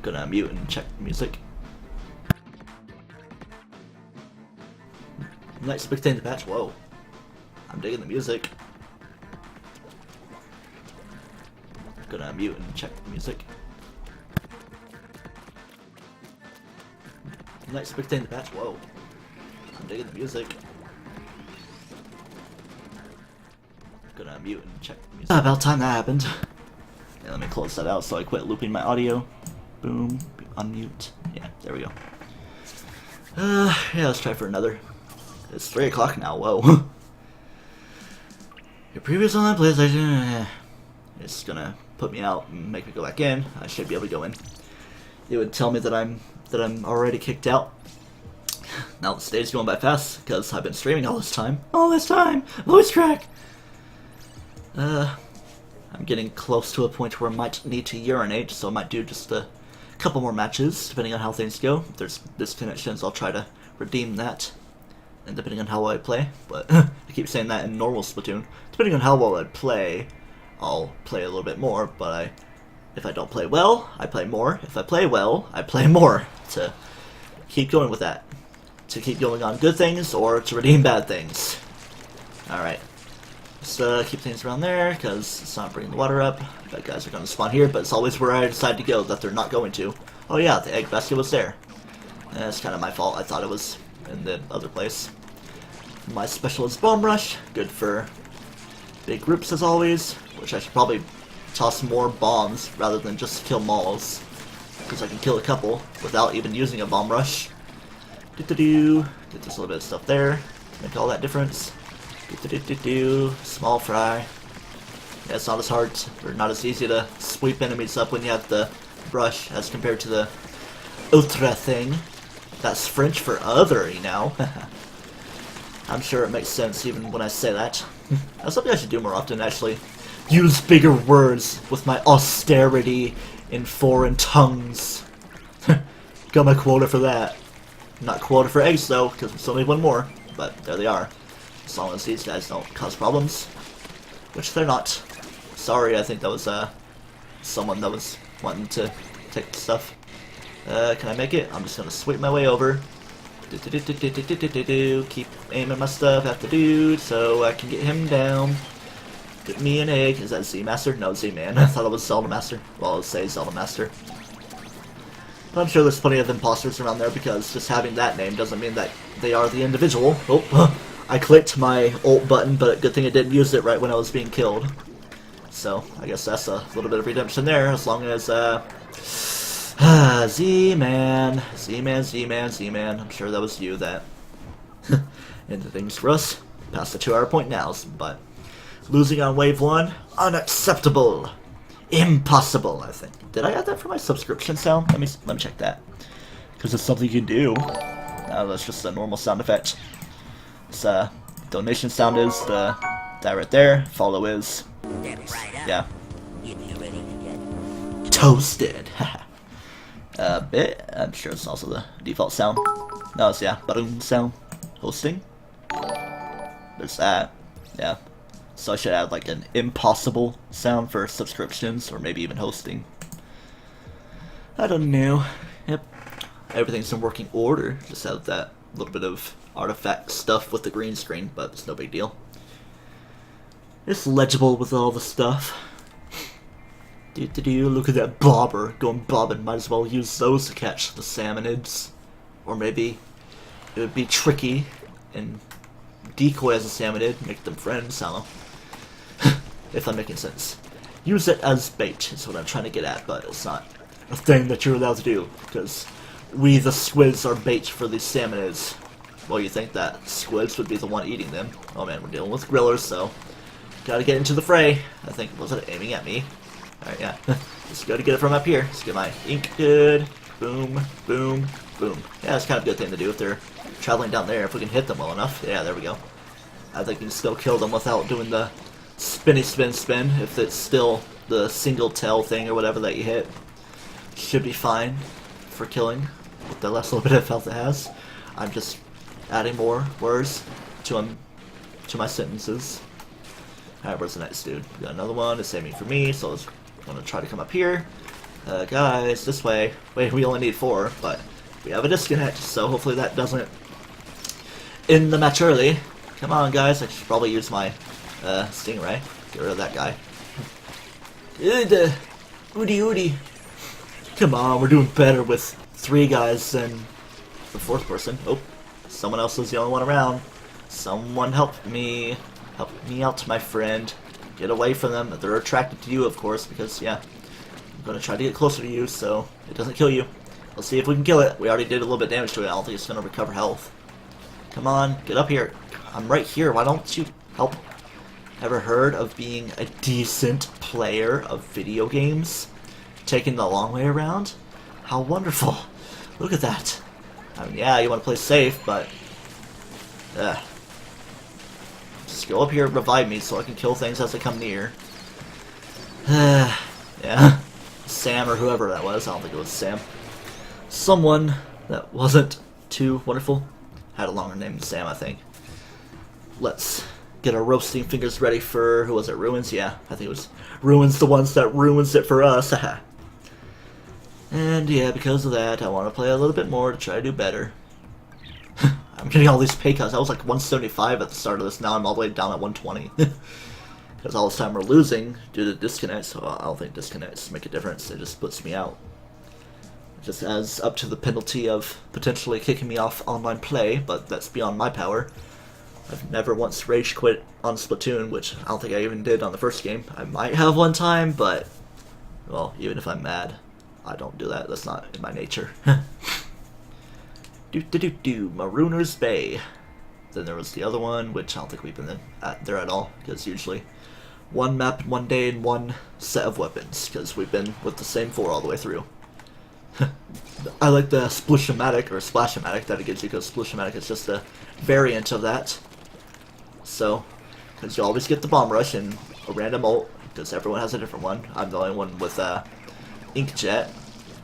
Gonna mute and check the music. Next spectating the patch. Whoa. I'm digging the music. Gonna mute and check the music. Next spectating the patch. Whoa. I'm digging the music. Gonna mute and check the music. About time that happened. Yeah, let me close that out so I quit looping my audio. Boom. Unmute. Yeah, there we go. Yeah, let's try for another. It's 3 o'clock now. Whoa. Your previous online PlayStation. It's gonna put me out and make me go back in. I should be able to go in. It would tell me that I'm already kicked out. Now the day's going by fast because I've been streaming all this time. All this time. Voice crack. I'm getting close to a point where I might need to urinate, so I might do just a couple more matches, depending on how things go. If there's disconnections, I'll try to redeem that, and depending on how well I play. But I keep saying that in normal Splatoon. Depending on how well I play, I'll play a little bit more, but if I don't play well, I play more. If I play well, I play more, to keep going with that. to keep going on good things or to redeem bad things. Alright. Just keep things around there, because it's not bringing the water up. Bad guys are going to spawn here, but it's always where I decide to go that they're not going to. Oh yeah, the egg basket was there. That's kind of my fault. I thought it was in the other place. My special is Bomb Rush. Good for big groups as always, which I should probably toss more bombs rather than just kill malls, because I can kill a couple without even using a Bomb Rush. Get this little bit of stuff there. Make all that difference. Small fry. Yeah, it's not as hard, or not as easy to sweep enemies up when you have the brush as compared to the outre thing. That's French for other, you know. I'm sure it makes sense even when I say that. That's something I should do more often, actually. Use bigger words with my austerity in foreign tongues. Got my quota for that. Not quota for eggs, though, because we still need one more. But there they are. As long as these guys don't cause problems. Which they're not. Sorry, I think that was someone that was wanting to take the stuff. Can I make it? I'm just going to sweep my way over. Keep aiming my stuff at the dude so I can get him down. Get me an egg. Is that Z-Master? No, Z-Man. I thought it was Zelda Master. Well, I'll say Zelda Master. But I'm sure there's plenty of imposters around there, because just having that name doesn't mean that they are the individual. Oh, I clicked my ult button, but good thing I didn't use it right when I was being killed. So, I guess that's a little bit of redemption there, as long as, Z-Man. Z-Man, Z-Man, Z-Man. I'm sure that was you that ended things for us. Past the 2-hour point now, but losing on wave 1, unacceptable. Impossible, I think. Did I add that for my subscription sound? Let me check that. Because it's something you can do. No, that's just a normal sound effect. This donation sound is that right there. Follow is, yeah, toasted. Bit. I'm sure it's also the default sound. No, it's boom sound. Hosting. There's that. Yeah. So I should add like an impossible sound for subscriptions, or maybe even hosting. I don't know. Yep. Everything's in working order. Just have that little bit of artifact stuff with the green screen, but it's no big deal. It's legible with all the stuff. Look at that bobber going bobbing. Might as well use those to catch the salmonids. Or maybe it would be tricky and decoy as a salmonid, make them friends. I don't know. If I'm making sense. Use it as bait is what I'm trying to get at, but it's not a thing that you're allowed to do, because we the squids are bait for the salmonids. Well, you think that squids would be the one eating them. Oh man, we're dealing with grillers, so gotta get into the fray. I think, was it aiming at me? Alright, yeah. Just gotta get it from up here. Just get my ink good. Boom, boom, boom. Yeah, it's kind of a good thing to do if they're traveling down there, if we can hit them well enough. Yeah, there we go. I think we can still kill them without doing the spinny spin spin, if it's still the single tail thing or whatever that you hit. Should be fine for killing with the last little bit of health it has. I'm just adding more words to my sentences. Alright, where's the next dude? We got another one. It's aiming for me, so I'm gonna try to come up here. Guys, this way. Wait, we only need 4, but we have a disconnect, so hopefully that doesn't end the match early. Come on, guys. I should probably use my stingray. Get rid of that guy. Oody. Come on, we're doing better with 3 guys than the 4th person. Oh, someone else is the only one around. Someone help me. Help me out, my friend. Get away from them. They're attracted to you, of course, because, yeah, I'm going to try to get closer to you so it doesn't kill you. Let's see if we can kill it. We already did a little bit of damage to it. I don't think it's going to recover health. Come on, get up here. I'm right here. Why don't you help? Ever heard of being a decent player of video games? Taking the long way around? How wonderful. Look at that. I mean, yeah, you want to play safe, but just go up here and revive me so I can kill things as they come near. Yeah. Sam or whoever that was. I don't think it was Sam. Someone that wasn't too wonderful. Had a longer name than Sam, I think. Let's get our roasting fingers ready for, who was it, Ruins? Yeah, I think it was Ruins, the ones that ruins it for us. And yeah, because of that, I want to play a little bit more to try to do better. I'm getting all these pay cuts. I was like 175 at the start of this. Now I'm all the way down at 120. Because all this time we're losing due to disconnects. So I don't think disconnects make a difference. It just splits me out. It just adds up to the penalty of potentially kicking me off online play, but that's beyond my power. I've never once rage quit on Splatoon, which I don't think I even did on the first game. I might have one time, but, well, even if I'm mad, I don't do that. That's not in my nature. Marooners Bay. Then there was the other one, which I don't think we've been there at all, because usually one map, one day, and one set of weapons, because we've been with the same 4 all the way through. I like the Splosh-o-matic, or Splash-o-matic that it gives you, because Splosh-o-matic is just a variant of that. So, because you always get the bomb rush and a random ult, because everyone has a different one. I'm the only one with Inkjet,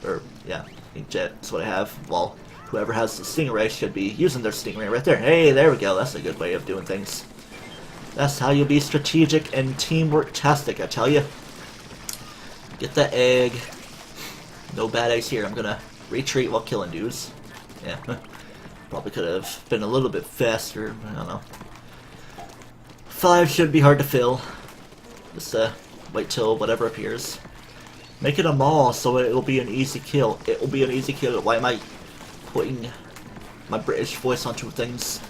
or yeah, Inkjet is what I have. Well, whoever has the Stingray should be using their Stingray right there. Hey, there we go. That's a good way of doing things. That's how you be strategic and teamwork-tastic, I tell you. Get that egg. No bad eggs here. I'm gonna retreat while killing dudes. Yeah, probably could have been a little bit faster. I don't know. 5 should be hard to fill. Just wait till whatever appears. Make it a mall so it will be an easy kill. It will be an easy kill. Why am I putting my British voice onto things?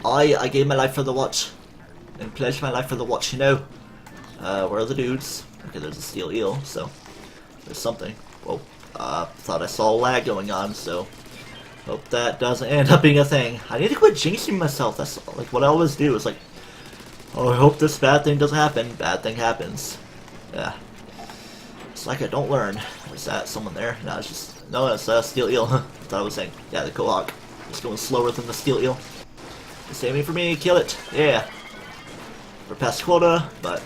I gave my life for the watch. And pledged my life for the watch, you know. Where are the dudes? Okay, there's a steel eel, so there's something. Whoa. Thought I saw a lag going on, so hope that doesn't end up being a thing. I need to quit jinxing myself. That's like what I always do. It's like, oh, I hope this bad thing doesn't happen. Bad thing happens. Yeah. It's like I don't learn. Is that someone there? No, it's just... No, it's steel eel. I thought I was saying. Yeah, the Quahog. It's going slower than the steel eel. It's aiming for me. Kill it. Yeah. We're past quota, but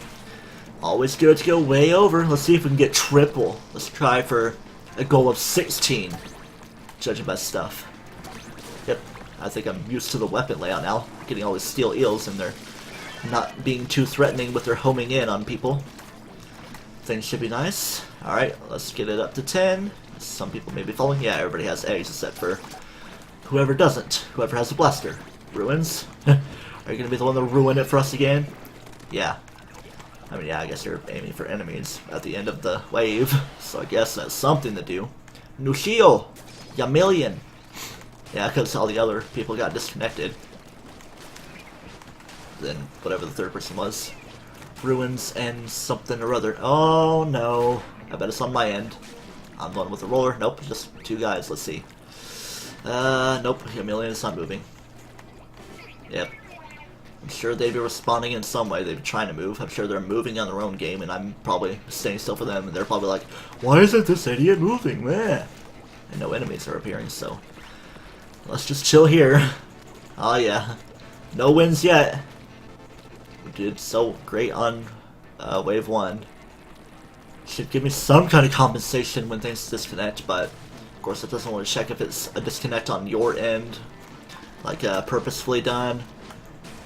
always good to go way over. Let's see if we can get triple. Let's try for a goal of 16. Judging by stuff. Yep. I think I'm used to the weapon layout now. Getting all these steel eels and they're not being too threatening with their homing in on people. Things should be nice. Alright, let's get it up to 10. Some people may be following. Yeah, everybody has eggs except for whoever doesn't. Whoever has a blaster. Ruins? Are you going to be the one to ruin it for us again? Yeah. I mean, yeah, I guess you're aiming for enemies at the end of the wave. So I guess that's something to do. Nushio! Yamillion! Yeah, because all the other people got disconnected. Then whatever the third person was. Ruins and something or other. Oh no. I bet it's on my end. I'm the one with the roller. Nope, just 2 guys. Let's see. Nope. Yamillion is not moving. Yep. I'm sure they'd be responding in some way. They'd be trying to move. I'm sure they're moving on their own game, and I'm probably staying still for them, and they're probably like, why isn't this idiot moving, man? And no enemies are appearing, so let's just chill here. Oh yeah. No wins yet. We did so great on wave 1. Should give me some kind of compensation when things disconnect, but of course it doesn't want to check if it's a disconnect on your end, like purposefully done,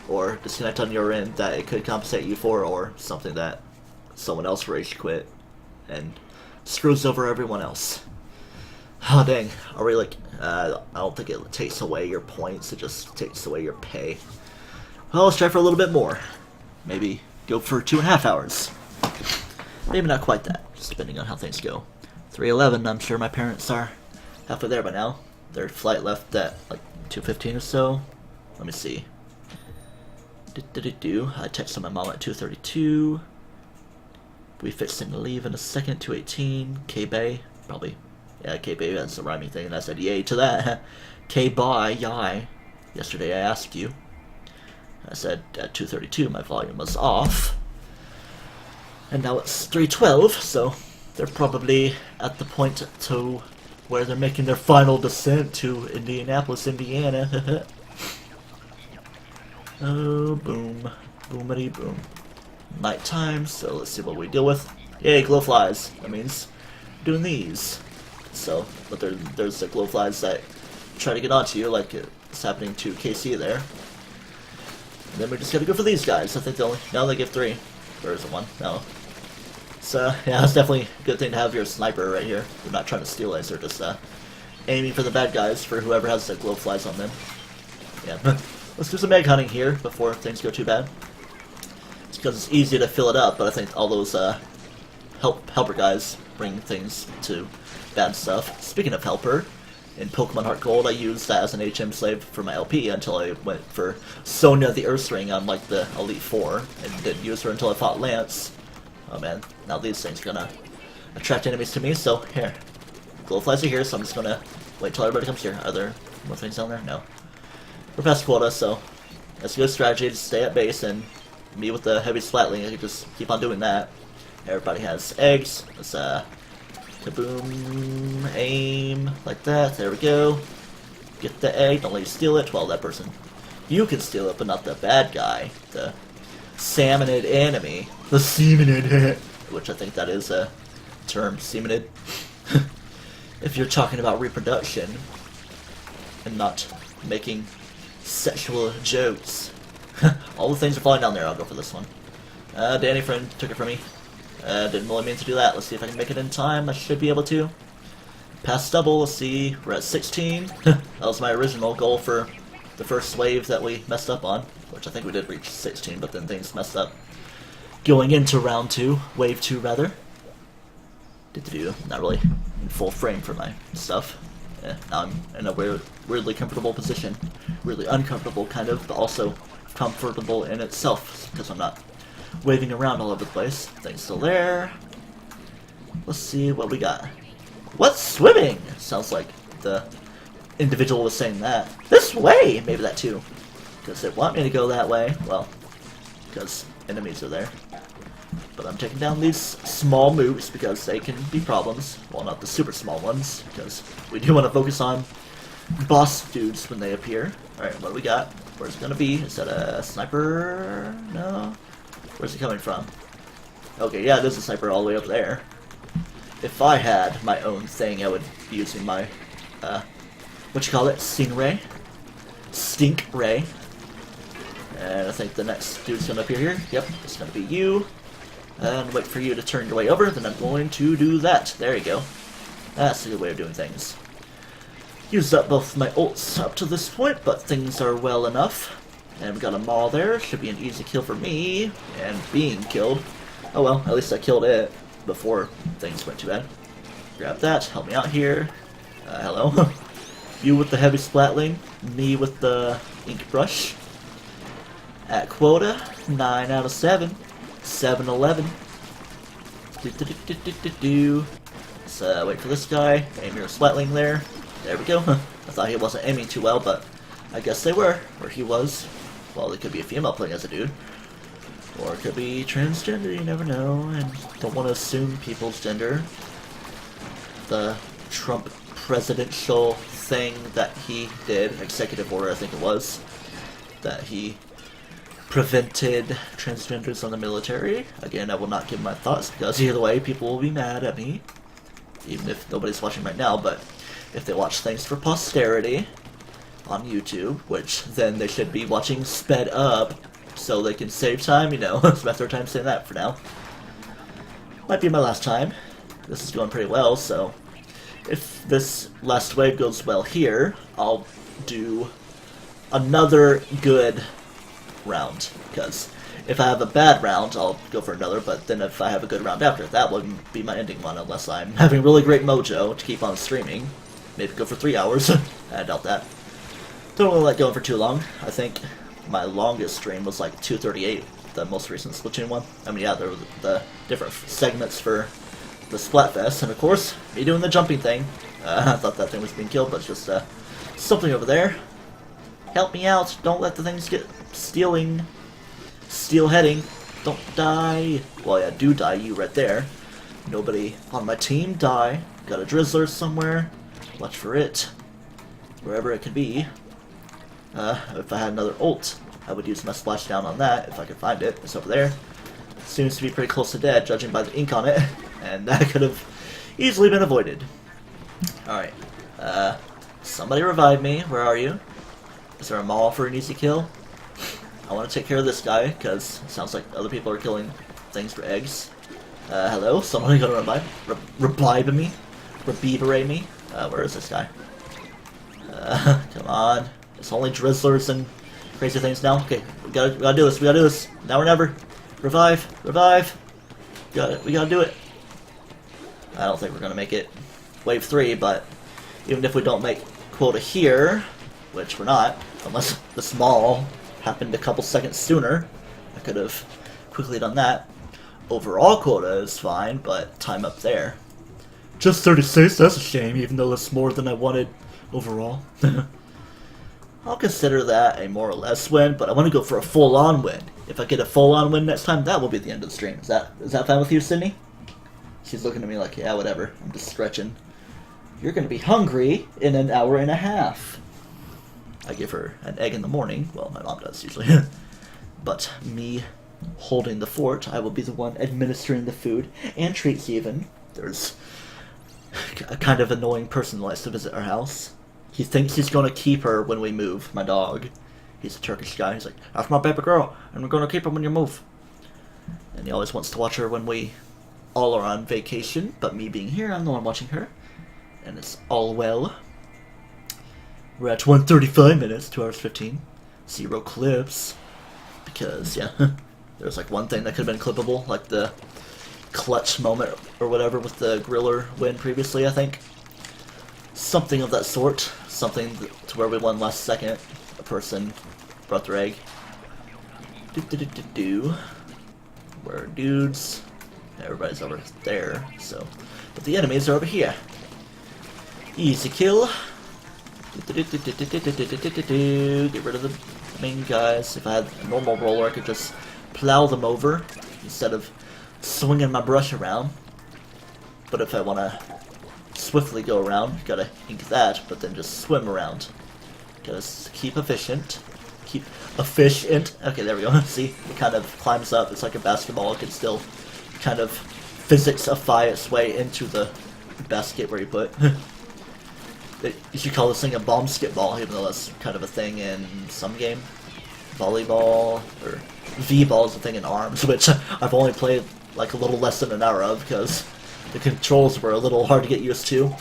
or disconnect on your end that it could compensate you for, or something that someone else rage quit and screws over everyone else. Oh dang, are we like, I don't think it takes away your points, it just takes away your pay. Well, let's try for a little bit more. Maybe go for 2.5 hours. Maybe not quite that, just depending on how things go. 3:11, I'm sure my parents are halfway there by now. Their flight left at like 2:15 or so. Let me see. I texted my mom at 2:32. We fixing to leave in a second, 2:18. K-Bay, probably. Yeah, K-Bay, that's a rhyming thing, and I said yay to that. K-Bye, yai. Yesterday I asked you. I said at 2:32 my volume was off. And now it's 3:12, so they're probably at the point to where they're making their final descent to Indianapolis, Indiana. Oh, boom. Boomity boom. Nighttime, so let's see what we deal with. Yay, glowflies. That means doing these. So, but there's the glowflies that try to get onto you, like it's happening to KC there. And then we just gotta go for these guys. I think they only, now they give 3. Or is it 1? No. So, yeah, it's definitely a good thing to have your sniper right here. They're not trying to steal us, they're just aiming for the bad guys, for whoever has the glowflies on them. Yeah, let's do some egg hunting here before things go too bad. It's because it's easy to fill it up, but I think all those helper guys bring things to bad stuff. Speaking of helper, in Pokemon Heart Gold, I used that as an HM slave for my LP until I went for Sonia the Earth Ring on like the Elite Four, and didn't use her until I fought Lance. Oh man, now these things are gonna attract enemies to me, so here. Glowflies are here, so I'm just gonna wait till everybody comes here. Are there more things down there? No. We're past quota, so that's a good strategy to stay at base, and me with the heavy Splatling, I can just keep on doing that. Everybody has eggs. Let's kaboom, aim, like that, there we go. Get the egg, don't let you steal it. Well, that person, you can steal it, but not the bad guy. The salmonid enemy. The semenid, which I think that is a term, semenid. If you're talking about reproduction and not making sexual jokes. All the things are falling down there, I'll go for this one. Danny friend took it from me. Didn't really mean to do that. Let's see if I can make it in time. I should be able to. Past double, let's see. We're at 16. That was my original goal for the first wave that we messed up on, which I think we did reach 16, but then things messed up. Going into round 2, wave 2 rather. Not really in full frame for my stuff. Now I'm in a weirdly comfortable position. Really uncomfortable, kind of, but also comfortable in itself, because I'm not waving around all over the place. Things still there. Let's see what we got. What's swimming? Sounds like the individual was saying that. This way! Maybe that too. Because they want me to go that way. Well, because enemies are there. But I'm taking down these small mooks because they can be problems. Well, not the super small ones, because we do want to focus on boss dudes when they appear. Alright, what do we got? Where's it gonna be? Is that a sniper? No? Where's he coming from? Okay, yeah, there's a sniper all the way up there. If I had my own thing, I would be using my, what you call it? Stingray? Stink Ray. And I think the next dude's gonna appear here. Yep, it's gonna be you. And wait for you to turn your way over, then I'm going to do that. There you go. That's a good way of doing things. Used up both my ults up to this point, but things are well enough. And we got a Maul there. Should be an easy kill for me. And being killed. Oh well, at least I killed it before things went too bad. Grab that. Help me out here. Hello. You with the heavy Splatling. Me with the ink brush. At quota, 9 out of 7. 7-11. Let's wait for this guy. Aim your Splatling there. There we go. I thought he wasn't aiming too well, but I guess they were. Or he was. Well, it could be a female playing as a dude. Or it could be transgender, you never know. And don't want to assume people's gender. The Trump presidential thing that he did, executive order I think it was, that he prevented transgenders on the military. Again, I will not give my thoughts because either way people will be mad at me. Even if nobody's watching right now, but if they watch things for posterity on YouTube, which then they should be watching sped up so they can save time, you know. It's my third time saying that for now. Might be my last time. This is going pretty well, so if this last wave goes well here, I'll do another good round, because if I have a bad round, I'll go for another, but then if I have a good round after, that would be my ending one, unless I'm having really great mojo to keep on streaming. Maybe go for 3 hours. I doubt that. Don't want to let go for too long. I think my longest stream was like 2:38, the most recent Splatoon one. I mean, yeah, there were the different segments for the Splatfest, and of course, me doing the jumping thing. I thought that thing was being killed, but it's just something over there. Help me out, don't let the things get stealing. Steelheading. Don't die. Well, yeah, do die, you right there. Nobody on my team die. Got a Drizzler somewhere. Watch for it. Wherever it could be. If I had another ult, I would use my splashdown on that if I could find it. It's over there. Seems to be pretty close to dead, judging by the ink on it. And that could have easily been avoided. Alright. Somebody revive me. Where are you? Is there a Maul for an easy kill? I want to take care of this guy, because it sounds like other people are killing things for eggs. Hello? Somebody gonna revive me? Rebeberate me? Where is this guy? Come on. It's only drizzlers and crazy things now. Okay, we gotta do this. We gotta do this. Now or never. Revive. Revive. We gotta do it. I don't think we're gonna make it wave 3, but even if we don't make quota here, which we're not, unless the small happened a couple seconds sooner, I could have quickly done that. Overall quota is fine, but time up there. Just 36, that's a shame, even though that's more than I wanted overall. I'll consider that a more or less win, but I want to go for a full-on win. If I get a full-on win next time, that will be the end of the stream. Is that fine with you, Sydney? She's looking at me like, yeah, whatever. I'm just stretching. You're going to be hungry in an hour and a half. I give her an egg in the morning. Well, my mom does, usually. But me holding the fort, I will be the one administering the food and treats even. There's a kind of annoying person who likes to visit our house. He thinks he's going to keep her when we move, my dog. He's a Turkish guy. He's like, that's my baby girl, and we're going to keep her when you move. And he always wants to watch her when we all are on vacation, but me being here, I'm the one watching her. And it's all well. We're at 1:35 minutes, 2 hours 15. 0 clips. Because, yeah, there's like one thing that could have been clippable, like the clutch moment or whatever with the griller win previously, I think. Something of that sort. Something to where we won last second. A person brought their egg. Where are dudes? Everybody's over there, so. But the enemies are over here. Easy kill. Get rid of the main guys. If I had a normal roller, I could just plow them over instead of swinging my brush around. But if I want to swiftly go around, gotta ink that, but then just swim around. Gotta keep efficient. Keep efficient. Okay, there we go. See, it kind of climbs up. It's like a basketball. It can still kind of physics-ify its way into the basket where you put. You should call this thing a bomb skip ball, even though that's kind of a thing in some game. Volleyball, or V-ball is a thing in ARMS, which I've only played like a little less than an hour of, because the controls were a little hard to get used to.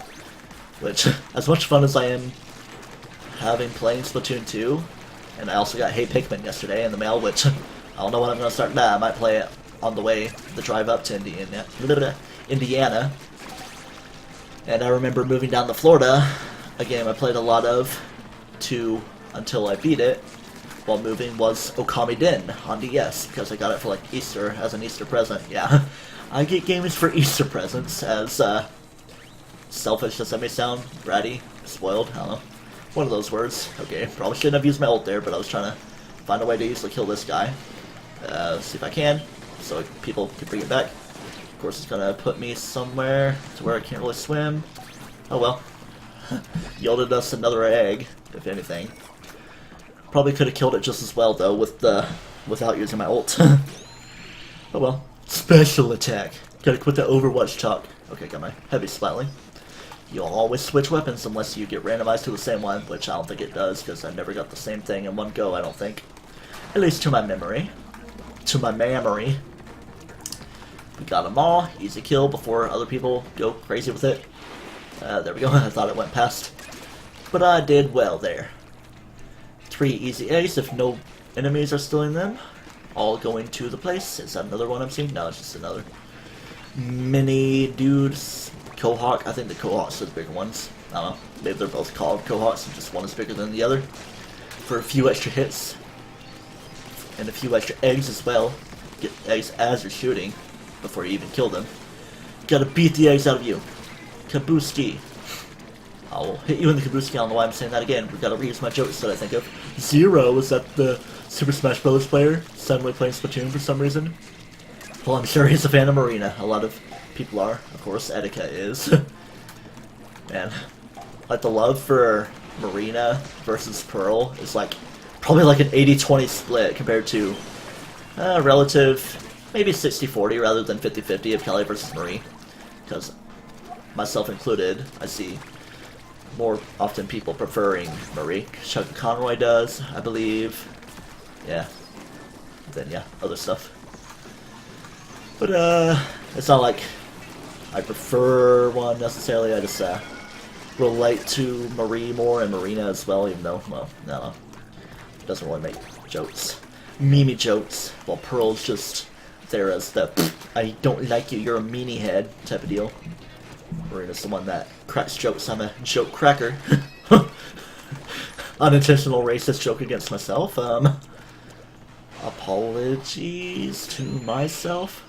Which, as much fun as I am having playing Splatoon 2, and I also got Hey Pikmin yesterday in the mail, which I don't know when I'm going to start that. I might play it on the way, the drive up to Indiana. And I remember moving down to Florida, a game I played a lot of, until I beat it, while moving, was Okami Den on DS, because I got it for like Easter, as an Easter present. Yeah, I get games for Easter presents, as selfish as that may sound, bratty, spoiled, I don't know. One of those words. Okay, probably shouldn't have used my ult there, but I was trying to find a way to easily kill this guy. See if I can, so people can bring it back. Of course, it's gonna put me somewhere to where I can't really swim. Oh well. Yielded us another egg, if anything. Probably could have killed it just as well, though, without using my ult. Oh well. Special attack. Gotta quit the Overwatch talk. Okay, got my heavy splatling. You'll always switch weapons unless you get randomized to the same one, which I don't think it does, because I never got the same thing in one go, I don't think. At least to my memory. To my memory. We got them all. Easy kill before other people go crazy with it. There we go. I thought it went past. But I did well there. 3 easy eggs if no enemies are stealing them. All going to the place. Is that another one I'm seeing? No, it's just another. Mini dudes. Cohawk. I think the Cohawks are the bigger ones. I don't know. Maybe they're both called Cohawks and just one is bigger than the other. For a few extra hits. And a few extra eggs as well. Get eggs as you're shooting before you even kill them. Gotta beat the eggs out of you. Kabuski. I'll hit you in the Kabuski. I don't know why I'm saying that again. We've got to reuse my jokes that I think of. Zero, is that the Super Smash Bros. Player? Suddenly playing Splatoon for some reason? Well, I'm sure he's a fan of Marina. A lot of people are. Of course, Etika is. Man. Like, the love for Marina versus Pearl is like, probably like an 80-20 split compared to relative, maybe 60-40 rather than 50-50 of Kelly versus Marie. Because, myself included, I see more often people preferring Marie. Chuck Conroy does, I believe. Yeah. Then, yeah, other stuff. But, it's not like I prefer one necessarily. I just, relate to Marie more and Marina as well, even though, well, no, it doesn't really make jokes. Mimi jokes, while Pearl's just there as the, I don't like you, you're a meanie head type of deal. Marina's the one that cracks jokes, I'm a joke cracker. Unintentional racist joke against myself. Apologies to myself.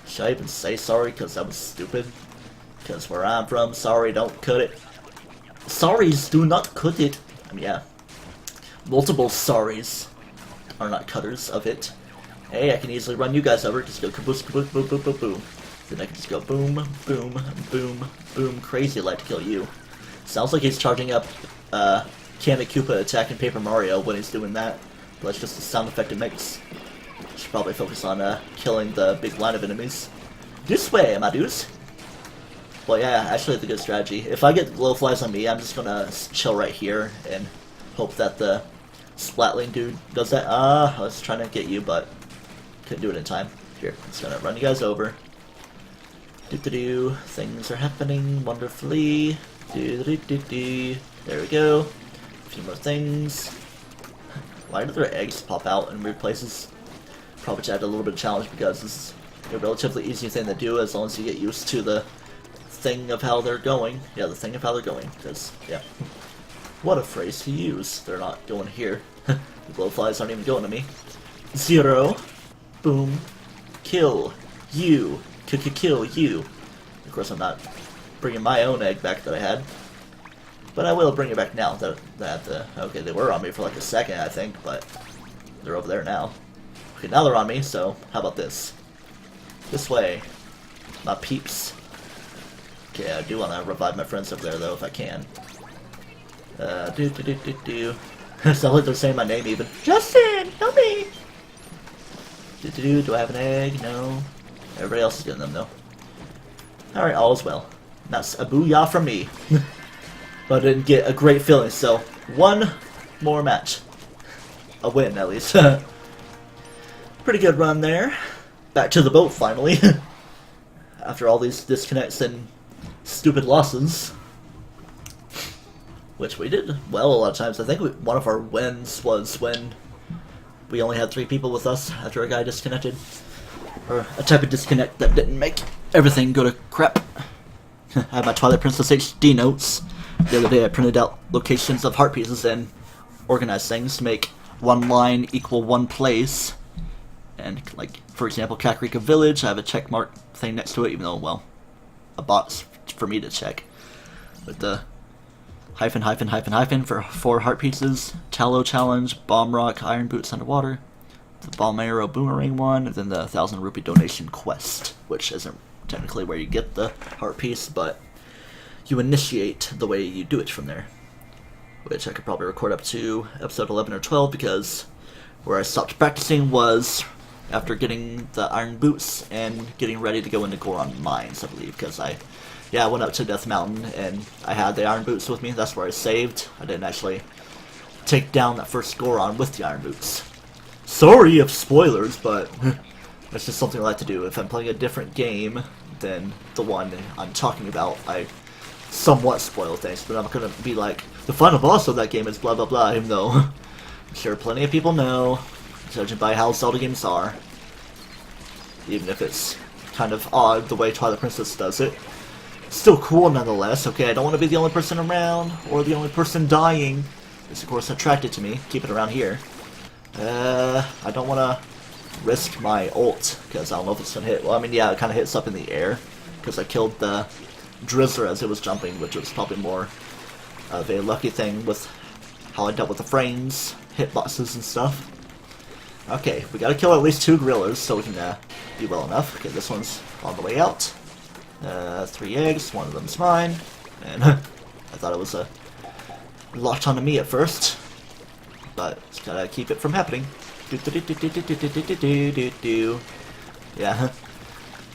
Should I even say sorry because that was stupid? Because where I'm from, sorry, don't cut it. Sorries, do not cut it. I mean, yeah. Multiple sorries are not cutters of it. Hey, I can easily run you guys over. Just go caboose, caboose, boom, boom, boom, boom. Then I can just go boom, boom, boom, boom. Crazy like to kill you. Sounds like he's charging up Candy Koopa attacking Paper Mario when he's doing that. But that's just the sound effect it makes. Should probably focus on killing the big line of enemies. This way, my dudes. Well, yeah, actually, it's a good strategy. If I get glowflies on me, I'm just gonna chill right here and hope that the Splatling dude does that. I was trying to get you, but couldn't do it in time. Here, I'm just gonna run you guys over. Do-do-do. Things are happening wonderfully. Do-do-do-do-do. There we go. A few more things. Why do their eggs pop out in weird places? Probably just add a little bit of challenge because this is a relatively easy thing to do as long as you get used to the thing of how they're going. Yeah, the thing of how they're going. Because, yeah. What a phrase to use. They're not going here. The glowflies aren't even going to me. 0. Boom. Kill. You. Kill you. Of course, I'm not bringing my own egg back that I had. But I will bring it back now. Okay, they were on me for like a second, I think, but they're over there now. Okay, now they're on me, so how about this? This way. My peeps. Okay, I do want to revive my friends over there, though, if I can. Sounds like they're saying my name, even. Justin, help me! Do I have an egg? No. Everybody else is getting them, though. Alright, all is well. That's a booyah from me. But I didn't get a great feeling, so one more match. A win, at least. Pretty good run there. Back to the boat, finally. After all these disconnects and stupid losses. Which we did well a lot of times. I think one of our wins was when we only had 3 people with us after a guy disconnected. Or a type of disconnect that didn't make everything go to crap. I have my Twilight Princess HD notes. The other day I printed out locations of heart pieces and organized things to make one line equal one place. And, like, for example, Kakarika Village, I have a check mark thing next to it, even though, well, a box for me to check. With the hyphen, hyphen, hyphen, hyphen for 4 heart pieces, Tallow Challenge, Bomb Rock, Iron Boots Underwater, the Bomb Arrow Boomerang one, and then the 1,000 Rupee Donation Quest, which isn't technically where you get the heart piece, but you initiate the way you do it from there. Which I could probably record up to episode 11 or 12, because where I stopped practicing was after getting the Iron Boots and getting ready to go into Goron Mines, I believe, because I went up to Death Mountain and I had the Iron Boots with me. That's where I saved. I didn't actually take down that first Goron with the Iron Boots. Sorry if spoilers, but that's just something I like to do. If I'm playing a different game than the one I'm talking about, I somewhat spoil things, but I'm not going to be like, the final boss of that game is blah blah blah, even though I'm sure plenty of people know, judging by how Zelda games are. Even if it's kind of odd the way Twilight Princess does it. Still cool nonetheless. Okay, I don't want to be the only person around, or the only person dying. It's of course attracted to me. Keep it around here. I don't want to risk my ult, because I don't know if it's going to hit. Well, I mean, yeah, it kind of hits up in the air, because I killed the Drizzler as it was jumping, which was probably more of a lucky thing with how I dealt with the frames, hitboxes, and stuff. Okay, we gotta kill at least 2 gorillas so we can do well enough. Okay, this one's on the way out. 3 eggs, one of them's mine. And I thought it was locked onto me at first, but just gotta keep it from happening. Yeah,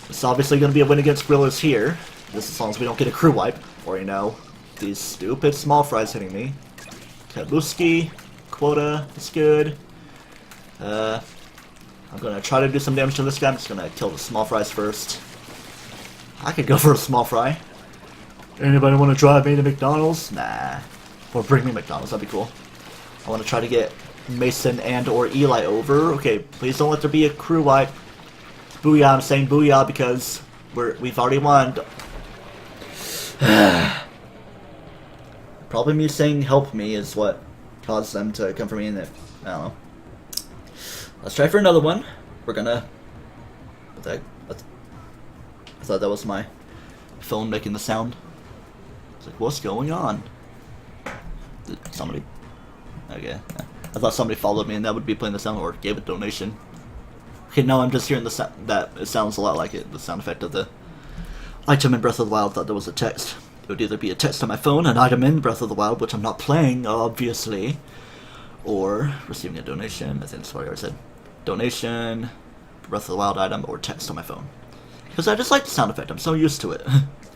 it's obviously gonna be a win against gorillas here. Just as long as we don't get a crew wipe, or, you know, these stupid small fries hitting me. Kabuski, quota, is good. I'm gonna try to do some damage to this guy. I'm just gonna kill the small fries first. I could go for a small fry. Anybody want to drive me to McDonald's? Nah. Or bring me McDonald's, that'd be cool. I want to try to get Mason and or Eli over. Okay, please don't let there be a crew wipe. Booyah, I'm saying booyah because we've already won. Probably me saying help me is what caused them to come for me, and I don't know. Let's try for another one. We're gonna... What the heck? I thought that was my phone making the sound. It's like, what's going on? Did somebody... Okay. I thought somebody followed me and that would be playing the sound or gave a donation. Okay, now I'm just hearing the sound. That it sounds a lot like it. The sound effect of the item in Breath of the Wild. Thought there was a text. It would either be a text on my phone, an item in Breath of the Wild, which I'm not playing, obviously, or receiving a donation. I think that's what I already said. Donation, Breath of the Wild item, or text on my phone. Because I just like the sound effect. I'm so used to it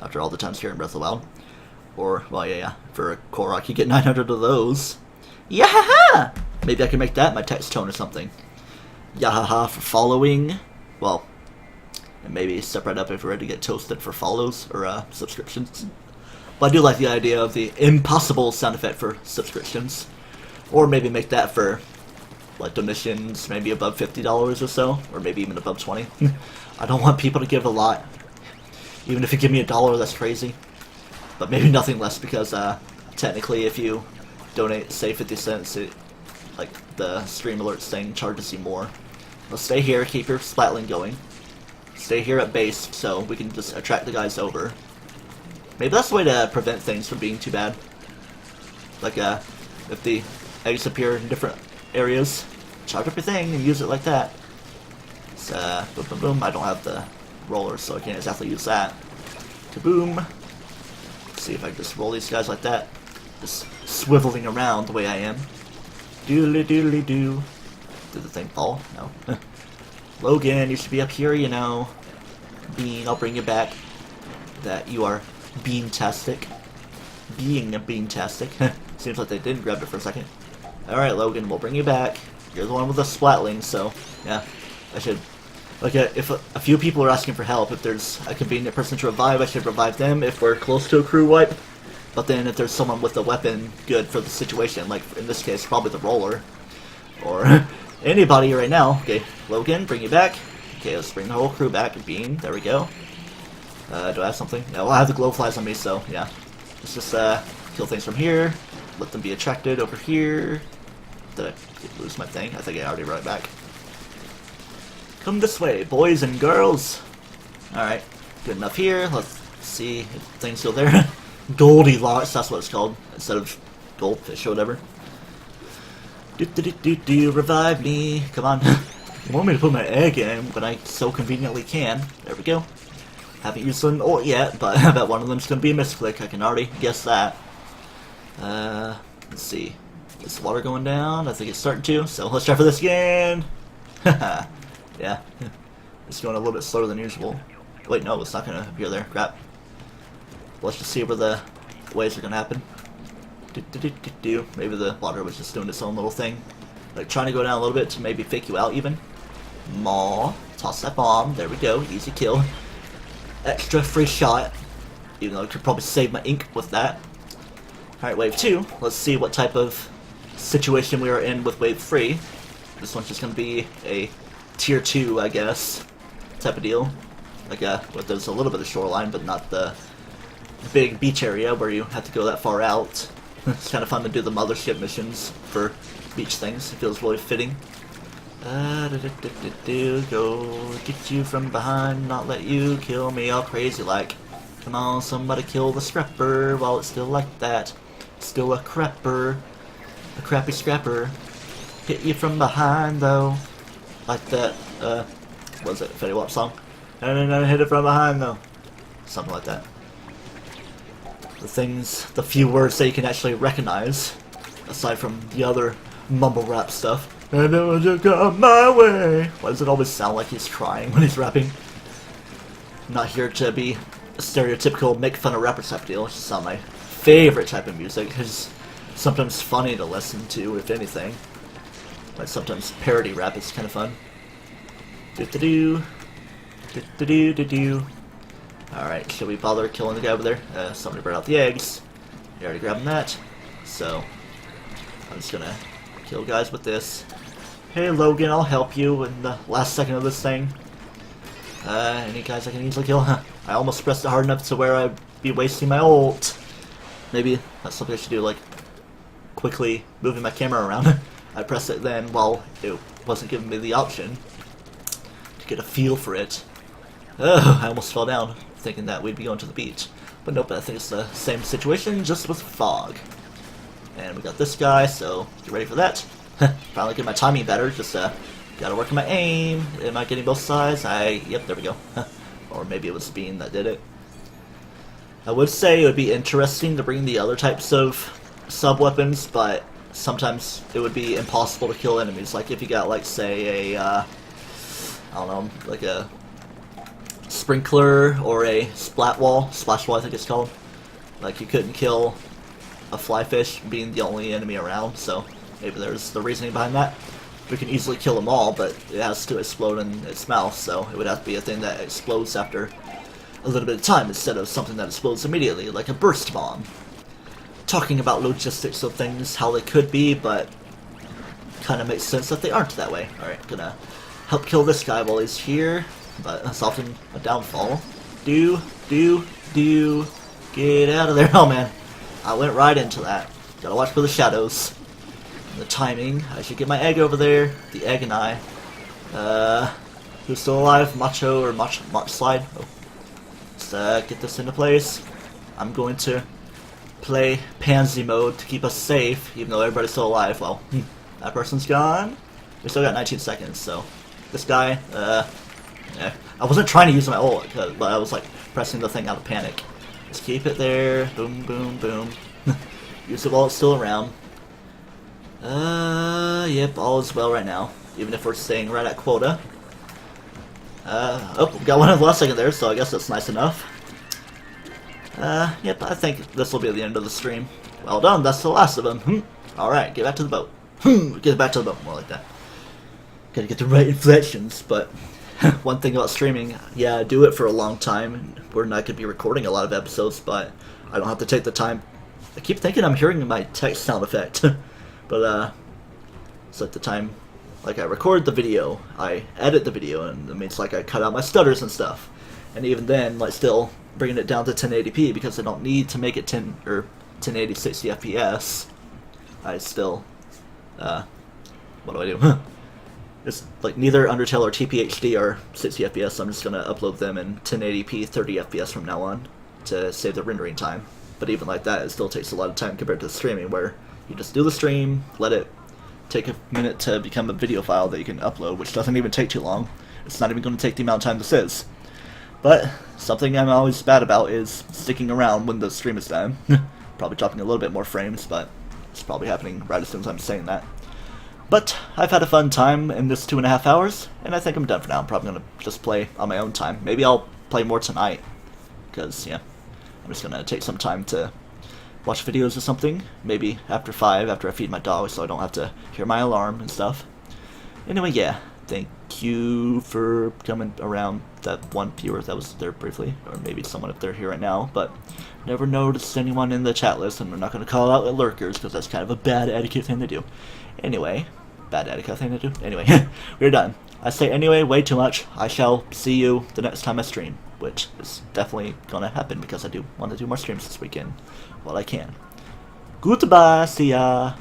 after all the times hearing Breath of the Wild. Or, well, yeah. For a Korok, you get 900 of those. Yahaha! Maybe I can make that my text tone or something. Yahaha for following. Well, and maybe separate up if we're ready to get toasted for follows or subscriptions. But I do like the idea of the impossible sound effect for subscriptions. Or maybe make that for like donations, maybe above $50 or so, or maybe even above 20. I don't want people to give a lot. Even if you give me $1, that's crazy. But maybe nothing less because technically if you donate, say 50 cents, like the stream alerts thing charges you more. Let's stay here, keep your Splatling going. Stay here at base so we can just attract the guys over. Maybe that's the way to prevent things from being too bad. Like if the eggs appear in different areas, charge up your thing and use it like that. So, boom, boom, boom. I don't have the roller, so I can't exactly use that. Kaboom. Let's see if I can just roll these guys like that. Just swiveling around the way I am. Doodly doodly doo. Did the thing fall? No. Logan, you should be up here, you know. Bean, I'll bring you back. That you are bean-tastic. Being a bean-tastic. Seems like they did grab it for a second. Alright, Logan, we'll bring you back. You're the one with the Splatling, so, yeah. I should... Like, if a few people are asking for help, if there's a convenient person to revive, I should revive them if we're close to a crew wipe. But then if there's someone with a weapon good for the situation, like in this case, probably the roller. Or anybody right now. Okay, Logan, bring you back. Okay, let's bring the whole crew back. Bean, there we go. Do I have something? No, I have the glow flies on me, so yeah. Let's just kill things from here. Let them be attracted over here. Did I lose my thing? I think I already brought it back. Come this way, boys and girls. Alright, good enough here. Let's see if things go there. Goldilocks, that's what it's called, instead of goldfish or whatever. Revive me. Come on. You want me to put my egg in, but I so conveniently can. There we go. Haven't used them all yet, but I bet one of them's going to be a misclick. I can already guess that. Let's see. Is the water going down? I think it's starting to, so let's try for this again. Haha. Yeah. It's going a little bit slower than usual. Wait, no, it's not going to appear there. Crap. Let's just see where the waves are going to happen. Maybe the water was just doing its own little thing. Like trying to go down a little bit to maybe fake you out even. Maw. Toss that bomb. There we go. Easy kill. Extra free shot. Even though I could probably save my ink with that. Alright, wave 2. Let's see what type of situation we are in with wave 3. This one's just going to be a tier 2, I guess, type of deal. Like, where there's a little bit of shoreline, but not the big beach area where you have to go that far out. It's kind of fun to do the mothership missions for beach things. It feels really fitting. Go get you from behind, not let you kill me all crazy like. Come on, somebody kill the scrapper while it's still like that. Still a crapper. A crappy scrapper. Hit you from behind though. Like that, what was it, Fetty Wap song? No, hit it from behind though. Something like that. The few words that you can actually recognize, aside from the other mumble rap stuff. And it will just come my way. Why does it always sound like he's crying when he's rapping? I'm not here to be a stereotypical make fun of rapper type deal. It's just not my favorite type of music. It's sometimes funny to listen to, if anything. Like sometimes parody rap is kind of fun. Do-do-do. Do-do-do-do-do. Alright, should we bother killing the guy over there? Somebody brought out the eggs. You already grabbed that. So, I'm just gonna kill guys with this. Hey Logan, I'll help you in the last second of this thing. Any guys I can easily kill? I almost pressed it hard enough to where I'd be wasting my ult. Maybe that's something I should do, like, quickly moving my camera around. I pressed it then while it wasn't giving me the option to get a feel for it. Oh, I almost fell down thinking that we'd be going to the beach. But nope, I think it's the same situation, just with fog. And we got this guy, so get ready for that. Finally get my timing better, just gotta work on my aim. Am I getting both sides? Yep, there we go. Or maybe it was Bean that did it. I would say it would be interesting to bring the other types of sub-weapons, but sometimes it would be impossible to kill enemies. Like if you got, like, say, I don't know, like a sprinkler or a splash wall, I think it's called. Like you couldn't kill a flyfish being the only enemy around, so maybe there's the reasoning behind that. We can easily kill them all, but it has to explode in its mouth, so it would have to be a thing that explodes after a little bit of time instead of something that explodes immediately, like a burst bomb. Talking about logistics of things, how they could be, but kind of makes sense that they aren't that way. Alright, gonna help kill this guy while he's here, but that's often a downfall. Get out of there. Oh man, I went right into that. Gotta watch for the shadows. And the timing. I should get my egg over there. The egg and I. Who's still alive? Macho or Mach Slide? Oh. Let's get this into place. I'm going to play pansy mode to keep us safe, even though everybody's still alive. Well, that person's gone. We still got 19 seconds, so this guy, yeah. I wasn't trying to use my ult, but I was like pressing the thing out of panic. Just keep it there. Boom, boom, boom. Use it while it's still around. Yep, all is well right now, even if we're staying right at quota. Oh, we got one in the last second there, so I guess that's nice enough. Yep, I think this will be the end of the stream. Well done, that's the last of them. Alright, get back to the boat. Get back to the boat, more like that. Gotta get the right inflections, but one thing about streaming, yeah, I do it for a long time. We're not gonna be recording a lot of episodes, but I don't have to take the time. I keep thinking I'm hearing my text sound effect, but it's like the time, like I record the video, I edit the video, and it means like I cut out my stutters and stuff. And even then, like still bringing it down to 1080p because I don't need to make it 1080 60 FPS. I still, what do I do? It's like neither Undertale or TPHD are 60 FPS, so I'm just gonna upload them in 1080p 30 FPS from now on to save the rendering time. But even like that, it still takes a lot of time compared to streaming, where you just do the stream, let it take a minute to become a video file that you can upload, which doesn't even take too long. It's not even going to take the amount of time this is. But something I'm always bad about is sticking around when the stream is done. Probably dropping a little bit more frames, but it's probably happening right as soon as I'm saying that. But I've had a fun time in this 2.5 hours, and I think I'm done for now. I'm probably going to just play on my own time. Maybe I'll play more tonight, because, yeah, I'm just going to take some time to watch videos or something. Maybe after 5, after I feed my dog, so I don't have to hear my alarm and stuff. Anyway, yeah, thank you for coming around, that one viewer that was there briefly, or maybe someone if they're here right now, but never noticed anyone in the chat list, and I'm not going to call out the lurkers, because that's kind of a bad etiquette thing to do. Anyway, bad etiquette thing to do? Anyway, we're done. I say anyway way too much. I shall see you the next time I stream, which is definitely going to happen, because I do want to do more streams this weekend while I can. Goodbye, see ya!